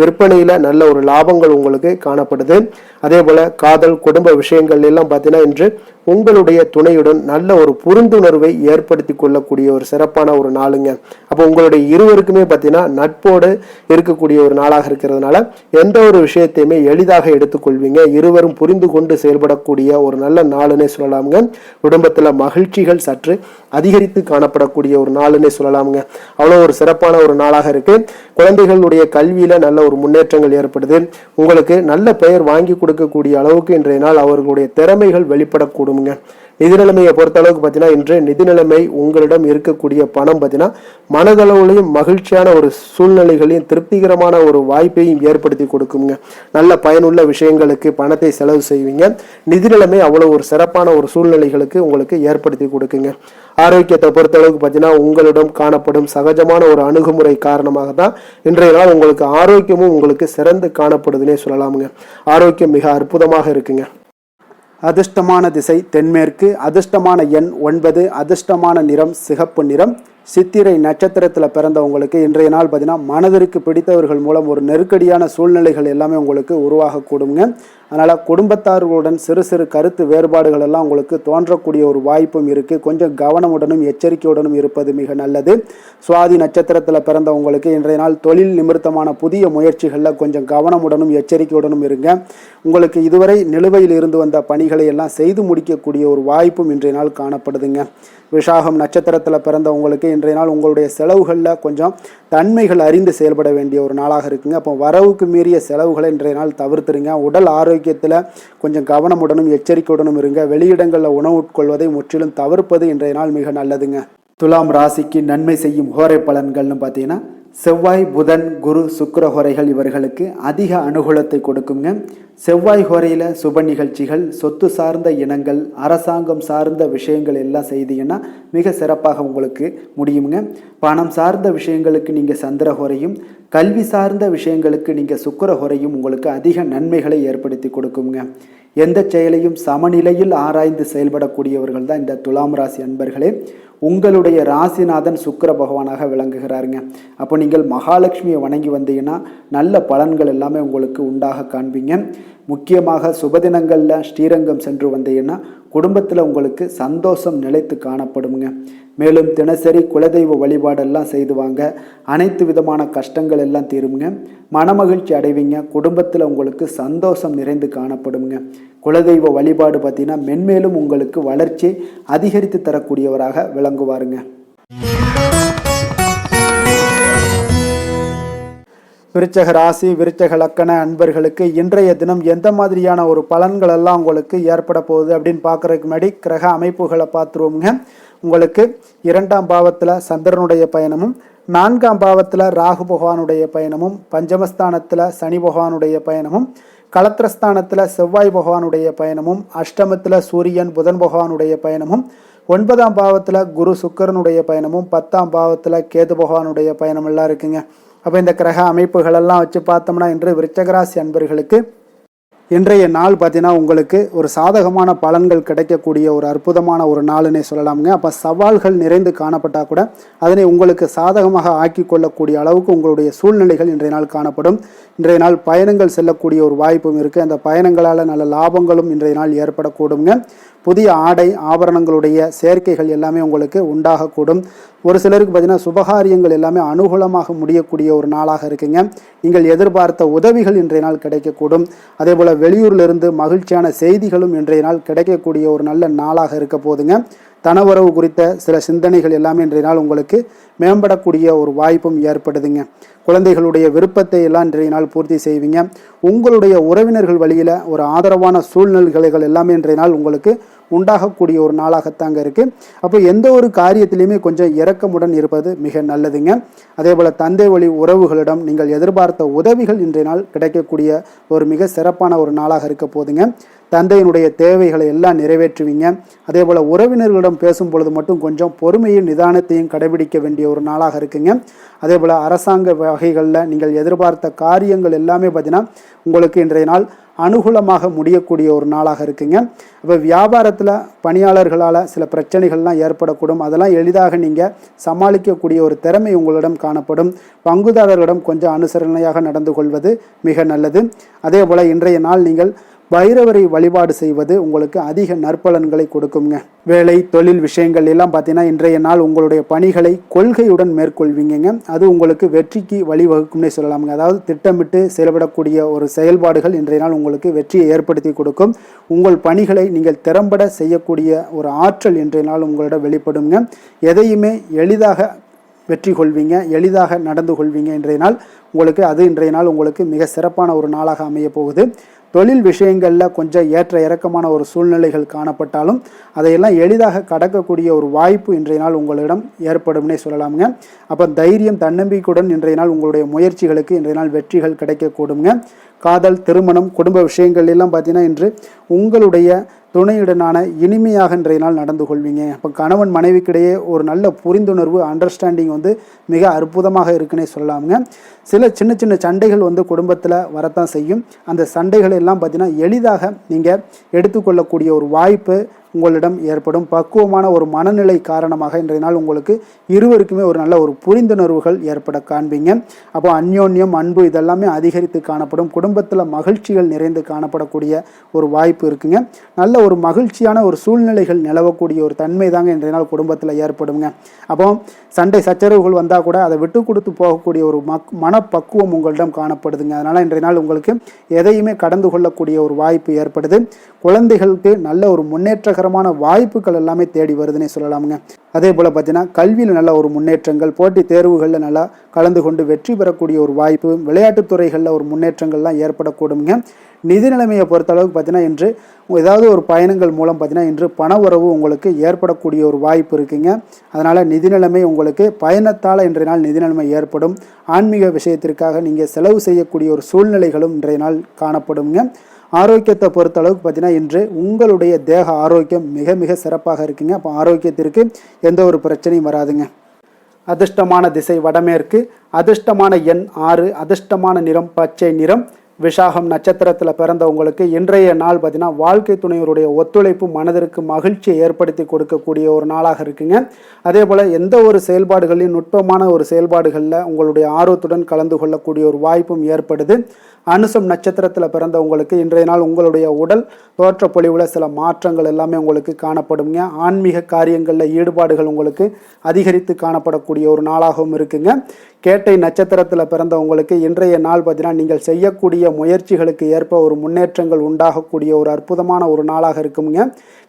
விற்பனையில நல்ல ஒரு லாபங்கள் உங்களுக்கு காணப்படுது. அதே போல காதல் குடும்ப விஷயங்கள் எல்லாம் பார்த்தீங்கன்னா இன்று உங்களுடைய துணையுடன் நல்ல ஒரு புரிந்துணர்வை ஏற்படுத்தி கொள்ளக்கூடிய ஒரு சிறப்பான ஒரு நாளுங்க. அப்போ உங்களுடைய இருவருக்குமே பார்த்தீங்கன்னா நட்போடு இருக்கக்கூடிய ஒரு நாளாக இருக்கிறதுனால எந்த ஒரு விஷயத்தையுமே எளிதாக எடுத்துக்கொள்வீங்க. இருவரும் புரிந்து கொண்டு செயல்படக்கூடிய ஒரு நல்ல நாளுன்னே சொல்லலாமுங்க. குடும்பத்துல மகிழ்ச்சிகள் சற்று அதிகரித்து காணப்படக்கூடிய ஒரு நாளுன்னே சொல்லலாமுங்க. அவ்வளோ ஒரு சிறப்பான ஒரு நாளாக இருக்கு. குழந்தைகளுடைய கல்வியில நல்ல ஒரு முன்னேற்றங்கள் ஏற்படுது. உங்களுக்கு நல்ல பெயர் வாங்கி கொடுக்கக்கூடிய அளவுக்கு இன்றைய நாள் அவர்களுடைய திறமைகள் வெளிப்படக்கூடுங்க. நிதி நிலைமையை பொறுத்த அளவுக்கு பார்த்தீங்கன்னா இன்று நிதி நிலைமை உங்களிடம் இருக்கக்கூடிய பணம் பார்த்தீங்கன்னா மனதளவுலையும் மகிழ்ச்சியான ஒரு சூழ்நிலைகளையும் திருப்திகரமான ஒரு வாய்ப்பையும் ஏற்படுத்தி கொடுக்குங்க. நல்ல பயனுள்ள விஷயங்களுக்கு பணத்தை செலவு செய்வீங்க. நிதி நிலைமை அவ்வளவு ஒரு சிறப்பான ஒரு சூழ்நிலைகளுக்கு உங்களுக்கு ஏற்படுத்தி கொடுக்குங்க. ஆரோக்கியத்தை பொறுத்த அளவுக்கு பார்த்தீங்கன்னா உங்களிடம் காணப்படும் சகஜமான ஒரு அணுகுமுறை காரணமாக தான் இன்றைய நாள் உங்களுக்கு ஆரோக்கியமும் உங்களுக்கு சிறந்து காணப்படுதுன்னே சொல்லலாமுங்க. ஆரோக்கியம் மிக அற்புதமாக இருக்குங்க. அதிர்ஷ்டமான திசை தென்மேற்கு, அதிர்ஷ்டமான எண் 9, அதிர்ஷ்டமான நிறம் சிகப்பு நிறம். சித்திரை நட்சத்திரத்தில் பிறந்தவங்களுக்கு இன்றைய நாள் பார்த்தீங்கன்னா மனதிற்கு பிடித்தவர்கள் மூலம் ஒரு நெருக்கடியான சூழ்நிலைகள் எல்லாமே உங்களுக்கு உருவாகக்கூடுங்க. அதனால் குடும்பத்தார்களுடன் சிறு சிறு கருத்து வேறுபாடுகள் எல்லாம் உங்களுக்கு தோன்றக்கூடிய ஒரு வாய்ப்பும் இருக்குது. கொஞ்சம் கவனமுடனும் எச்சரிக்கையுடனும் இருப்பது மிக நல்லது. சுவாதி நட்சத்திரத்தில் பிறந்தவங்களுக்கு இன்றைய நாள் தொழில் நிமித்தமான புதிய முயற்சிகளில் கொஞ்சம் கவனமுடனும் எச்சரிக்கையுடனும் இருங்க. உங்களுக்கு இதுவரை நிலுவையில் இருந்து வந்த பணிகளை எல்லாம் செய்து முடிக்கக்கூடிய ஒரு வாய்ப்பும் இன்றைய நாள் காணப்படுதுங்க. விஷாகம் நட்சத்திரத்தில் பிறந்தவங்களுக்கு இன்றைய நாள் உங்களுடைய செலவுகளில் கொஞ்சம் தன்மைகள் அறிந்து செயல்பட வேண்டிய ஒரு நாளாக இருக்குங்க. அப்போ வரவுக்கு மீறிய செலவுகளை இன்றைய நாள் தவிர்த்துருங்க. உடல் ஆரோக்கியத்தில் கொஞ்சம் கவனமுடனும் எச்சரிக்கையுடனும் இருங்க. வெளியிடங்களில் உணவு உட்கொள்வதை முற்றிலும் தவிர்ப்பது இன்றைய நாள் மிக நல்லதுங்க. துலாம் ராசிக்கு நன்மை செய்யும் ஹோரை பலன்கள்னு பார்த்தீங்கன்னா செவ்வாய் புதன் குரு சுக்கிர ஹோரைகள் இவர்களுக்கு அதிக அனுகூலத்தை கொடுக்குங்க. செவ்வாய் ஹோரையில் சுப நிகழ்ச்சிகள், சொத்து சார்ந்த இனங்கள், அரசாங்கம் சார்ந்த விஷயங்கள் எல்லாம் செய்தீங்கன்னா மிக சிறப்பாக உங்களுக்கு முடியுங்க. பணம் சார்ந்த விஷயங்களுக்கு நீங்கள் சந்திர ஹோரையும், கல்வி சார்ந்த விஷயங்களுக்கு நீங்கள் சுக்கிர ஹோரையும் உங்களுக்கு அதிக நன்மைகளை ஏற்படுத்தி கொடுக்குங்க. எந்த செயலையும் சமநிலையில் ஆராய்ந்து செயல்படக்கூடியவர்கள் தான் இந்த துலாம் ராசி அன்பர்களே. உங்களுடைய ராசிநாதன் சுக்கிர பகவானாக விளங்குகிறாருங்க. அப்போ நீங்கள் மகாலட்சுமியை வணங்கி வந்தீங்கன்னா நல்ல பலன்கள் எல்லாமே உங்களுக்கு உண்டாக காண்பீங்க. முக்கியமாக சுபதினங்களில் ஸ்ரீரங்கம் சென்று வந்தீங்கன்னா குடும்பத்தில் உங்களுக்கு சந்தோஷம் நிலைத்து காணப்படுங்க. மேலும் தினசரி குலதெய்வ வழிபாடெல்லாம் செய்து வாங்க. அனைத்து விதமான கஷ்டங்கள் எல்லாம் தீருங்க. மனமகிழ்ச்சி அடைவீங்க. குடும்பத்தில் உங்களுக்கு சந்தோஷம் நிறைந்து காணப்படுங்க. குலதெய்வ வழிபாடு பார்த்தீங்கன்னா மென்மேலும் உங்களுக்கு வளர்ச்சி அதிகரித்து தரக்கூடியவராக விளங்குவாருங்க. விருச்சக ராசி விருச்சக லக்கண அன்பர்களுக்கு இன்றைய தினம் எந்த மாதிரியான ஒரு பலன்கள் எல்லாம் உங்களுக்கு ஏற்பட போகுது அப்படின்னு பார்க்கறதுக்கு முன்னாடி கிரக அமைப்புகளை பார்த்துருவோங்க. உங்களுக்கு 2ஆம் பாவத்தில் சந்திரனுடைய பயணமும், 4ஆம் பாவத்தில் ராகு பகவானுடைய பயணமும், பஞ்சமஸ்தானத்தில் சனி பகவானுடைய பயணமும், களத்திரஸ்தானத்தில் செவ்வாய் பகவானுடைய பயணமும், அஷ்டமத்தில் சூரியன் புதன் பகவானுடைய பயணமும், 9ஆம் பாவத்தில் குரு சுக்கிரனுடைய பயணமும், 10ஆம் பாவத்தில் கேது பகவானுடைய பயணம் எல்லாம் இருக்குங்க. அப்போ இந்த கிரக அமைப்புகளெல்லாம் வச்சு பார்த்தோம்னா இன்று விருச்சகராசி அன்பர்களுக்கு இன்றைய நாள் பார்த்தீங்கன்னா உங்களுக்கு ஒரு சாதகமான பலன்கள் கிடைக்கக்கூடிய ஒரு அற்புதமான ஒரு நாளுன்னே சொல்லலாமுங்க. அப்போ சவால்கள் நிறைந்து காணப்பட்டால் கூட அதனை உங்களுக்கு சாதகமாக ஆக்கி கொள்ளக்கூடிய அளவுக்கு உங்களுடைய சூழ்நிலைகள் இன்றைய நாள் காணப்படும். இன்றைய நாள் பயணங்கள் செல்லக்கூடிய ஒரு வாய்ப்பும் இருக்குது. அந்த பயணங்களால் நல்ல லாபங்களும் இன்றைய நாள் ஏற்படக்கூடுங்க. புதிய ஆடை ஆபரணங்களுடைய சேர்க்கைகள் எல்லாமே உங்களுக்கு உண்டாகக்கூடும். ஒரு சிலருக்கு பார்த்தீங்கன்னா சுபகாரியங்கள் எல்லாமே அனுகூலமாக முடியக்கூடிய ஒரு நாளாக இருக்குங்க. நீங்கள் எதிர்பார்த்த உதவிகள் இன்றைய நாள் கிடைக்கக்கூடும். அதே போல் வெளியூரிலிருந்து மகிழ்ச்சியான செய்திகளும் இன்றைய நாள் கிடைக்கக்கூடிய ஒரு நல்ல நாளாக இருக்க போதுங்க. தனவரவு குறித்த சில சிந்தனைகள் எல்லாமே இன்றைய நாள் உங்களுக்கு மேம்படக்கூடிய ஒரு வாய்ப்பும் ஏற்படுதுங்க. குழந்தைகளுடைய விருப்பத்தை எல்லாம் இன்றைய நாள் பூர்த்தி செய்வீங்க. உங்களுடைய உறவினர்கள் வழியில் ஒரு ஆதரவான சூழ்நிலைகள் எல்லாமே இன்றைய நாள் உங்களுக்கு உண்டாகக்கூடிய ஒரு நாளாகத்தாங்க இருக்குது. அப்போ எந்த ஒரு காரியத்திலையுமே கொஞ்சம் இரக்கமுடன் இருப்பது மிக நல்லதுங்க. அதே போல் தந்தை வழி உறவுகளிடம் நீங்கள் எதிர்பார்த்த உதவிகள் இன்றைய நாள் கிடைக்கக்கூடிய ஒரு மிக சிறப்பான ஒரு நாளாக இருக்க போதுங்க. தந்தையினுடைய தேவைகளை எல்லாம் நிறைவேற்றுவீங்க. அதே போல் உறவினர்களிடம் பேசும் பொழுது மட்டும் கொஞ்சம் பொறுமையும் நிதானத்தையும் கடைபிடிக்க வேண்டிய ஒரு நாளாக இருக்குங்க. அதே போல் அரசாங்க வகைகளில் நீங்கள் எதிர்பார்த்த காரியங்கள் எல்லாமே பார்த்தீங்கன்னா உங்களுக்கு இன்றைய நாள் அனுகூலமாக முடியக்கூடிய ஒரு நாளாக இருக்குங்க. அப்போ வியாபாரத்தில் பணியாளர்களால் சில பிரச்சனைகள்லாம் ஏற்படக்கூடும். அதெல்லாம் எளிதாக நீங்கள் சமாளிக்கக்கூடிய ஒரு திறமை உங்களிடம் காணப்படும். பங்குதாரர்களிடம் கொஞ்சம் அனுசரணையாக நடந்து கொள்வது மிக நல்லது. அதே போல் இன்றைய நாள் நீங்கள் பைரவரை வழிபாடு செய்வது உங்களுக்கு அதிக நற்பலன்களை கொடுக்குங்க. வேலை தொழில் விஷயங்கள் எல்லாம் பார்த்தீங்கன்னா இன்றைய நாள் உங்களுடைய பணிகளை கொள்கையுடன் மேற்கொள்வீங்க. அது உங்களுக்கு வெற்றிக்கு வழிவகுக்கும்னே சொல்லலாமுங்க. அதாவது திட்டமிட்டு செயல்படக்கூடிய ஒரு செயல்பாடுகள் இன்றைய நாள் உங்களுக்கு வெற்றியை ஏற்படுத்தி கொடுக்கும். உங்கள் பணிகளை நீங்கள் திறம்பட செய்யக்கூடிய ஒரு ஆற்றல் இன்றைய நாள் உங்களிடம் வெளிப்படுங்க. எதையுமே எளிதாக வெற்றி கொள்வீங்க, எளிதாக நடந்து கொள்வீங்க. இன்றைய நாள் உங்களுக்கு இன்றைய நாள் உங்களுக்கு மிக சிறப்பான ஒரு நாளாக அமைய போகுது. தொழில் விஷயங்களில் கொஞ்சம் ஏற்ற இறக்கமான ஒரு சூழ்நிலைகள் காணப்பட்டாலும் அதையெல்லாம் எளிதாக கடக்கக்கூடிய ஒரு வாய்ப்பு இன்றைய நாள் உங்களிடம் ஏற்படும்னே சொல்லலாமுங்க. அப்போ தைரியம் தன்னம்பிக்கையுடன் இன்றைய நாள் உங்களுடைய முயற்சிகளுக்கு இன்றைய நாள் வெற்றிகள் கிடைக்கக்கூடுங்க. காதல் திருமணம் குடும்ப விஷயங்கள் எல்லாம் பார்த்தீங்கன்னா இன்று உங்களுடைய துணையுடனான இனிமையாக இன்றைய நாள் நடந்து கொள்வீங்க. இப்போ கணவன் மனைவிக்கிடையே ஒரு நல்ல புரிந்துணர்வு அண்டர்ஸ்டாண்டிங் மிக அற்புதமாக இருக்குன்னே சொல்லலாமுங்க. சில சின்ன சின்ன சண்டைகள் குடும்பத்தில் வரத்தான் செய்யும். அந்த சண்டைகள் எல்லாம் பார்த்தீங்கன்னா எளிதாக நீங்கள் எடுத்துக்கொள்ளக்கூடிய ஒரு வாய்ப்பு உங்களிடம் ஏற்படும். பக்குவமான ஒரு மனநிலை காரணமாக இன்றைய நாள் உங்களுக்கு இருவருக்குமே ஒரு நல்ல ஒரு புரிந்துணர்வுகள் ஏற்பட காண்பீங்க. அப்போ அந்யோன்யம் அன்பு இதெல்லாமே அதிகரித்து காணப்படும். குடும்பத்தில் மகிழ்ச்சிகள் நிறைந்து காணப்படக்கூடிய ஒரு வாய்ப்பு இருக்குங்க. நல்ல ஒரு மகிழ்ச்சியான ஒரு சூழ்நிலைகள் நிலவக்கூடிய ஒரு தன்மை தாங்க இன்றைய நாள் குடும்பத்தில் ஏற்படுங்க. அப்போ சண்டை சச்சரவுகள் வந்தால் கூட அதை விட்டு கொடுத்து போகக்கூடிய ஒரு மனப்பக்குவம் உங்களிடம் காணப்படுதுங்க. அதனால் இன்றைய நாள் உங்களுக்கு எதையுமே கடந்து கொள்ளக்கூடிய ஒரு வாய்ப்பு ஏற்படுது. குழந்தைகளுக்கு நல்ல ஒரு முன்னேற்றகரமான வாய்ப்புகள் எல்லாமே தேடி வருதுன்னே சொல்லலாமுங்க. அதே போல் பார்த்தீங்கன்னா கல்வியில் நல்ல ஒரு முன்னேற்றங்கள், போட்டித் தேர்வுகளில் நல்லா கலந்து கொண்டு வெற்றி பெறக்கூடிய ஒரு வாய்ப்பு, விளையாட்டுத் துறைகளில் ஒரு முன்னேற்றங்கள்லாம் ஏற்படக்கூடுங்க. நிதி நிலைமையை பொறுத்தளவுக்கு பார்த்தீங்கன்னா இன்று ஏதாவது ஒரு பயணங்கள் மூலம் பார்த்தீங்கன்னா இன்று பண உறவு உங்களுக்கு ஏற்படக்கூடிய ஒரு வாய்ப்பு இருக்குங்க. அதனால் நிதி நிலைமை உங்களுக்கு பயணத்தால் இன்றைய நாள் நிதி நிலைமை ஏற்படும். ஆன்மீக விஷயத்திற்காக நீங்கள் செலவு செய்யக்கூடிய ஒரு சூழ்நிலைகளும் இன்றைய நாள் காணப்படுங்க. ஆரோக்கியத்தை பொறுத்தளவுக்கு பார்த்தீங்கன்னா இன்று உங்களுடைய தேக ஆரோக்கியம் மிக மிக சிறப்பாக இருக்குங்க. அப்போ ஆரோக்கியத்திற்கு எந்த ஒரு பிரச்சனையும் வராதுங்க. அதிர்ஷ்டமான திசை வடமேற்கு, அதிர்ஷ்டமான எண் 6, அதிர்ஷ்டமான நிறம் பச்சை நிறம். விஷாகம் நட்சத்திரத்தில் பிறந்தவங்களுக்கு இன்றைய நாள் பார்த்தீங்கன்னா வாழ்க்கை துணைவருடைய ஒத்துழைப்பு மனதிற்கு மகிழ்ச்சியை ஏற்படுத்தி கொடுக்கக்கூடிய ஒரு நாளாக இருக்குங்க. அதே போல் எந்த ஒரு செயல்பாடுகளின் நுட்பமான ஒரு செயல்பாடுகளில் உங்களுடைய ஆர்வத்துடன் கலந்து கொள்ளக்கூடிய ஒரு வாய்ப்பும் ஏற்படுது. அனுசம் நட்சத்திரத்தில் பிறந்தவங்களுக்கு இன்றைய நாள் உங்களுடைய உடல் தோற்ற பொலிவில் சில மாற்றங்கள் எல்லாமே உங்களுக்கு காணப்படுங்க. ஆன்மீக காரியங்களில் ஈடுபாடுகள் உங்களுக்கு அதிகரித்து காணப்படக்கூடிய ஒரு நாளாகவும் இருக்குங்க. கேட்டை நட்சத்திரத்தில் பிறந்தவங்களுக்கு இன்றைய நாள் பார்த்தீங்கன்னா நீங்கள் செய்யக்கூடிய முயற்சிகளுக்கு ஏற்ப ஒரு முன்னேற்றங்கள் உண்டாகக்கூடிய ஒரு அற்புதமான ஒரு நாளாக இருக்குங்க.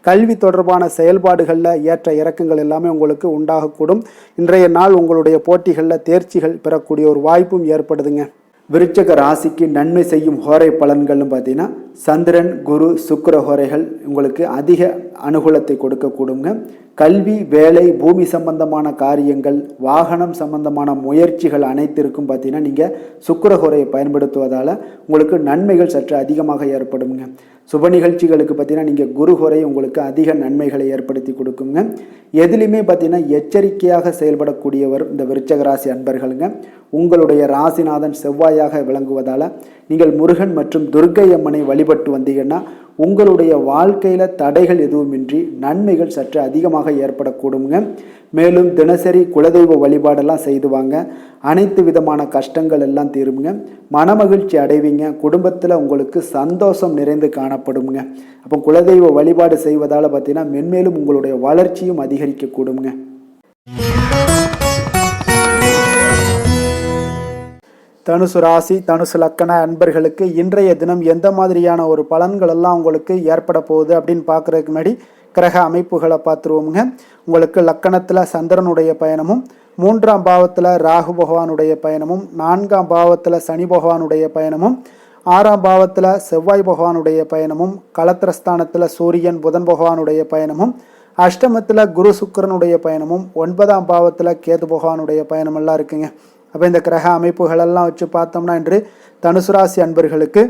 கல்வி தொடர்பான செயல்பாடுகளில் ஏற்ற இறக்கங்கள் எல்லாமே உங்களுக்கு உண்டாகக்கூடும். இன்றைய நாள் உங்களுடைய போட்டிகளில் தேர்ச்சிகள் பெறக்கூடிய ஒரு வாய்ப்பும் ஏற்படுதுங்க. விருச்சக ராசிக்கு நன்மை செய்யும் ஹோரை பலன்கள்னு பார்த்தீங்கன்னா சந்திரன் குரு சுக்கிர ஹோரைகள் உங்களுக்கு அதிக அனுகூலத்தை கொடுக்கக்கூடுங்க. கல்வி, வேலை, பூமி சம்பந்தமான காரியங்கள், வாகனம் சம்பந்தமான முயற்சிகள் அனைத்திற்கும் பார்த்தீங்கன்னா நீங்கள் சுக்கிரஹோரையை பயன்படுத்துவதால் உங்களுக்கு நன்மைகள் சற்று அதிகமாக ஏற்படுங்க. சுப நிகழ்ச்சிகளுக்கு பார்த்தீங்கன்னா நீங்கள் குருஹோரை உங்களுக்கு அதிக நன்மைகளை ஏற்படுத்தி கொடுக்குங்க. எதுலையுமே பார்த்தீங்கன்னா எச்சரிக்கையாக செயல்படக்கூடியவர் இந்த விருச்சக ராசி அன்பர்களுங்க. உங்களுடைய ராசிநாதன் செவ்வாயாக விளங்குவதால் நீங்கள் முருகன் மற்றும் துர்க்கை அம்மனை வழிபட்டு வந்தீங்கன்னா உங்களுடைய வாழ்க்கையில் தடைகள் எதுவுமின்றி நன்மைகள் சற்று அதிகமாக ஏற்படக்கூடுங்க. மேலும் தினசரி குலதெய்வ வழிபாடெல்லாம் செய்து வாங்க. அனைத்து விதமான கஷ்டங்கள் எல்லாம் தீருங்க. மனமகிழ்ச்சி அடைவீங்க. குடும்பத்தில் உங்களுக்கு சந்தோஷம் நிறைந்து காணப்படுங்க. அப்போ குலதெய்வ வழிபாடு செய்வதால் பார்த்தீங்கன்னா மென்மேலும் உங்களுடைய வளர்ச்சியும் அதிகரிக்கக்கூடுங்க. தனுசு ராசி, தனுசு லக்கண அன்பர்களுக்கு இன்றைய தினம் எந்த மாதிரியான ஒரு பலன்கள் எல்லாம் உங்களுக்கு ஏற்பட போகுது அப்படின்னு பார்க்குறதுக்கு முன்னாடி கிரக அமைப்புகளை பார்த்துருவோமுங்க. உங்களுக்கு லக்கணத்தில் சந்திரனுடைய பயணமும், 3ஆம் பாவத்தில் ராகு பகவானுடைய பயணமும், 4ஆம் பாவத்தில் சனி பகவானுடைய பயணமும், 6ஆம் பாவத்தில் செவ்வாய் பகவானுடைய பயணமும், களத்திரஸ்தானத்தில் சூரியன் புதன் பகவானுடைய பயணமும், அஷ்டமத்தில் குரு சுக்கிரனுடைய பயணமும், 9ஆம் பாவத்தில் கேது பகவானுடைய பயணமெல்லாம் இருக்குங்க. அப்போ இந்த கிரக அமைப்புகளெல்லாம் வச்சு பார்த்தோம்னா இன்று தனுசு ராசி அன்பர்களுக்கு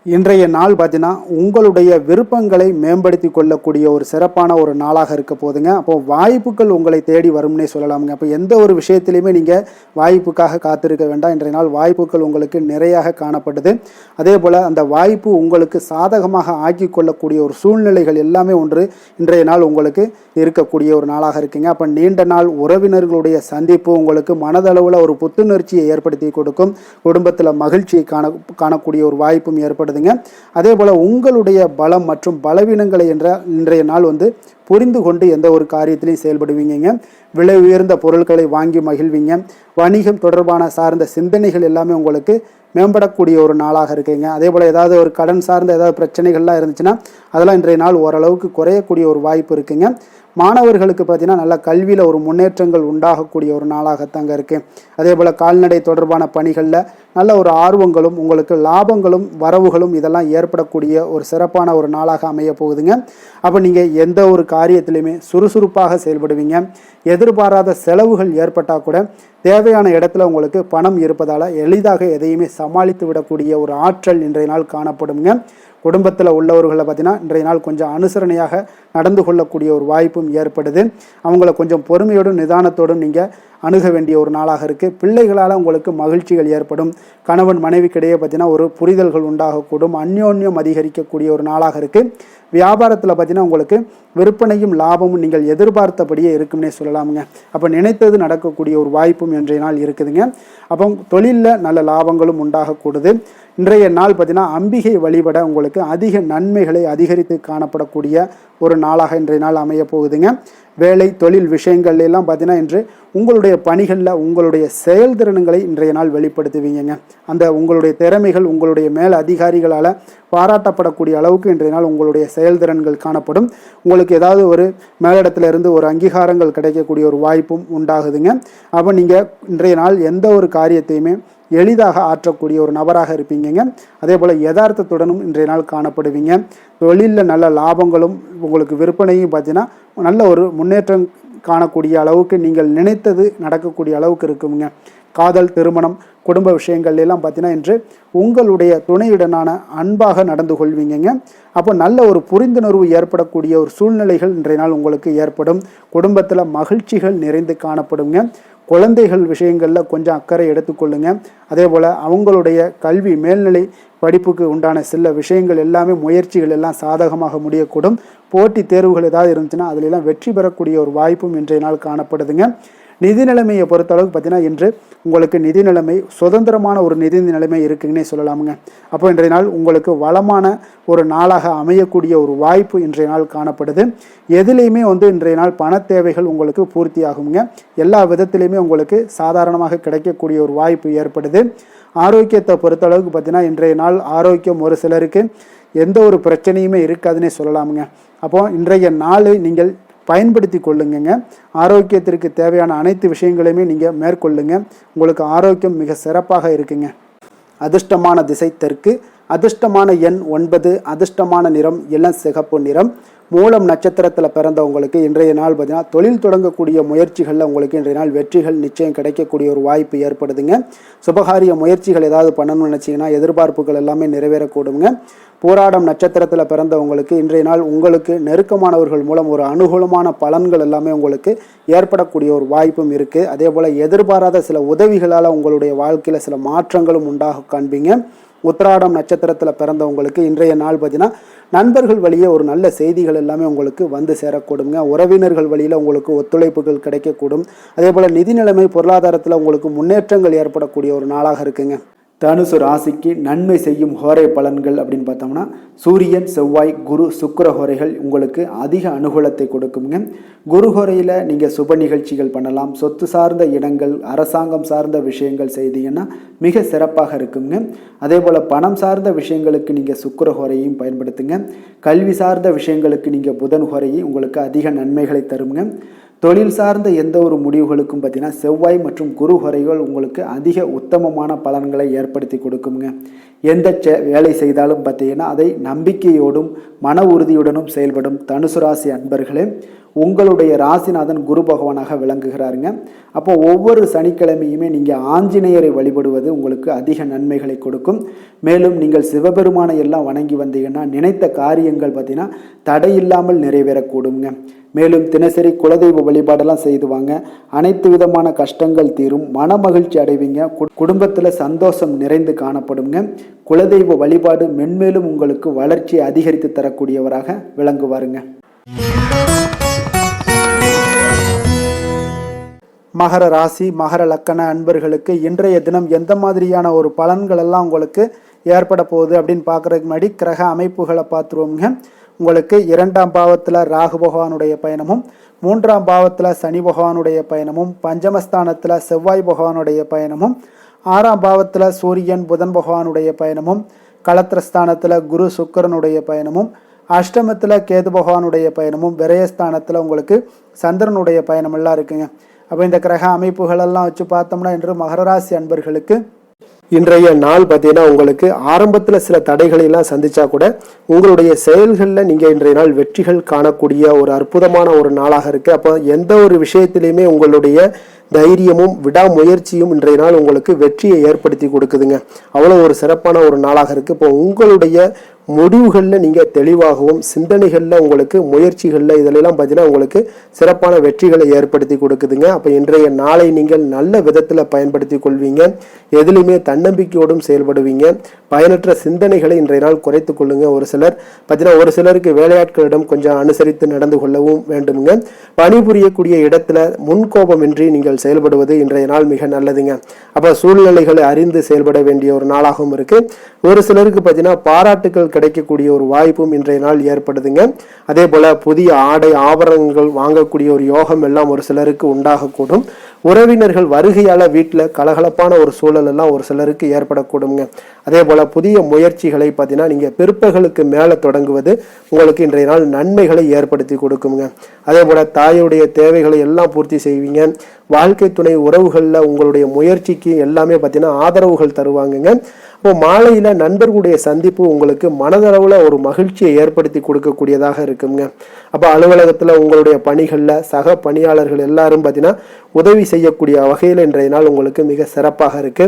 இன்றைய நாள் பார்த்தீங்கன்னா உங்களுடைய விருப்பங்களை மேம்படுத்தி கொள்ளக்கூடிய ஒரு சிறப்பான ஒரு நாளாக இருக்க போதுங்க. அப்போ வாய்ப்புகள் உங்களை தேடி வரும்னே சொல்லலாமுங்க. அப்போ எந்த ஒரு விஷயத்திலையுமே நீங்கள் வாய்ப்புக்காக காத்திருக்க வேண்டாம். இன்றைய நாள் வாய்ப்புகள் உங்களுக்கு நிறையாக காணப்படுது. அதே போல் அந்த வாய்ப்பு உங்களுக்கு சாதகமாக ஆக்கி கொள்ளக்கூடிய ஒரு சூழ்நிலைகள் எல்லாமே ஒன்று இன்றைய நாள் உங்களுக்கு இருக்கக்கூடிய ஒரு நாளாக இருக்குங்க. அப்போ நீண்ட நாள் உறவினர்களுடைய சந்திப்பு உங்களுக்கு மனதளவில் ஒரு புத்துணர்ச்சியை ஏற்படுத்தி கொடுக்கும். குடும்பத்தில் மகிழ்ச்சியை காணக்கூடிய ஒரு வாய்ப்பும் ஏற்படுது. அதே போல உங்களுடைய பலம் மற்றும் பலவீனங்களை இன்றைய நாள் புரிந்து கொண்டு எந்த ஒரு காரியத்திலையும் செயல்படுவீங்க. விலை உயர்ந்த பொருட்களை வாங்கி மகிழ்வீங்க. வணிகம் தொடர்பான சார்ந்த சிந்தனைகள் எல்லாமே உங்களுக்கு மேம்படக்கூடிய ஒரு நாளாக இருக்குங்க. அதே போல் ஏதாவது ஒரு கடன் சார்ந்த ஏதாவது பிரச்சனைகள்லாம் இருந்துச்சுன்னா அதெல்லாம் இன்றைய நாள் ஓரளவுக்கு குறையக்கூடிய ஒரு வாய்ப்பு இருக்குங்க. மாணவர்களுக்கு பார்த்தீங்கன்னா நல்ல கல்வியில் ஒரு முன்னேற்றங்கள் உண்டாகக்கூடிய ஒரு நாளாகத்தாங்க இருக்குது. அதே போல் கால்நடை தொடர்பான பணிகளில் நல்ல ஒரு ஆர்வங்களும் உங்களுக்கு லாபங்களும் வரவுகளும் இதெல்லாம் ஏற்படக்கூடிய ஒரு சிறப்பான ஒரு நாளாக அமைய போகுதுங்க. அப்போ நீங்கள் எந்த ஒரு காரியத்திலையுமே சுறுசுறுப்பாக செயல்படுவீங்க. எதிர்பாராத செலவுகள் ஏற்பட்டால் கூட தேவையான இடத்துல உங்களுக்கு பணம் இருப்பதால் எளிதாக எதையுமே சமாளித்து விடக்கூடிய ஒரு ஆற்றல் இன்றைய நாள் காணப்படுங்க. குடும்பத்தில் உள்ளவர்களை பார்த்தீங்கன்னா இன்றைய நாள் கொஞ்சம் அனுசரணையாக நடந்து கொள்ளக்கூடிய ஒரு வாய்ப்பும் ஏற்படுது. அவங்கள கொஞ்சம் பொறுமையோடும் நிதானத்தோடும் நீங்கள் அணுக வேண்டிய ஒரு நாளாக இருக்குது. பிள்ளைகளால் உங்களுக்கு மகிழ்ச்சிகள் ஏற்படும். கணவன் மனைவிக்கிடையே பார்த்தீங்கன்னா ஒரு புரிதல்கள் உண்டாகக்கூடும். அந்யோன்யம் அதிகரிக்கக்கூடிய ஒரு நாளாக இருக்குது. வியாபாரத்தில் பார்த்தீங்கன்னா உங்களுக்கு விற்பனையும் லாபமும் நீங்கள் எதிர்பார்த்தபடியே இருக்கும்னே சொல்லலாமுங்க. அப்போ நினைத்தது நடக்கக்கூடிய ஒரு வாய்ப்பும் இன்றைய நாள் இருக்குதுங்க. அப்போ தொழிலில் நல்ல லாபங்களும் உண்டாகக்கூடுது. இன்றைய நாள் பார்த்தீங்கன்னா அம்பிகை வழிபட உங்களுக்கு அதிக நன்மைகளை அதிகரித்து காணப்படக்கூடிய ஒரு நாளாக இன்றைய நாள் அமைய போகுதுங்க. வேலை தொழில் விஷயங்கள் எல்லாம் பார்த்தீங்கன்னா இன்று உங்களுடைய பணிகளில் உங்களுடைய செயல்திறன்களை இன்றைய நாள் வெளிப்படுத்துவீங்க. அந்த உங்களுடைய திறமைகள் உங்களுடைய மேல் அதிகாரிகளால் பாராட்டப்படக்கூடிய அளவுக்கு இன்றைய நாள் உங்களுடைய செயல்திறன்கள் காணப்படும். உங்களுக்கு ஏதாவது ஒரு மேலிடத்துல இருந்து ஒரு அங்கீகாரங்கள் கிடைக்கக்கூடிய ஒரு வாய்ப்பும் உண்டாகுதுங்க. அப்போ நீங்கள் இன்றைய நாள் எந்த ஒரு காரியத்தையுமே எளிதாக ஆற்றக்கூடிய ஒரு நபராக இருப்பீங்க. அதே போல் யதார்த்தத்துடனும் இன்றைய நாள் காணப்படுவீங்க. தொழிலில் நல்ல லாபங்களும் உங்களுக்கு விற்பனையும் பார்த்தீங்கன்னா நல்ல ஒரு முன்னேற்றம் காணக்கூடிய அளவுக்கு நீங்கள் நினைத்தது நடக்கக்கூடிய அளவுக்கு இருக்குங்க. காதல், திருமணம், குடும்ப விஷயங்கள் எல்லாம் பார்த்தீங்கன்னா இன்று உங்களுடைய துணையுடனான அன்பாக நடந்து கொள்வீங்க. அப்போ நல்ல ஒரு புரிந்துணர்வு ஏற்படக்கூடிய ஒரு சூழ்நிலைகள் இன்றைய நாள் உங்களுக்கு ஏற்படும். குடும்பத்தில் மகிழ்ச்சிகள் நிறைந்து காணப்படுங்க. குழந்தைகள் விஷயங்களில் கொஞ்சம் அக்கறை எடுத்துக்கொள்ளுங்க. அதே போல் அவங்களுடைய கல்வி மேல்நிலை படிப்புக்கு உண்டான சில விஷயங்கள் எல்லாமே முயற்சிகள் எல்லாம் சாதகமாக முடியக்கூடும். போட்டி தேர்வுகள் ஏதாவது இருந்துச்சுன்னா அதிலெல்லாம் வெற்றி பெறக்கூடிய ஒரு வாய்ப்பும் இன்றைய நாள் காணப்படுதுங்க. நிதி நிலைமையை பொறுத்தளவுக்கு பார்த்தீங்கன்னா இன்று உங்களுக்கு நிதி நிலைமை சுதந்திரமான ஒரு நிதி நிலைமை இருக்குன்னே சொல்லலாமுங்க. அப்போ இன்றைய நாள் உங்களுக்கு வளமான ஒரு நாளாக அமையக்கூடிய ஒரு வாய்ப்பு இன்றைய நாள் காணப்படுது. எதுலேயுமே இன்றைய நாள் பண தேவைகள் உங்களுக்கு பூர்த்தி ஆகுங்க. எல்லா விதத்திலையுமே உங்களுக்கு சாதாரணமாக கிடைக்கக்கூடிய ஒரு வாய்ப்பு ஏற்படுது. ஆரோக்கியத்தை பொறுத்தளவுக்கு பார்த்தீங்கன்னா இன்றைய நாள் ஆரோக்கியம் ஒரு சிலருக்கு எந்த ஒரு பிரச்சனையுமே இருக்காதுன்னே சொல்லலாமுங்க. அப்போ இன்றைய நாளை நீங்கள் பயன்படுத்தி கொள்ளுங்க. ஆரோக்கியத்திற்கு தேவையான அனைத்து விஷயங்களையுமே நீங்கள் மேற்கொள்ளுங்க. உங்களுக்கு ஆரோக்கியம் மிக சிறப்பாக இருக்குங்க. அதிர்ஷ்டமான திசை தெற்கு, அதிர்ஷ்டமான எண் 9, அதிர்ஷ்டமான நிறம் இளம் சிகப்பு நிறம். மூலம் நட்சத்திரத்தில் பிறந்தவங்களுக்கு இன்றைய நாள் பார்த்தீங்கன்னா தொழில் தொடங்கக்கூடிய முயற்சிகளில் உங்களுக்கு இன்றைய நாள் வெற்றிகள் நிச்சயம் கிடைக்கக்கூடிய ஒரு வாய்ப்பு ஏற்படுதுங்க. சுபகாரிய முயற்சிகள் ஏதாவது பண்ணணும்னு நினச்சிங்கன்னா எதிர்பார்ப்புகள் எல்லாமே நிறைவேறக்கூடுங்க. போராடம் நட்சத்திரத்தில் பிறந்தவங்களுக்கு இன்றைய நாள் உங்களுக்கு நெருக்கமானவர்கள் மூலம் ஒரு அனுகூலமான பலன்கள் எல்லாமே உங்களுக்கு ஏற்படக்கூடிய ஒரு வாய்ப்பும் இருக்குது. அதே போல் எதிர்பாராத சில உதவிகளால் உங்களுடைய வாழ்க்கையில் சில மாற்றங்களும் உண்டாக காண்பீங்க. உத்திராடம் நட்சத்திரத்தில் பிறந்தவங்களுக்கு இன்றைய நாள் பார்த்தீங்கன்னா நண்பர்கள் வழியே ஒரு நல்ல செய்திகள் எல்லாமே உங்களுக்கு வந்து சேரக்கூடுங்க. உறவினர்கள் வழியில் உங்களுக்கு ஒத்துழைப்புகள் கிடைக்கக்கூடும். அதே போல் நிதி நிலைமை பொருளாதாரத்தில் உங்களுக்கு முன்னேற்றங்கள் ஏற்படக்கூடிய ஒரு நாளாக இருக்குங்க. தனுசு ராசிக்கு நன்மை செய்யும் ஹோரை பலன்கள் அப்படின்னு பார்த்தோம்னா சூரியன், செவ்வாய், குரு, சுக்கிர ஹோரைகள் உங்களுக்கு அதிக அனுகூலத்தை கொடுக்குங்க. குரு ஹோரையில் நீங்கள் சுப நிகழ்ச்சிகள் பண்ணலாம். சொத்து சார்ந்த இடங்கள், அரசாங்கம் சார்ந்த விஷயங்கள் செய்தீங்கன்னா மிக சிறப்பாக இருக்குங்க. அதே போல் பணம் சார்ந்த விஷயங்களுக்கு நீங்கள் சுக்கிர ஹோரையும் பயன்படுத்துங்க. கல்வி சார்ந்த விஷயங்களுக்கு நீங்கள் புதன் ஹோரையும் உங்களுக்கு அதிக நன்மைகளை தருங்க. தொழில் சார்ந்த எந்த ஒரு முடிவுகளுக்கும் பார்த்தீங்கன்னா செவ்வாய் மற்றும் குரு ஹோரைகள் உங்களுக்கு அதிக உத்தமமான பலன்களை ஏற்படுத்தி கொடுக்குங்க. எந்த வேலை செய்தாலும் பார்த்தீங்கன்னா அதை நம்பிக்கையோடும் மன உறுதியுடனும் செயல்படும் தனுசு ராசி அன்பர்களே, உங்களுடைய ராசிநாதன் குரு பகவானாக விளங்குகிறாருங்க. அப்போ ஒவ்வொரு சனிக்கிழமையுமே நீங்கள் ஆஞ்சநேயரை வழிபடுவது உங்களுக்கு அதிக நன்மைகளை கொடுக்கும். மேலும் நீங்கள் சிவபெருமானை எல்லாம் வணங்கி வந்தீங்கன்னா நினைத்த காரியங்கள் பார்த்தீங்கன்னா தடையில்லாமல் நிறைவேறக்கூடுங்க. மேலும் தினசரி குலதெய்வ வழிபாடெல்லாம் செய்துவாங்க. அனைத்து விதமான கஷ்டங்கள் தீரும், மன மகிழ்ச்சி அடைவீங்க. குடும்பத்தில் சந்தோஷம் நிறைந்து காணப்படுங்க. குலதெய்வ வழிபாடு மென்மேலும் உங்களுக்கு வளர்ச்சியை அதிகரித்து தரக்கூடியவராக விளங்குவாருங்க. மகர ராசி, மகர லக்கண அன்பர்களுக்கு இன்றைய தினம் எந்த மாதிரியான ஒரு பலன்கள் எல்லாம் உங்களுக்கு ஏற்பட போகுது அப்படின்னு பார்க்குறதுக்கு முன்னாடி கிரக அமைப்புகளை பார்த்துருவோங்க. உங்களுக்கு 2ஆம் பாவத்தில் ராகு பகவானுடைய பயணமும், 3ஆம் பாவத்தில் சனி பகவானுடைய பயணமும், பஞ்சமஸ்தானத்தில் செவ்வாய் பகவானுடைய பயணமும், 6ஆம் பாவத்தில் சூரியன் புதன் பகவானுடைய பயணமும், களத்திரஸ்தானத்தில் குரு சுக்கிரனுடைய பயணமும், அஷ்டமத்தில் கேது பகவானுடைய பயணமும், விரயஸ்தானத்தில் உங்களுக்கு சந்திரனுடைய பயணமெல்லாம் இருக்குங்க. அப்போ இந்த கிரக அமைப்புகளெல்லாம் வச்சு பார்த்தோம்னா இன்று மகர ராசி அன்பர்களுக்கு இன்றைய நாள் பார்த்தீங்கன்னா உங்களுக்கு ஆரம்பத்தில் சில தடைகளை எல்லாம் சந்திச்சா கூட உங்களுடைய செயல்களில் நீங்கள் இன்றைய நாள் வெற்றிகள் காணக்கூடிய ஒரு அற்புதமான ஒரு நாளாக இருக்குது. அப்போ எந்த ஒரு விஷயத்திலையுமே உங்களுடைய தைரியமும் விடாமுயற்சியும் இன்றைய நாள் உங்களுக்கு வெற்றியை ஏற்படுத்தி கொடுக்குதுங்க. அவ்வளோ ஒரு சிறப்பான ஒரு நாளாக இருக்குது. இப்போ உங்களுடைய முடிவுகளில் நீங்கள் தெளிவாகவும் சிந்தனைகளில் உங்களுக்கு முயற்சிகளில் இதிலெல்லாம் பார்த்தீங்கன்னா உங்களுக்கு சிறப்பான வெற்றிகளை ஏற்படுத்தி கொடுக்குதுங்க. அப்போ இன்றைய நாளை நீங்கள் நல்ல விதத்தில் பயன்படுத்தி கொள்வீங்க. எதுலையுமே தன்னம்பிக்கையோடும் செயல்படுவீங்க. பயனற்ற சிந்தனைகளை இன்றைய நாள் குறைத்து கொள்ளுங்க. ஒரு சிலர் பார்த்தீங்கன்னா ஒரு சிலருக்கு வேலையாட்களிடம் கொஞ்சம் அனுசரித்து நடந்து கொள்ளவும் வேண்டுமுங்க. பணிபுரியக்கூடிய இடத்துல முன்கோபமின்றி நீங்கள் செயல்படுவது இன்றைய நாள் மிக நல்லதுங்க. அப்போ சூழ்நிலைகளை அறிந்து செயல்பட வேண்டிய ஒரு நாளாகவும் இருக்கு. ஒரு சிலருக்கு பார்த்தீங்கன்னா பாராட்டுகள் கிடைக்கக்கூடிய ஒரு வாய்ப்பும் இன்றைய நாள் ஏற்படுதுங்க. அதே போல புதிய ஆடை ஆபரணங்கள் வாங்கக்கூடிய ஒரு யோகம் எல்லாம் ஒரு சிலருக்கு உண்டாகக்கூடும். உறவினர்கள் வருகையால வீட்டில் கலகலப்பான ஒரு சூழல் எல்லாம் ஒரு சிலருக்கு ஏற்படக்கூடுங்க. அதே போல புதிய முயற்சிகளை பார்த்தீங்கன்னா நீங்க பிற்பகலுக்கு மேலே தொடங்குவது உங்களுக்கு இன்றைய நாள் நன்மைகளை ஏற்படுத்தி கொடுக்குங்க. அதே போல தாயுடைய தேவைகளை எல்லாம் பூர்த்தி செய்வீங்க. வாழ்க்கை துணை உறவுகளில் உங்களுடைய முயற்சிக்கு எல்லாமே பார்த்தீங்கன்னா ஆதரவுகள் தருவாங்கங்க. இப்போ மாலையில நண்பர்களுடைய சந்திப்பு உங்களுக்கு மனதளவுல ஒரு மகிழ்ச்சியை ஏற்படுத்தி கொடுக்கக்கூடியதாக இருக்குங்க. அப்போ அலுவலகத்தில் உங்களுடைய பணிகளில் சக பணியாளர்கள் எல்லாரும் பார்த்தீங்கன்னா உதவி செய்யக்கூடிய வகையில் இன்றைய நாள் உங்களுக்கு மிக சிறப்பாக இருக்கு.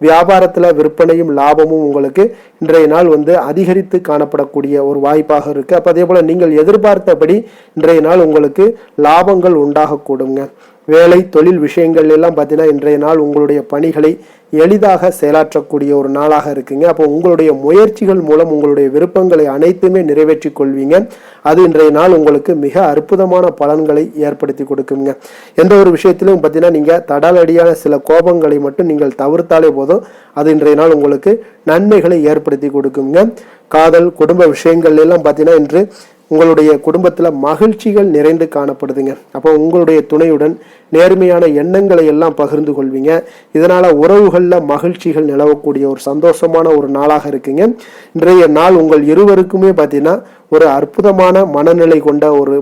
வியாபாரத்தில் விற்பனையும் லாபமும் உங்களுக்கு இன்றைய நாள் அதிகரித்து காணப்படக்கூடிய ஒரு வாய்ப்பாக இருக்கு. அப்போ அதே போல நீங்கள் எதிர்பார்த்தபடி இன்றைய நாள் உங்களுக்கு லாபங்கள் உண்டாகக்கூடுங்க. வேலை தொழில் விஷயங்கள் எல்லாம் பார்த்தீங்கன்னா இன்றைய நாள் உங்களுடைய பணிகளை எளிதாக செயலாற்றக்கூடிய ஒரு நாளாக இருக்குங்க. அப்போ உங்களுடைய முயற்சிகள் மூலம் உங்களுடைய விருப்பங்களை அனைத்துமே நிறைவேற்றி கொள்வீங்க. அது இன்றைய நாள் உங்களுக்கு மிக அற்புதமான பலன்களை ஏற்படுத்தி கொடுக்குங்க. எந்த ஒரு விஷயத்திலும் பார்த்தீங்கன்னா நீங்கள் தடாலடியான சில கோபங்களை மட்டும் நீங்கள் தவிர்த்தாலே போதும், அது இன்றைய நாள் உங்களுக்கு நன்மைகளை ஏற்படுத்தி கொடுக்குங்க. காதல் குடும்ப விஷயங்கள் எல்லாம் பார்த்தீங்கன்னா இன்று உங்களுடைய குடும்பத்தில் மகிழ்ச்சிகள் நிறைந்து காணப்படுதுங்க. அப்போ உங்களுடைய துணையுடன் நேர்மையான எண்ணங்களை எல்லாம் பகிர்ந்து கொள்வீங்க. இதனால உறவுகளில் மகிழ்ச்சிகள் நிலவக்கூடிய ஒரு சந்தோஷமான ஒரு நாளாக இருக்குங்க. இன்றைய நாள் உங்கள் இருவருக்குமே பார்த்தீங்கன்னா ஒரு அற்புதமான மனநிலை கொண்ட ஒரு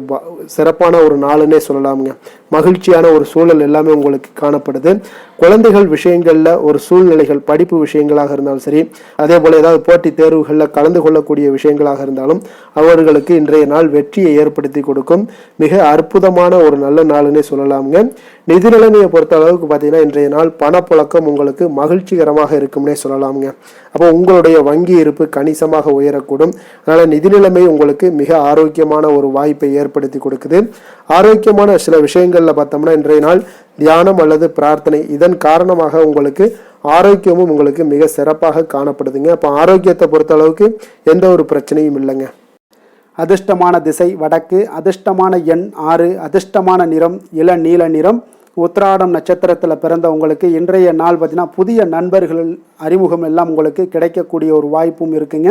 சிறப்பான ஒரு நாளுன்னே சொல்லலாமுங்க. மகிழ்ச்சியான ஒரு சூழல் எல்லாமே உங்களுக்கு காணப்படுது. குழந்தைகள் விஷயங்கள்ல ஒரு சூழ்நிலைகள், படிப்பு விஷயங்களாக இருந்தாலும் சரி, அதே போல ஏதாவது போட்டித் தேர்வுகளில் கலந்து கொள்ளக்கூடிய விஷயங்களாக இருந்தாலும் அவர்களுக்கு இன்றைய நாள் வெற்றியை ஏற்படுத்தி கொடுக்கும் மிக அற்புதமான ஒரு நல்ல நாளுன்னே சொல்லலாமுங்க. நிதி நிலைமையை பொறுத்த அளவுக்கு பார்த்தீங்கன்னா இன்றைய நாள் பணப்புழக்கம் உங்களுக்கு மகிழ்ச்சிகரமாக இருக்கும்னே சொல்லலாமுங்க. அப்போ உங்களுடைய வங்கி இருப்பு கணிசமாக உயரக்கூடும். அதனால நிதி நிலைமை உங்களுக்கு மிக ஆரோக்கியமான ஒரு வாய்ப்பை ஏற்படுத்தி கொடுக்குது. ஆரோக்கியமான சில விஷயங்கள்ல பார்த்தோம்னா இன்றைய நாள் தியானம் அல்லது பிரார்த்தனை, இதன் காரணமாக உங்களுக்கு ஆரோக்கியமும் உங்களுக்கு மிக சிறப்பாக காணப்படுதுங்க. அப்போ ஆரோக்கியத்தை பொறுத்த அளவுக்கு எந்த ஒரு பிரச்சனையும் இல்லைங்க. அதிர்ஷ்டமான திசை வடக்கு, அதிர்ஷ்டமான எண் 6, அதிர்ஷ்டமான நிறம் இளநீல நிறம். உத்திராடம் நட்சத்திரத்தில் பிறந்த உங்களுக்கு இன்றைய நாள் பார்த்தீங்கன்னா புதிய நண்பர்கள் அறிமுகம் எல்லாம் உங்களுக்கு கிடைக்கக்கூடிய ஒரு வாய்ப்பும் இருக்குங்க.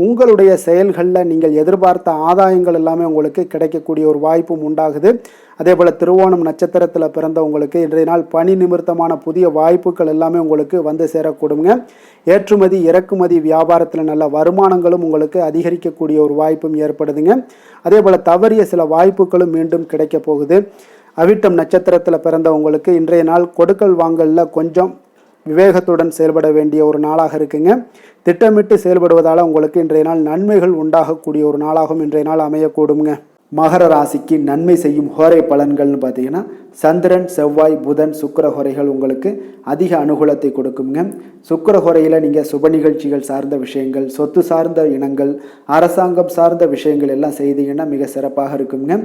உங்களுடைய செயல்களில் நீங்கள் எதிர்பார்த்த ஆதாயங்கள் எல்லாமே உங்களுக்கு கிடைக்கக்கூடிய ஒரு வாய்ப்பும் உண்டாகுது. அதே போல் திருவோணம் நட்சத்திரத்தில் பிறந்த உங்களுக்கு இன்றைய நாள் பணி நிமித்தமான புதிய வாய்ப்புகள் எல்லாமே உங்களுக்கு வந்து சேரக்கூடுங்க. ஏற்றுமதி இறக்குமதி வியாபாரத்தில் நல்ல வருமானங்களும் உங்களுக்கு அதிகரிக்கக்கூடிய ஒரு வாய்ப்பும் ஏற்படுதுங்க. அதே போல் தவறிய சில வாய்ப்புகளும் மீண்டும் கிடைக்க போகுது. அவிட்டம் நட்சத்திரத்தில் பிறந்தவங்களுக்கு இன்றைய நாள் கொடுக்கல் வாங்கலில் கொஞ்சம் விவேகத்துடன் செயல்பட வேண்டிய ஒரு நாளாக இருக்குங்க. திட்டமிட்டு செயல்படுவதால் உங்களுக்கு இன்றைய நாள் நன்மைகள் உண்டாகக்கூடிய ஒரு நாளாகவும் இன்றைய நாள் அமையக்கூடுங்க. மகர ராசிக்கு நன்மை செய்யும் ஹோரை பலன்கள்னு பார்த்தீங்கன்னா சந்திரன், செவ்வாய், புதன், சுக்கிர ஹோரைகள் உங்களுக்கு அதிக அனுகூலத்தை கொடுக்குங்க. சுக்கிர ஹோரையில் நீங்கள் சுப நிகழ்ச்சிகள் சார்ந்த விஷயங்கள், சொத்து சார்ந்த இனங்கள், அரசாங்கம் சார்ந்த விஷயங்கள் எல்லாம் செய்தீங்கன்னா மிக சிறப்பாக இருக்குங்க.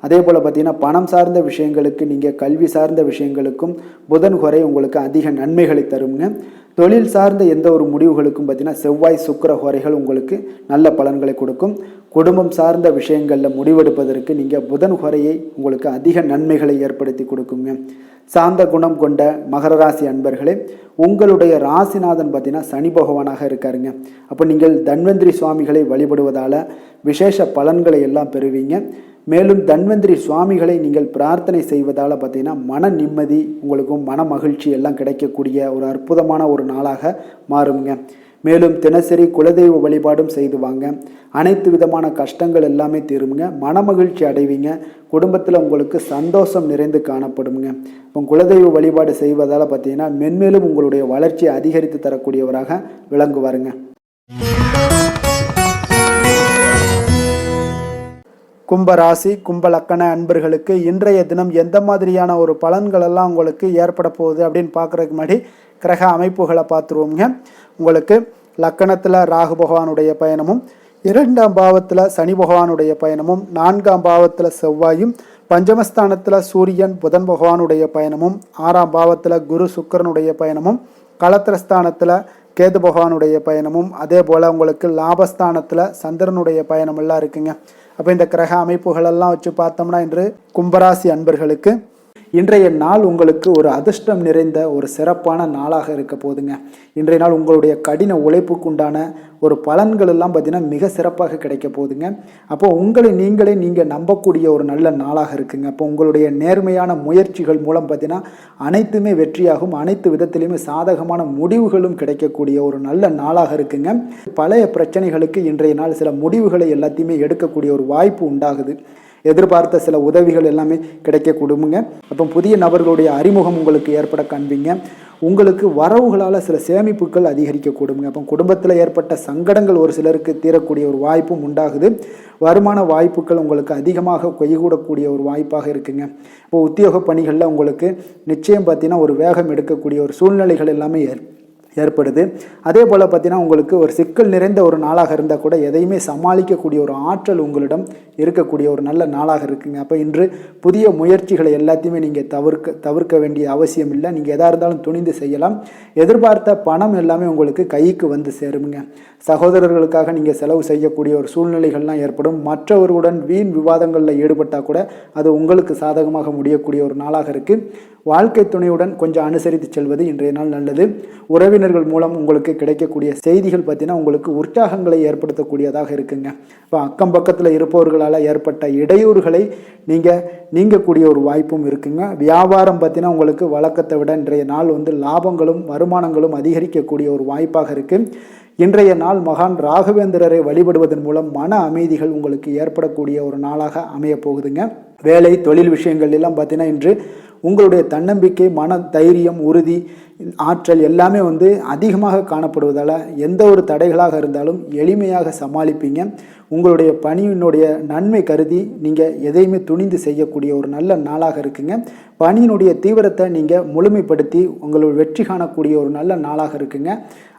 அதே போல் பார்த்தீங்கன்னா பணம் சார்ந்த விஷயங்களுக்கு, நீங்கள் கல்வி சார்ந்த விஷயங்களுக்கும் புதன் ஹோரை உங்களுக்கு அதிக நன்மைகளை தருங்க. தொழில் சார்ந்த எந்த ஒரு முடிவுகளுக்கும் பார்த்தீங்கன்னா செவ்வாய், சுக்கிர ஹோரைகள் உங்களுக்கு நல்ல பலன்களை கொடுக்கும். குடும்பம் சார்ந்த விஷயங்களில் முடிவெடுப்பதற்கு நீங்கள் புதன் ஹோரையை உங்களுக்கு அதிக நன்மைகளை ஏற்படுத்தி கொடுக்குங்க. சாந்த குணம் கொண்ட மகர ராசி அன்பர்களே, உங்களுடைய ராசிநாதன் பார்த்தீங்கன்னா சனி பகவானாக இருக்காருங்க. அப்போ நீங்கள் தன்வந்திரி சுவாமிகளை வழிபடுவதால் விசேஷ பலன்களை எல்லாம் பெறுவீங்க. மேலும் தன்வந்திரி சுவாமிகளை நீங்கள் பிரார்த்தனை செய்வதால் பார்த்தீங்கன்னா மன நிம்மதி, உங்களுக்கும் மன மகிழ்ச்சி எல்லாம் கிடைக்கக்கூடிய ஒரு அற்புதமான ஒரு நாளாக மாறுங்க. மேலும் தினசரி குலதெய்வ வழிபாடும் செய்து வாங்க. அனைத்து விதமான கஷ்டங்கள் எல்லாமே தீருங்க. மனமகிழ்ச்சி அடைவீங்க. குடும்பத்தில் உங்களுக்கு சந்தோஷம் நிறைந்து காணப்படுங்க. இப்போ குலதெய்வ வழிபாடு செய்வதால் பார்த்தீங்கன்னா மென்மேலும் உங்களுடைய வளர்ச்சியை அதிகரித்து தரக்கூடியவராக விளங்குவாருங்க. கும்பராசி கும்பலக்கண அன்பர்களுக்கு இன்றைய தினம் எந்த மாதிரியான ஒரு பலன்கள் எல்லாம் உங்களுக்கு ஏற்பட போகுது அப்படின்னு பார்க்குறதுக்கு முன்னாடி கிரக அமைப்புகளை பார்த்துருவோங்க. உங்களுக்கு லக்கணத்தில் ராகு பகவானுடைய பயணமும், 2ஆம் பாவத்தில் சனி பகவானுடைய பயணமும், 4ஆம் பாவத்தில் செவ்வாயும், பஞ்சமஸ்தானத்தில் சூரியன் புதன் பகவானுடைய பயணமும், 6ஆம் பாவத்தில் குரு சுக்கிரனுடைய பயணமும், களத்திரஸ்தானத்தில் கேது பகவானுடைய பயணமும், அதே போல் உங்களுக்கு லாபஸ்தானத்தில் சந்திரனுடைய பயணம் எல்லாம் இருக்குங்க. அப்போ இந்த கிரக அமைப்புகளெல்லாம் வச்சு பார்த்தோம்னா இன்று கும்பராசி அன்பர்களுக்கு இன்றைய நாள் உங்களுக்கு ஒரு அதிர்ஷ்டம் நிறைந்த ஒரு சிறப்பான நாளாக இருக்க போதுங்க. இன்றைய நாள் உங்களுடைய கடின உழைப்புக்கு உண்டான ஒரு பலன்கள் எல்லாம் பார்த்தீங்கன்னா மிக சிறப்பாக கிடைக்க போகுதுங்க. அப்போ உங்களை நீங்கள் நம்பக்கூடிய ஒரு நல்ல நாளாக இருக்குங்க. அப்போ உங்களுடைய நேர்மையான முயற்சிகள் மூலம் பார்த்தீங்கன்னா அனைத்துமே வெற்றியாகும். அனைத்து விதத்திலையுமே சாதகமான முடிவுகளும் கிடைக்கக்கூடிய ஒரு நல்ல நாளாக இருக்குங்க. பழைய பிரச்சனைகளுக்கு இன்றைய நாள் சில முடிவுகளை எல்லாத்தையுமே எடுக்கக்கூடிய ஒரு வாய்ப்பு உண்டாகுது. எதிர்பார்த்த சில உதவிகள் எல்லாமே கிடைக்க கொடுங்க. அப்போ புதிய நபர்களுடைய அறிமுகம் உங்களுக்கு ஏற்பட காண்பீங்க. உங்களுக்கு வரவுகளால் சில சேமிப்புகள் அதிகரிக்க கொடுங்க. அப்போ குடும்பத்தில் ஏற்பட்ட சங்கடங்கள் ஒரு சிலருக்கு தீரக்கூடிய ஒரு வாய்ப்பும் உண்டாகுது. வருமான வாய்ப்புகள் உங்களுக்கு அதிகமாக கைகூடக்கூடிய ஒரு வாய்ப்பாக இருக்குங்க. இப்போ உத்தியோக பணிகளில் உங்களுக்கு நிச்சயம் பார்த்தீங்கன்னா ஒரு வேகம் எடுக்கக்கூடிய ஒரு சூழ்நிலைகள் எல்லாமே ஏற்படுது. அதே போல் பார்த்தீங்கன்னா உங்களுக்கு ஒரு சிக்கல் நிறைந்த ஒரு நாளாக இருந்தால் கூட எதையுமே சமாளிக்கக்கூடிய ஒரு ஆற்றல் உங்களிடம் இருக்கக்கூடிய ஒரு நல்ல நாளாக இருக்குங்க. அப்போ இன்று புதிய முயற்சிகளை எல்லாத்தையுமே நீங்கள் தவிர்க்க வேண்டிய அவசியம் இல்லை. நீங்கள் எதாக இருந்தாலும் துணிந்து செய்யலாம். எதிர்பார்த்த பணம் எல்லாமே உங்களுக்கு கைக்கு வந்து சேருங்க. சகோதரர்களுக்காக நீங்கள் செலவு செய்யக்கூடிய ஒரு சூழ்நிலைகள்லாம் ஏற்படும். மற்றவர்களுடன் வீண் விவாதங்களில் ஈடுபட்டால் கூட அது உங்களுக்கு சாதகமாக முடியக்கூடிய ஒரு நாளாக இருக்குது. வாழ்க்கை துணையுடன் கொஞ்சம் அனுசரித்து செல்வது இன்றைய நாள் நல்லது. உறவினர்கள் மூலம் உங்களுக்கு கிடைக்கக்கூடிய செய்திகள் பார்த்தீங்கன்னா உங்களுக்கு உற்சாகங்களை ஏற்படுத்தக்கூடியதாக இருக்குங்க. இப்போ அக்கம் பக்கத்தில் இருப்பவர்களால் ஏற்பட்ட இடையூறுகளை நீங்கக்கூடிய ஒரு வாய்ப்பும் இருக்குங்க. வியாபாரம் பார்த்தீங்கன்னா உங்களுக்கு வழக்கத்தை விட இன்றைய நாள் லாபங்களும் வருமானங்களும் அதிகரிக்கக்கூடிய ஒரு வாய்ப்பாக இருக்குது. இன்றைய நாள் மகான் ராகவேந்திரரை வழிபடுவதன் மூலம் மன அமைதிகள் உங்களுக்கு ஏற்படக்கூடிய ஒரு நாளாக அமைய போகுதுங்க. வேலை தொழில் விஷயங்கள் எல்லாம் பார்த்தீங்கன்னா இன்று உங்களுடைய தன்னம்பிக்கை, மன தைரியம், உறுதி, ஆற்றல் எல்லாமே அதிகமாக காணப்படுவதால் எந்த ஒரு தடைகளாக இருந்தாலும் எளிமையாக சமாளிப்பீங்க. உங்களுடைய பணியினுடைய நன்மை கருதி நீங்கள் எதையுமே துணிந்து செய்யக்கூடிய ஒரு நல்ல நாளாக இருக்குங்க. பணியினுடைய தீவிரத்தை நீங்கள் முழுமைப்படுத்தி உங்களுடைய வெற்றி காணக்கூடிய ஒரு நல்ல நாளாக இருக்குங்க.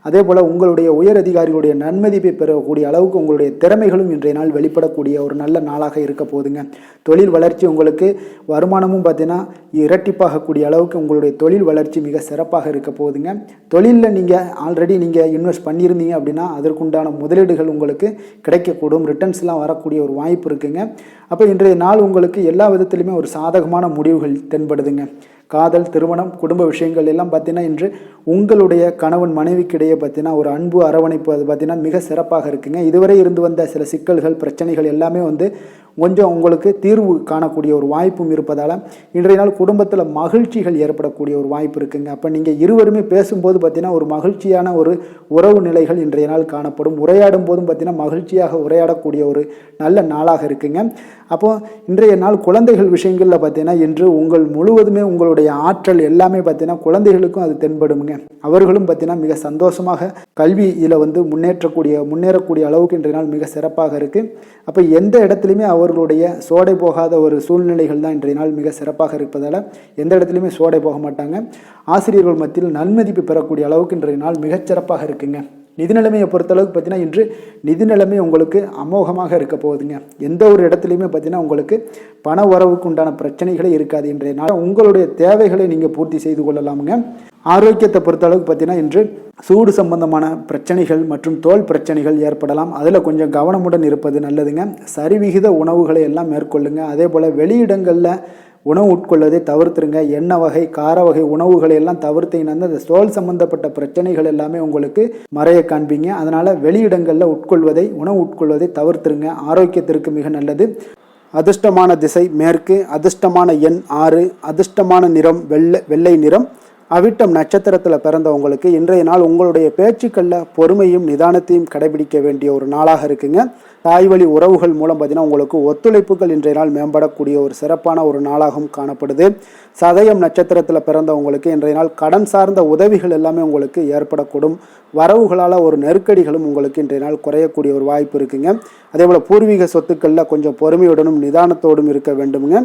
அதே போல் உங்களுடைய உயர் அதிகாரிகளுடைய நன்மதிப்பை பெறக்கூடிய அளவுக்கு உங்களுடைய திறமைகளும் இன்றைய நாள் வெளிப்படக்கூடிய ஒரு நல்ல நாளாக இருக்க போகுதுங்க. தொழில் வளர்ச்சி உங்களுக்கு வருமானமும் பார்த்தீங்கன்னா இரட்டிப்பாகக்கூடிய அளவுக்கு உங்களுடைய தொழில் வளர்ச்சி மிக சிறப்பாக இருக்க போகுதுங்க. தொழிலில் நீங்கள் ஆல்ரெடி இன்வெஸ்ட் பண்ணியிருந்தீங்க அப்படின்னா அதற்குண்டான முதலீடுகள் உங்களுக்கு கிடைக்கக்கூடும், ரிட்டர்ன்ஸ்லாம் வரக்கூடிய ஒரு வாய்ப்பு இருக்குங்க. அப்போ இன்றைய நாள் உங்களுக்கு எல்லா விதத்திலுமே ஒரு சாதகமான முடிவுகள் தென்படுதுங்க. காதல், திருமணம், குடும்ப விஷயங்கள் எல்லாம் பார்த்தீங்கன்னா இன்று உங்களுடைய கணவன் மனைவிக்கிடையே பார்த்தீங்கன்னா ஒரு அன்பு அரவணைப்பு அது பார்த்தீங்கன்னா மிக சிறப்பாக இருக்குங்க. இதுவரை இருந்து வந்த சில சிக்கல்கள், பிரச்சனைகள் எல்லாமே கொஞ்சம் உங்களுக்கு தீர்வு காணக்கூடிய ஒரு வாய்ப்பும் இருப்பதால் இன்றைய நாள் குடும்பத்தில் மகிழ்ச்சிகள் ஏற்படக்கூடிய ஒரு வாய்ப்பு இருக்குங்க. அப்போ நீங்கள் இருவருமே பேசும்போது பார்த்தீங்கன்னா ஒரு மகிழ்ச்சியான ஒரு உறவு நிலைகள் இன்றைய நாள் காணப்படும். உரையாடும் போதும் பார்த்தீங்கன்னா மகிழ்ச்சியாக உரையாடக்கூடிய ஒரு நல்ல நாளாக இருக்குங்க. அப்போது இன்றைய நாள் குழந்தைகள் விஷயங்களில் பார்த்தீங்கன்னா இன்று முழுவதுமே உங்களுடைய ஆற்றல் எல்லாமே பார்த்தீங்கன்னா குழந்தைகளுக்கும் அது தென்படுங்க. அவர்களும் பார்த்தீங்கன்னா மிக சந்தோஷமாக கல்வியில் முன்னேறக்கூடிய அளவுக்கு இன்றைய நாள் மிக சிறப்பாக இருக்குது. அப்போ எந்த இடத்துலையுமே அவர்களுடைய சோடை போகாத ஒரு சூழ்நிலைகள் தான் இன்றைய நாள் மிக சிறப்பாக இருப்பதால் எந்த இடத்துலையுமே சோடை போக மாட்டாங்க. ஆசிரியர்கள் மத்தியில் நன்மதிப்பு பெறக்கூடிய அளவுக்கு இன்றைய நாள் மிகச்சிறப்பாக இருக்குங்க. நிதி நிலைமையை பொறுத்தளவுக்கு பார்த்தீங்கன்னா இன்று நிதி நிலைமை உங்களுக்கு அமோகமாக இருக்க போகுதுங்க. எந்த ஒரு இடத்துலையுமே பார்த்தீங்கன்னா உங்களுக்கு பண உறவுக்கு உண்டான பிரச்சனைகளே இருக்காது. இன்றைய நாள் உங்களுடைய தேவைகளை நீங்கள் பூர்த்தி செய்து கொள்ளலாமுங்க. ஆரோக்கியத்தை பொறுத்தளவுக்கு பார்த்தீங்கன்னா இன்று சூடு சம்பந்தமான பிரச்சனைகள் மற்றும் தோல் பிரச்சனைகள் ஏற்படலாம். அதில் கொஞ்சம் கவனமுடன் இருப்பது நல்லதுங்க. சரிவிகித உணவுகளை எல்லாம் மேற்கொள்ளுங்க. அதே போல் வெளியிடங்களில் உணவு உட்கொள்வதை தவிர்த்துருங்க. எண்ணெய் வகை, கார வகை உணவுகளை எல்லாம் தவிர்த்தீங்கன்னா அந்த தோல் சம்பந்தப்பட்ட பிரச்சனைகள் எல்லாமே உங்களுக்கு மறைய காண்பீங்க. அதனால் வெளியிடங்களில் உணவு உட்கொள்வதை தவிர்த்துருங்க. ஆரோக்கியத்திற்கு மிக நல்லது. அதிர்ஷ்டமான திசை மேற்கு, அதிர்ஷ்டமான எண் 6, அதிர்ஷ்டமான நிறம் வெள்ளை நிறம். அவிட்டம் நட்சத்திரத்தில் பிறந்தவங்களுக்கு இன்றைய நாள் உங்களுடைய பேச்சுக்களில் பொறுமையும் நிதானத்தையும் கடைபிடிக்க வேண்டிய ஒரு நாளாக இருக்குங்க. தாய் வழி உறவுகள் மூலம் பார்த்தீங்கன்னா உங்களுக்கு ஒத்துழைப்புகள் இன்றைய நாள் மேம்படக்கூடிய ஒரு சிறப்பான ஒரு நாளாகவும் காணப்படுது. சதயம் நட்சத்திரத்தில் பிறந்தவங்களுக்கு இன்றைய நாள் கடன் சார்ந்த உதவிகள் எல்லாமே உங்களுக்கு ஏற்படக்கூடும். வரவுகளால் ஒரு நெருக்கடிகளும் உங்களுக்கு இன்றைய நாள் குறையக்கூடிய ஒரு வாய்ப்பு இருக்குங்க. அதே போல் பூர்வீக சொத்துக்களில் கொஞ்சம் பொறுமையுடனும் நிதானத்தோடும் இருக்க வேண்டுமுங்க.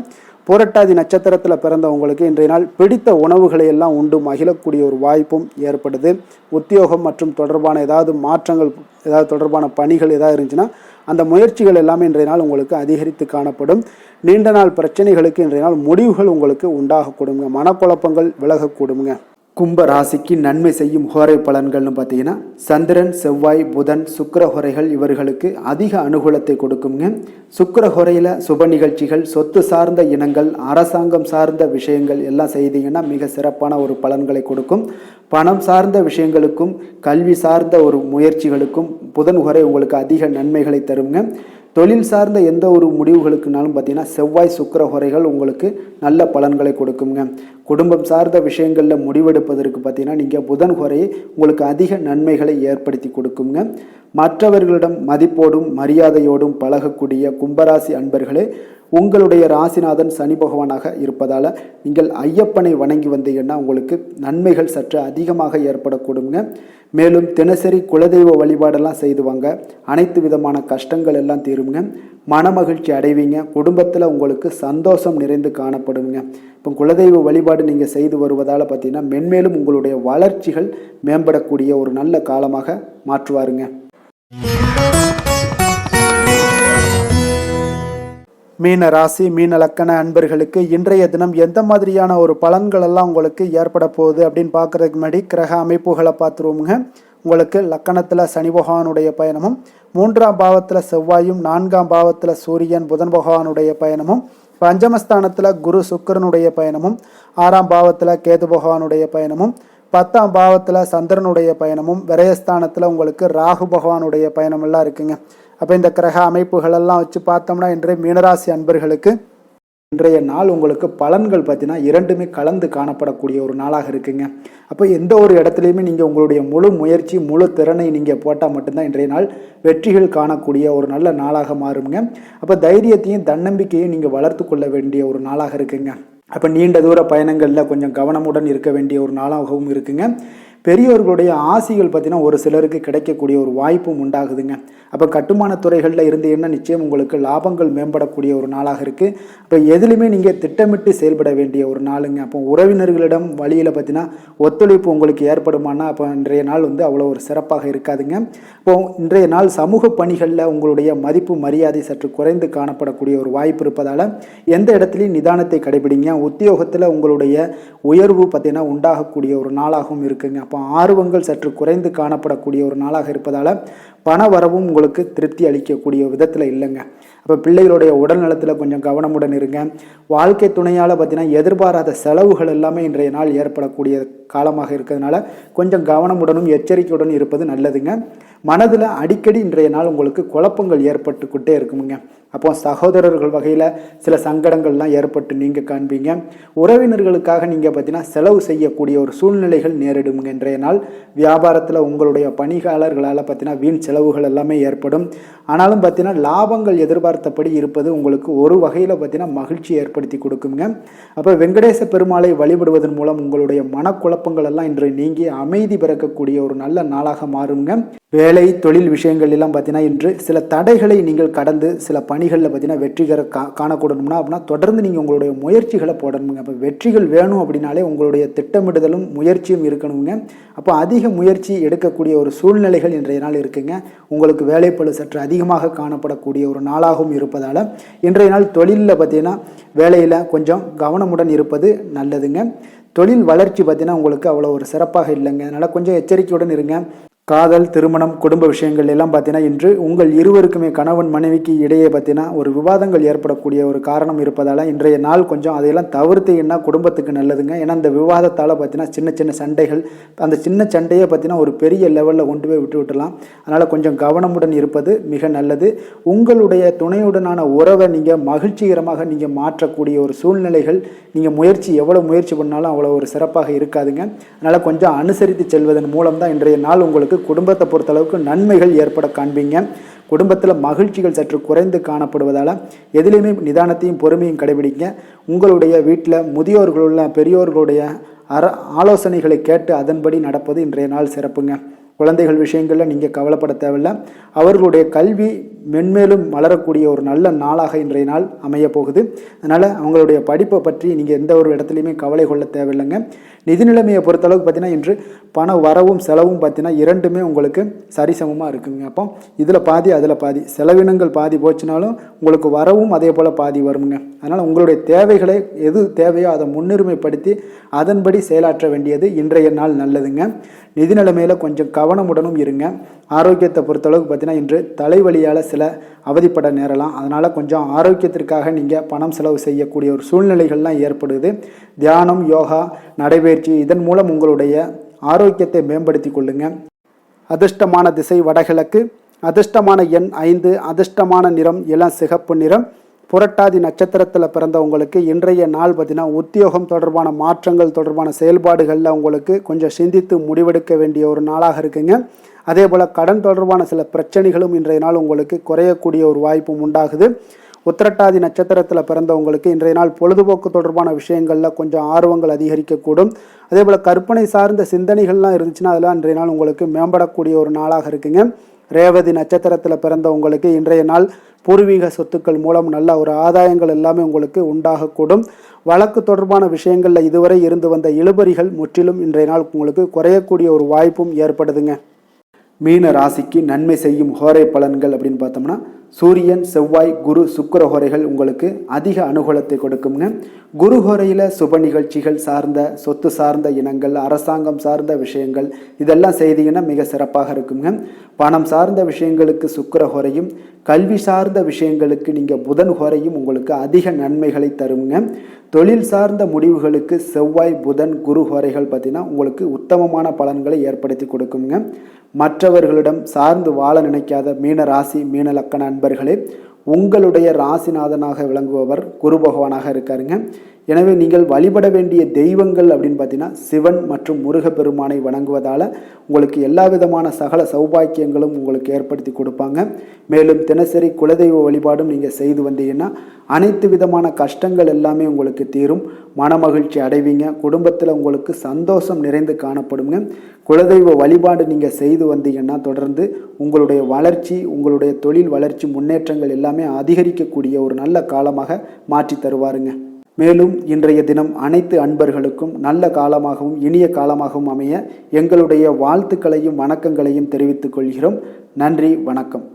புரட்டாதி நட்சத்திரத்தில் பிறந்தவங்களுக்கு இன்றைய நாள் பிடித்த உணவுகளை எல்லாம் உண்டு மகிழக்கூடிய ஒரு வாய்ப்பும் ஏற்படுது. உத்தியோகம் மற்றும் தொடர்பான ஏதாவது மாற்றங்கள், ஏதாவது தொடர்பான பணிகள் ஏதாவது இருந்துச்சுன்னா அந்த முயற்சிகள் எல்லாமே இன்றைய நாள் உங்களுக்கு அதிகரித்து காணப்படும். நீண்ட நாள் பிரச்சனைகளுக்கு இன்றைய நாள் முடிவுகள் உங்களுக்கு உண்டாகக்கூடுங்க. மனக்குழப்பங்கள் விலகக்கூடுங்க. கும்ப ராசிக்கு நன்மை செய்யும் ஹோரை பலன்கள்னு பார்த்தீங்கன்னா சந்திரன், செவ்வாய், புதன், சுக்கிர ஹோரைகள் இவர்களுக்கு அதிக அனுகூலத்தை கொடுக்குங்க. சுக்கிர ஹோரையில் சுப நிகழ்ச்சிகள், சொத்து சார்ந்த இனங்கள், அரசாங்கம் சார்ந்த விஷயங்கள் எல்லாம் செய்தீங்கன்னா மிக சிறப்பான ஒரு பலன்களை கொடுக்கும். பணம் சார்ந்த விஷயங்களுக்கும் கல்வி சார்ந்த ஒரு முயற்சிகளுக்கும் புதன் ஹோரை உங்களுக்கு அதிக நன்மைகளை தருங்க. தொழில் சார்ந்த எந்த ஒரு முடிவுகளுக்குனாலும் பார்த்தீங்கன்னா செவ்வாய், சுக்கிர ஹோரைகள் உங்களுக்கு நல்ல பலன்களை கொடுக்குங்க. குடும்பம் சார்ந்த விஷயங்களில் முடிவெடுப்பதற்கு பார்த்தீங்கன்னா நீங்கள் புதன் ஹோரையை உங்களுக்கு அதிக நன்மைகளை ஏற்படுத்தி கொடுக்குங்க. மற்றவர்களிடம் மதிப்போடும் மரியாதையோடும் பழகக்கூடிய கும்பராசி அன்பர்களே, உங்களுடைய ராசிநாதன் சனி பகவானாக இருப்பதால் நீங்கள் ஐயப்பனை வணங்கி வந்தீங்கன்னா உங்களுக்கு நன்மைகள் சற்று அதிகமாக ஏற்படக்கூடுங்க. மேலும் தினசரி குலதெய்வ வழிபாடெல்லாம் செய்துவாங்க. அனைத்து விதமான கஷ்டங்கள் எல்லாம் தீருங்க. மனமகிழ்ச்சி அடைவீங்க. குடும்பத்தில் உங்களுக்கு சந்தோஷம் நிறைந்து காணப்படுங்க. இப்போ குலதெய்வ வழிபாடு நீங்கள் செய்து வருவதால் பார்த்தீங்கன்னா மென்மேலும் உங்களுடைய வளர்ச்சிகள் மேம்படக்கூடிய ஒரு நல்ல காலமாக மாற்றுவாருங்க. மீன ராசி, மீன லக்கண அன்பர்களுக்கு இன்றைய தினம் எந்த மாதிரியான ஒரு பலன்கள் எல்லாம் உங்களுக்கு ஏற்பட போகுது அப்படின்னு பார்க்குறதுக்கு முன்னாடி கிரக அமைப்புகளை பார்த்துருவோமுங்க. உங்களுக்கு லக்கணத்தில் சனி பகவானுடைய பயணமும், 3ஆம் பாவத்தில் செவ்வாயும், 4ஆம் பாவத்தில் சூரியன் புதன் பகவானுடைய பயணமும், பஞ்சமஸ்தானத்தில் குரு சுக்கிரனுடைய பயணமும், 6ஆம் பாவத்தில் கேது பகவானுடைய பயணமும், 10ஆம் பாவத்தில் சந்திரனுடைய பயணமும், விரயஸ்தானத்தில் உங்களுக்கு ராகு பகவானுடைய பயணம் எல்லாம் இருக்குங்க. அப்போ இந்த கிரக அமைப்புகளெல்லாம் வச்சு பார்த்தோம்னா இன்றைய மீனராசி அன்பர்களுக்கு இன்றைய நாள் உங்களுக்கு பலன்கள் பார்த்தீங்கன்னா இரண்டுமே கலந்து காணப்படக்கூடிய ஒரு நாளாக இருக்குங்க. அப்போ எந்த ஒரு இடத்துலையுமே நீங்கள் உங்களுடைய முழு முயற்சி முழு திறனை நீங்கள் போட்டால் மட்டும்தான் இன்றைய நாள் வெற்றிகள் காணக்கூடிய ஒரு நல்ல நாளாக மாறுங்க. அப்போ தைரியத்தையும் தன்னம்பிக்கையும் நீங்கள் வளர்த்து கொள்ள வேண்டிய ஒரு நாளாக இருக்குங்க. அப்போ நீண்ட தூர பயணங்களில் கொஞ்சம் கவனமுடன் இருக்க வேண்டிய ஒரு நாளாகவும் இருக்குங்க. பெரியோர்களுடைய ஆசிகள் பார்த்தீங்கன்னா ஒரு சிலருக்கு கிடைக்கக்கூடிய ஒரு வாய்ப்பும் உண்டாகுதுங்க. அப்போ கட்டுமான துறைகளில் இருந்தீங்கன்னா நிச்சயம் உங்களுக்கு லாபங்கள் மேம்படக்கூடிய ஒரு நாளாக இருக்குது. அப்போ எதுலையுமே நீங்கள் திட்டமிட்டு செயல்பட வேண்டிய ஒரு நாளுங்க. அப்போ உறவினர்களிடம் வழியில் பார்த்தீங்கன்னா ஒத்துழைப்பு உங்களுக்கு ஏற்படுமானா அப்போ இன்றைய நாள் அவ்வளோ ஒரு சிறப்பாக இருக்காதுங்க. இப்போ இன்றைய நாள் சமூக பணிகளில் உங்களுடைய மதிப்பு மரியாதை சற்று குறைந்து காணப்படக்கூடிய ஒரு வாய்ப்பு இருப்பதால் எந்த இடத்துலையும் நிதானத்தை கடைபிடிங்க. உத்தியோகத்தில் உங்களுடைய உயர்வு பார்த்தீங்கன்னா உண்டாகக்கூடிய ஒரு நாளாகவும் இருக்குங்க. அப்போ ஆர்வங்கள் சற்று குறைந்து காணப்படக்கூடிய ஒரு நாளாக இருப்பதால் பண வரவும் உங்களுக்கு திருப்தி அளிக்கக்கூடிய விதத்தில் இல்லைங்க. அப்போ பிள்ளைகளுடைய உடல் நலத்தில் கொஞ்சம் கவனமுடன் இருங்க. வாழ்க்கை துணையால் பார்த்தீங்கன்னா எதிர்பாராத செலவுகள் எல்லாமே இன்றைய நாள் ஏற்படக்கூடிய காலமாக இருக்கிறதுனால கொஞ்சம் கவனமுடனும் எச்சரிக்கையுடன் இருப்பது நல்லதுங்க. மனதில் அடிக்கடி இன்றைய நாள் உங்களுக்கு குழப்பங்கள் ஏற்பட்டுக்கிட்டே இருக்குமுங்க. அப்போ சகோதரர்கள் வகையில் சில சங்கடங்கள்லாம் ஏற்பட்டு நீங்கள் காண்பீங்க. உறவினர்களுக்காக நீங்கள் பார்த்தீங்கன்னா செலவு செய்யக்கூடிய ஒரு சூழ்நிலைகள் நேரிடுங்க. இன்றைய நாள் வியாபாரத்தில் உங்களுடைய பணியாளர்களால் பார்த்தீங்கன்னா வீண் செலவுகள் எல்லாமே ஏற்படும். ஆனாலும் பார்த்தீங்கன்னா லாபங்கள் எதிர்பார்த்தபடி இருப்பது உங்களுக்கு ஒரு வகையில் பார்த்தீங்கன்னா மகிழ்ச்சி ஏற்படுத்தி கொடுக்குங்க. அப்போ வெங்கடேச பெருமாளை வழிபடுவதன் மூலம் உங்களுடைய மனக்குழப்பங்கள் எல்லாம் இன்று நீங்கி அமைதி பிறக்கக்கூடிய ஒரு நல்ல நாளாக மாறுங்க. வேலை தொழில் விஷயங்கள் எல்லாம் பார்த்தீங்கன்னா இன்று சில தடைகளை நீங்கள் கடந்து சில பணிகளில் பார்த்தீங்கன்னா வெற்றிகர காணக்கூடணும்னா அப்படின்னா தொடர்ந்து நீங்கள் உங்களுடைய முயற்சிகளை போடணுங்க. அப்போ வெற்றிகள் வேணும் அப்படின்னாலே உங்களுடைய திட்டமிடுதலும் முயற்சியும் இருக்கணுங்க. அப்போ அதிக முயற்சி எடுக்கக்கூடிய ஒரு சூழ்நிலைகள் இன்றைய நாள் இருக்குங்க. உங்களுக்கு வேலைப்பளு சற்று அதிகமாக காணப்படக்கூடிய ஒரு நாளாகவும் இருப்பதால் இன்றைய நாள் தொழிலில் பார்த்தீங்கன்னா வேலையில் கொஞ்சம் கவனமுடன் இருப்பது நல்லதுங்க. தொழில் வளர்ச்சி பார்த்தீங்கன்னா உங்களுக்கு அவ்வளோ ஒரு சிறப்பாக இல்லைங்க. அதனால் கொஞ்சம் எச்சரிக்கையுடன் இருங்க. காதல் திருமணம் குடும்ப விஷயங்கள் எல்லாம் பார்த்தீங்கன்னா இன்று உங்கள் இருவருக்குமே கணவன் மனைவிக்கு இடையே பார்த்தீங்கன்னா ஒரு விவாதங்கள் ஏற்படக்கூடிய ஒரு காரணம் இருப்பதால் இன்றைய நாள் கொஞ்சம் அதையெல்லாம் தவிர்த்தீங்கன்னா குடும்பத்துக்கு நல்லதுங்க. ஏன்னா இந்த விவாதத்தால் பார்த்தீங்கன்னா சின்ன சின்ன சண்டைகள் அந்த சின்ன சண்டையை பார்த்தீங்கன்னா ஒரு பெரிய லெவலில் கொண்டு போய் விட்டுலாம். அதனால் கொஞ்சம் கவனமுடன் இருப்பது மிக நல்லது. உங்களுடைய துணையுடனான உறவை நீங்கள் மகிழ்ச்சிகரமாக நீங்கள் மாற்றக்கூடிய ஒரு சூழ்நிலைகள் நீங்கள் எவ்வளோ முயற்சி பண்ணாலும் அவ்வளோ ஒரு சிறப்பாக இருக்காதுங்க. அதனால் கொஞ்சம் அனுசரித்து செல்வதன் மூலம் தான் இன்றைய நாள் உங்களுக்கு குடும்பத்தை பொறுத்தளவுக்கு நன்மைகள் ஏற்பட காண்பீங்க. குடும்பத்தில் மகிழ்ச்சிகள் சற்று குறைந்து காணப்படுவதால் எதிலையுமே நிதானத்தையும் பொறுமையும் கடைபிடிங்க. உங்களுடைய வீட்டில் முதியோர்களுள்ள பெரியோர்களுடைய ஆலோசனைகளை கேட்டு அதன்படி நடப்பது இன்றைய நாள் சிறப்புங்க. குழந்தைகள் விஷயங்களில் நீங்கள் கவலைப்பட தேவையில்லை. அவர்களுடைய கல்வி மென்மேலும் வளரக்கூடிய ஒரு நல்ல நாளாக இன்றைய நாள் அமைய போகுது. அதனால் அவங்களுடைய படிப்பை பற்றி நீங்கள் எந்த ஒரு இடத்துலையுமே கவலை கொள்ள தேவையில்லைங்க. நிதி நிலைமையை பொறுத்தளவுக்கு பார்த்தீங்கன்னா இன்று பண வரவும் செலவும் பார்த்தீங்கன்னா இரண்டுமே உங்களுக்கு சரிசமமாக இருக்குங்க. அப்போ இதில் பாதி அதில் பாதி செலவினங்கள் பாதி போச்சுனாலும் உங்களுக்கு வரவும் அதே போல் பாதி வருங்க. அதனால் உங்களுடைய தேவைகளை எது தேவையோ அதை முன்னுரிமைப்படுத்தி அதன்படி செயலாற்ற வேண்டியது இன்றைய நாள் நல்லதுங்க. நிதி நிலைமையில் கொஞ்சம் கவனமுடனும் இருங்க. ஆரோக்கியத்தை பொறுத்தளவுக்கு பார்த்தீங்கன்னா இன்று தலைவலியால் சில அவதிப்பட நேரலாம். அதனால் கொஞ்சம் ஆரோக்கியத்திற்காக நீங்கள் பணம் செலவு செய்யக்கூடிய ஒரு சூழ்நிலைகள்லாம் ஏற்படுது. தியானம் யோகா நடைபயிற்சி இதன் மூலம் உங்களுடைய ஆரோக்கியத்தை மேம்படுத்தி கொள்ளுங்க. அதிர்ஷ்டமான திசை வடகிழக்கு, அதிர்ஷ்டமான எண் 5, அதிர்ஷ்டமான நிறம் இளம் சிகப்பு நிறம். புரட்டாதி நட்சத்திரத்தில் பிறந்தவங்களுக்கு இன்றைய நாள் பார்த்தீங்கன்னா உத்தியோகம் தொடர்பான மாற்றங்கள் தொடர்பான செயல்பாடுகளில் உங்களுக்கு கொஞ்சம் சிந்தித்து முடிவெடுக்க வேண்டிய ஒரு நாளாக இருக்குங்க. அதே போல் கடன் தொடர்பான சில பிரச்சனைகளும் இன்றைய நாள் உங்களுக்கு குறையக்கூடிய ஒரு வாய்ப்பும் உண்டாகுது. உத்திரட்டாதி நட்சத்திரத்தில் பிறந்தவங்களுக்கு இன்றைய நாள் பொழுதுபோக்கு தொடர்பான விஷயங்களில் கொஞ்சம் ஆர்வங்கள் அதிகரிக்கக்கூடும். அதே போல் கற்பனை சார்ந்த சிந்தனைகள்லாம் இருந்துச்சுன்னா அதெல்லாம் இன்றைய நாள் உங்களுக்கு மேம்படக்கூடிய ஒரு நாளாக இருக்குங்க. ரேவதி நட்சத்திரத்தில் பிறந்தவங்களுக்கு இன்றைய நாள் பூர்வீக சொத்துக்கள் மூலம் நல்ல ஒரு ஆதாயங்கள் எல்லாமே உங்களுக்கு உண்டாகக்கூடும். வழக்கு தொடர்பான விஷயங்களில் இதுவரை இருந்து வந்த இழுபறிகள் முற்றிலும் இன்றைய நாள் உங்களுக்கு குறையக்கூடிய ஒரு வாய்ப்பும் ஏற்படுதுங்க. மீன ராசிக்கு நன்மை செய்யும் ஹோரை பலன்கள் அப்படின்னு பார்த்தோம்னா சூரியன் செவ்வாய் குரு சுக்கிர ஹோரைகள் உங்களுக்கு அதிக அனுகூலத்தை கொடுக்குங்க. குரு ஹோரையில் சுப நிகழ்ச்சிகள் சார்ந்த சொத்து சார்ந்த இனங்கள் அரசாங்கம் சார்ந்த விஷயங்கள் இதெல்லாம் செய்தீங்கன்னா மிக சிறப்பாக இருக்குங்க. பணம் சார்ந்த விஷயங்களுக்கு சுக்கிர ஹோரையும் கல்வி சார்ந்த விஷயங்களுக்கு நீங்கள் புதன் ஹோரையும் உங்களுக்கு அதிக நன்மைகளை தருங்க. தொழில் சார்ந்த முடிவுகளுக்கு செவ்வாய் புதன் குரு ஹோரைகள் பார்த்தீங்கன்னா உங்களுக்கு உத்தமமான பலன்களை ஏற்படுத்தி கொடுக்குங்க. மற்றவர்களிடம் சார்ந்து வாழ நினைக்காத மீன ராசி மீன லக்கண அன்பர்களே, உங்களுடைய ராசிநாதனாக விளங்குபவர் குரு பகவானாக இருக்காருங்க. எனவே நீங்கள் வழிபட வேண்டிய தெய்வங்கள் அப்படின்னு பார்த்தீங்கன்னா சிவன் மற்றும் முருகப்பெருமானை வணங்குவதால் உங்களுக்கு எல்லா விதமான சகல சௌபாக்கியங்களும் உங்களுக்கு ஏற்படுத்தி கொடுப்பாங்க. மேலும் தினசரி குலதெய்வ வழிபாடும் நீங்கள் செய்து வந்தீங்கன்னா அனைத்து விதமான கஷ்டங்கள் எல்லாமே உங்களுக்கு தீரும், மனமகிழ்ச்சி அடைவீங்க, குடும்பத்தில் உங்களுக்கு சந்தோஷம் நிறைந்து காணப்படுங்க. குலதெய்வ வழிபாடு நீங்கள் செய்து வந்தீங்கன்னா தொடர்ந்து உங்களுடைய வளர்ச்சி, உங்களுடைய தொழில் வளர்ச்சி, முன்னேற்றங்கள் எல்லாமே அதிகரிக்கக்கூடிய ஒரு நல்ல காலமாக மாற்றி தருவாருங்க. மேலும் இன்றைய தினம் அனைத்து அன்பர்களுக்கும் நல்ல காலமாகவும் இனிய காலமாகவும் அமைய எங்களுடைய வாழ்த்துக்களையும் வணக்கங்களையும் தெரிவித்துக் கொள்கிறோம். நன்றி, வணக்கம்.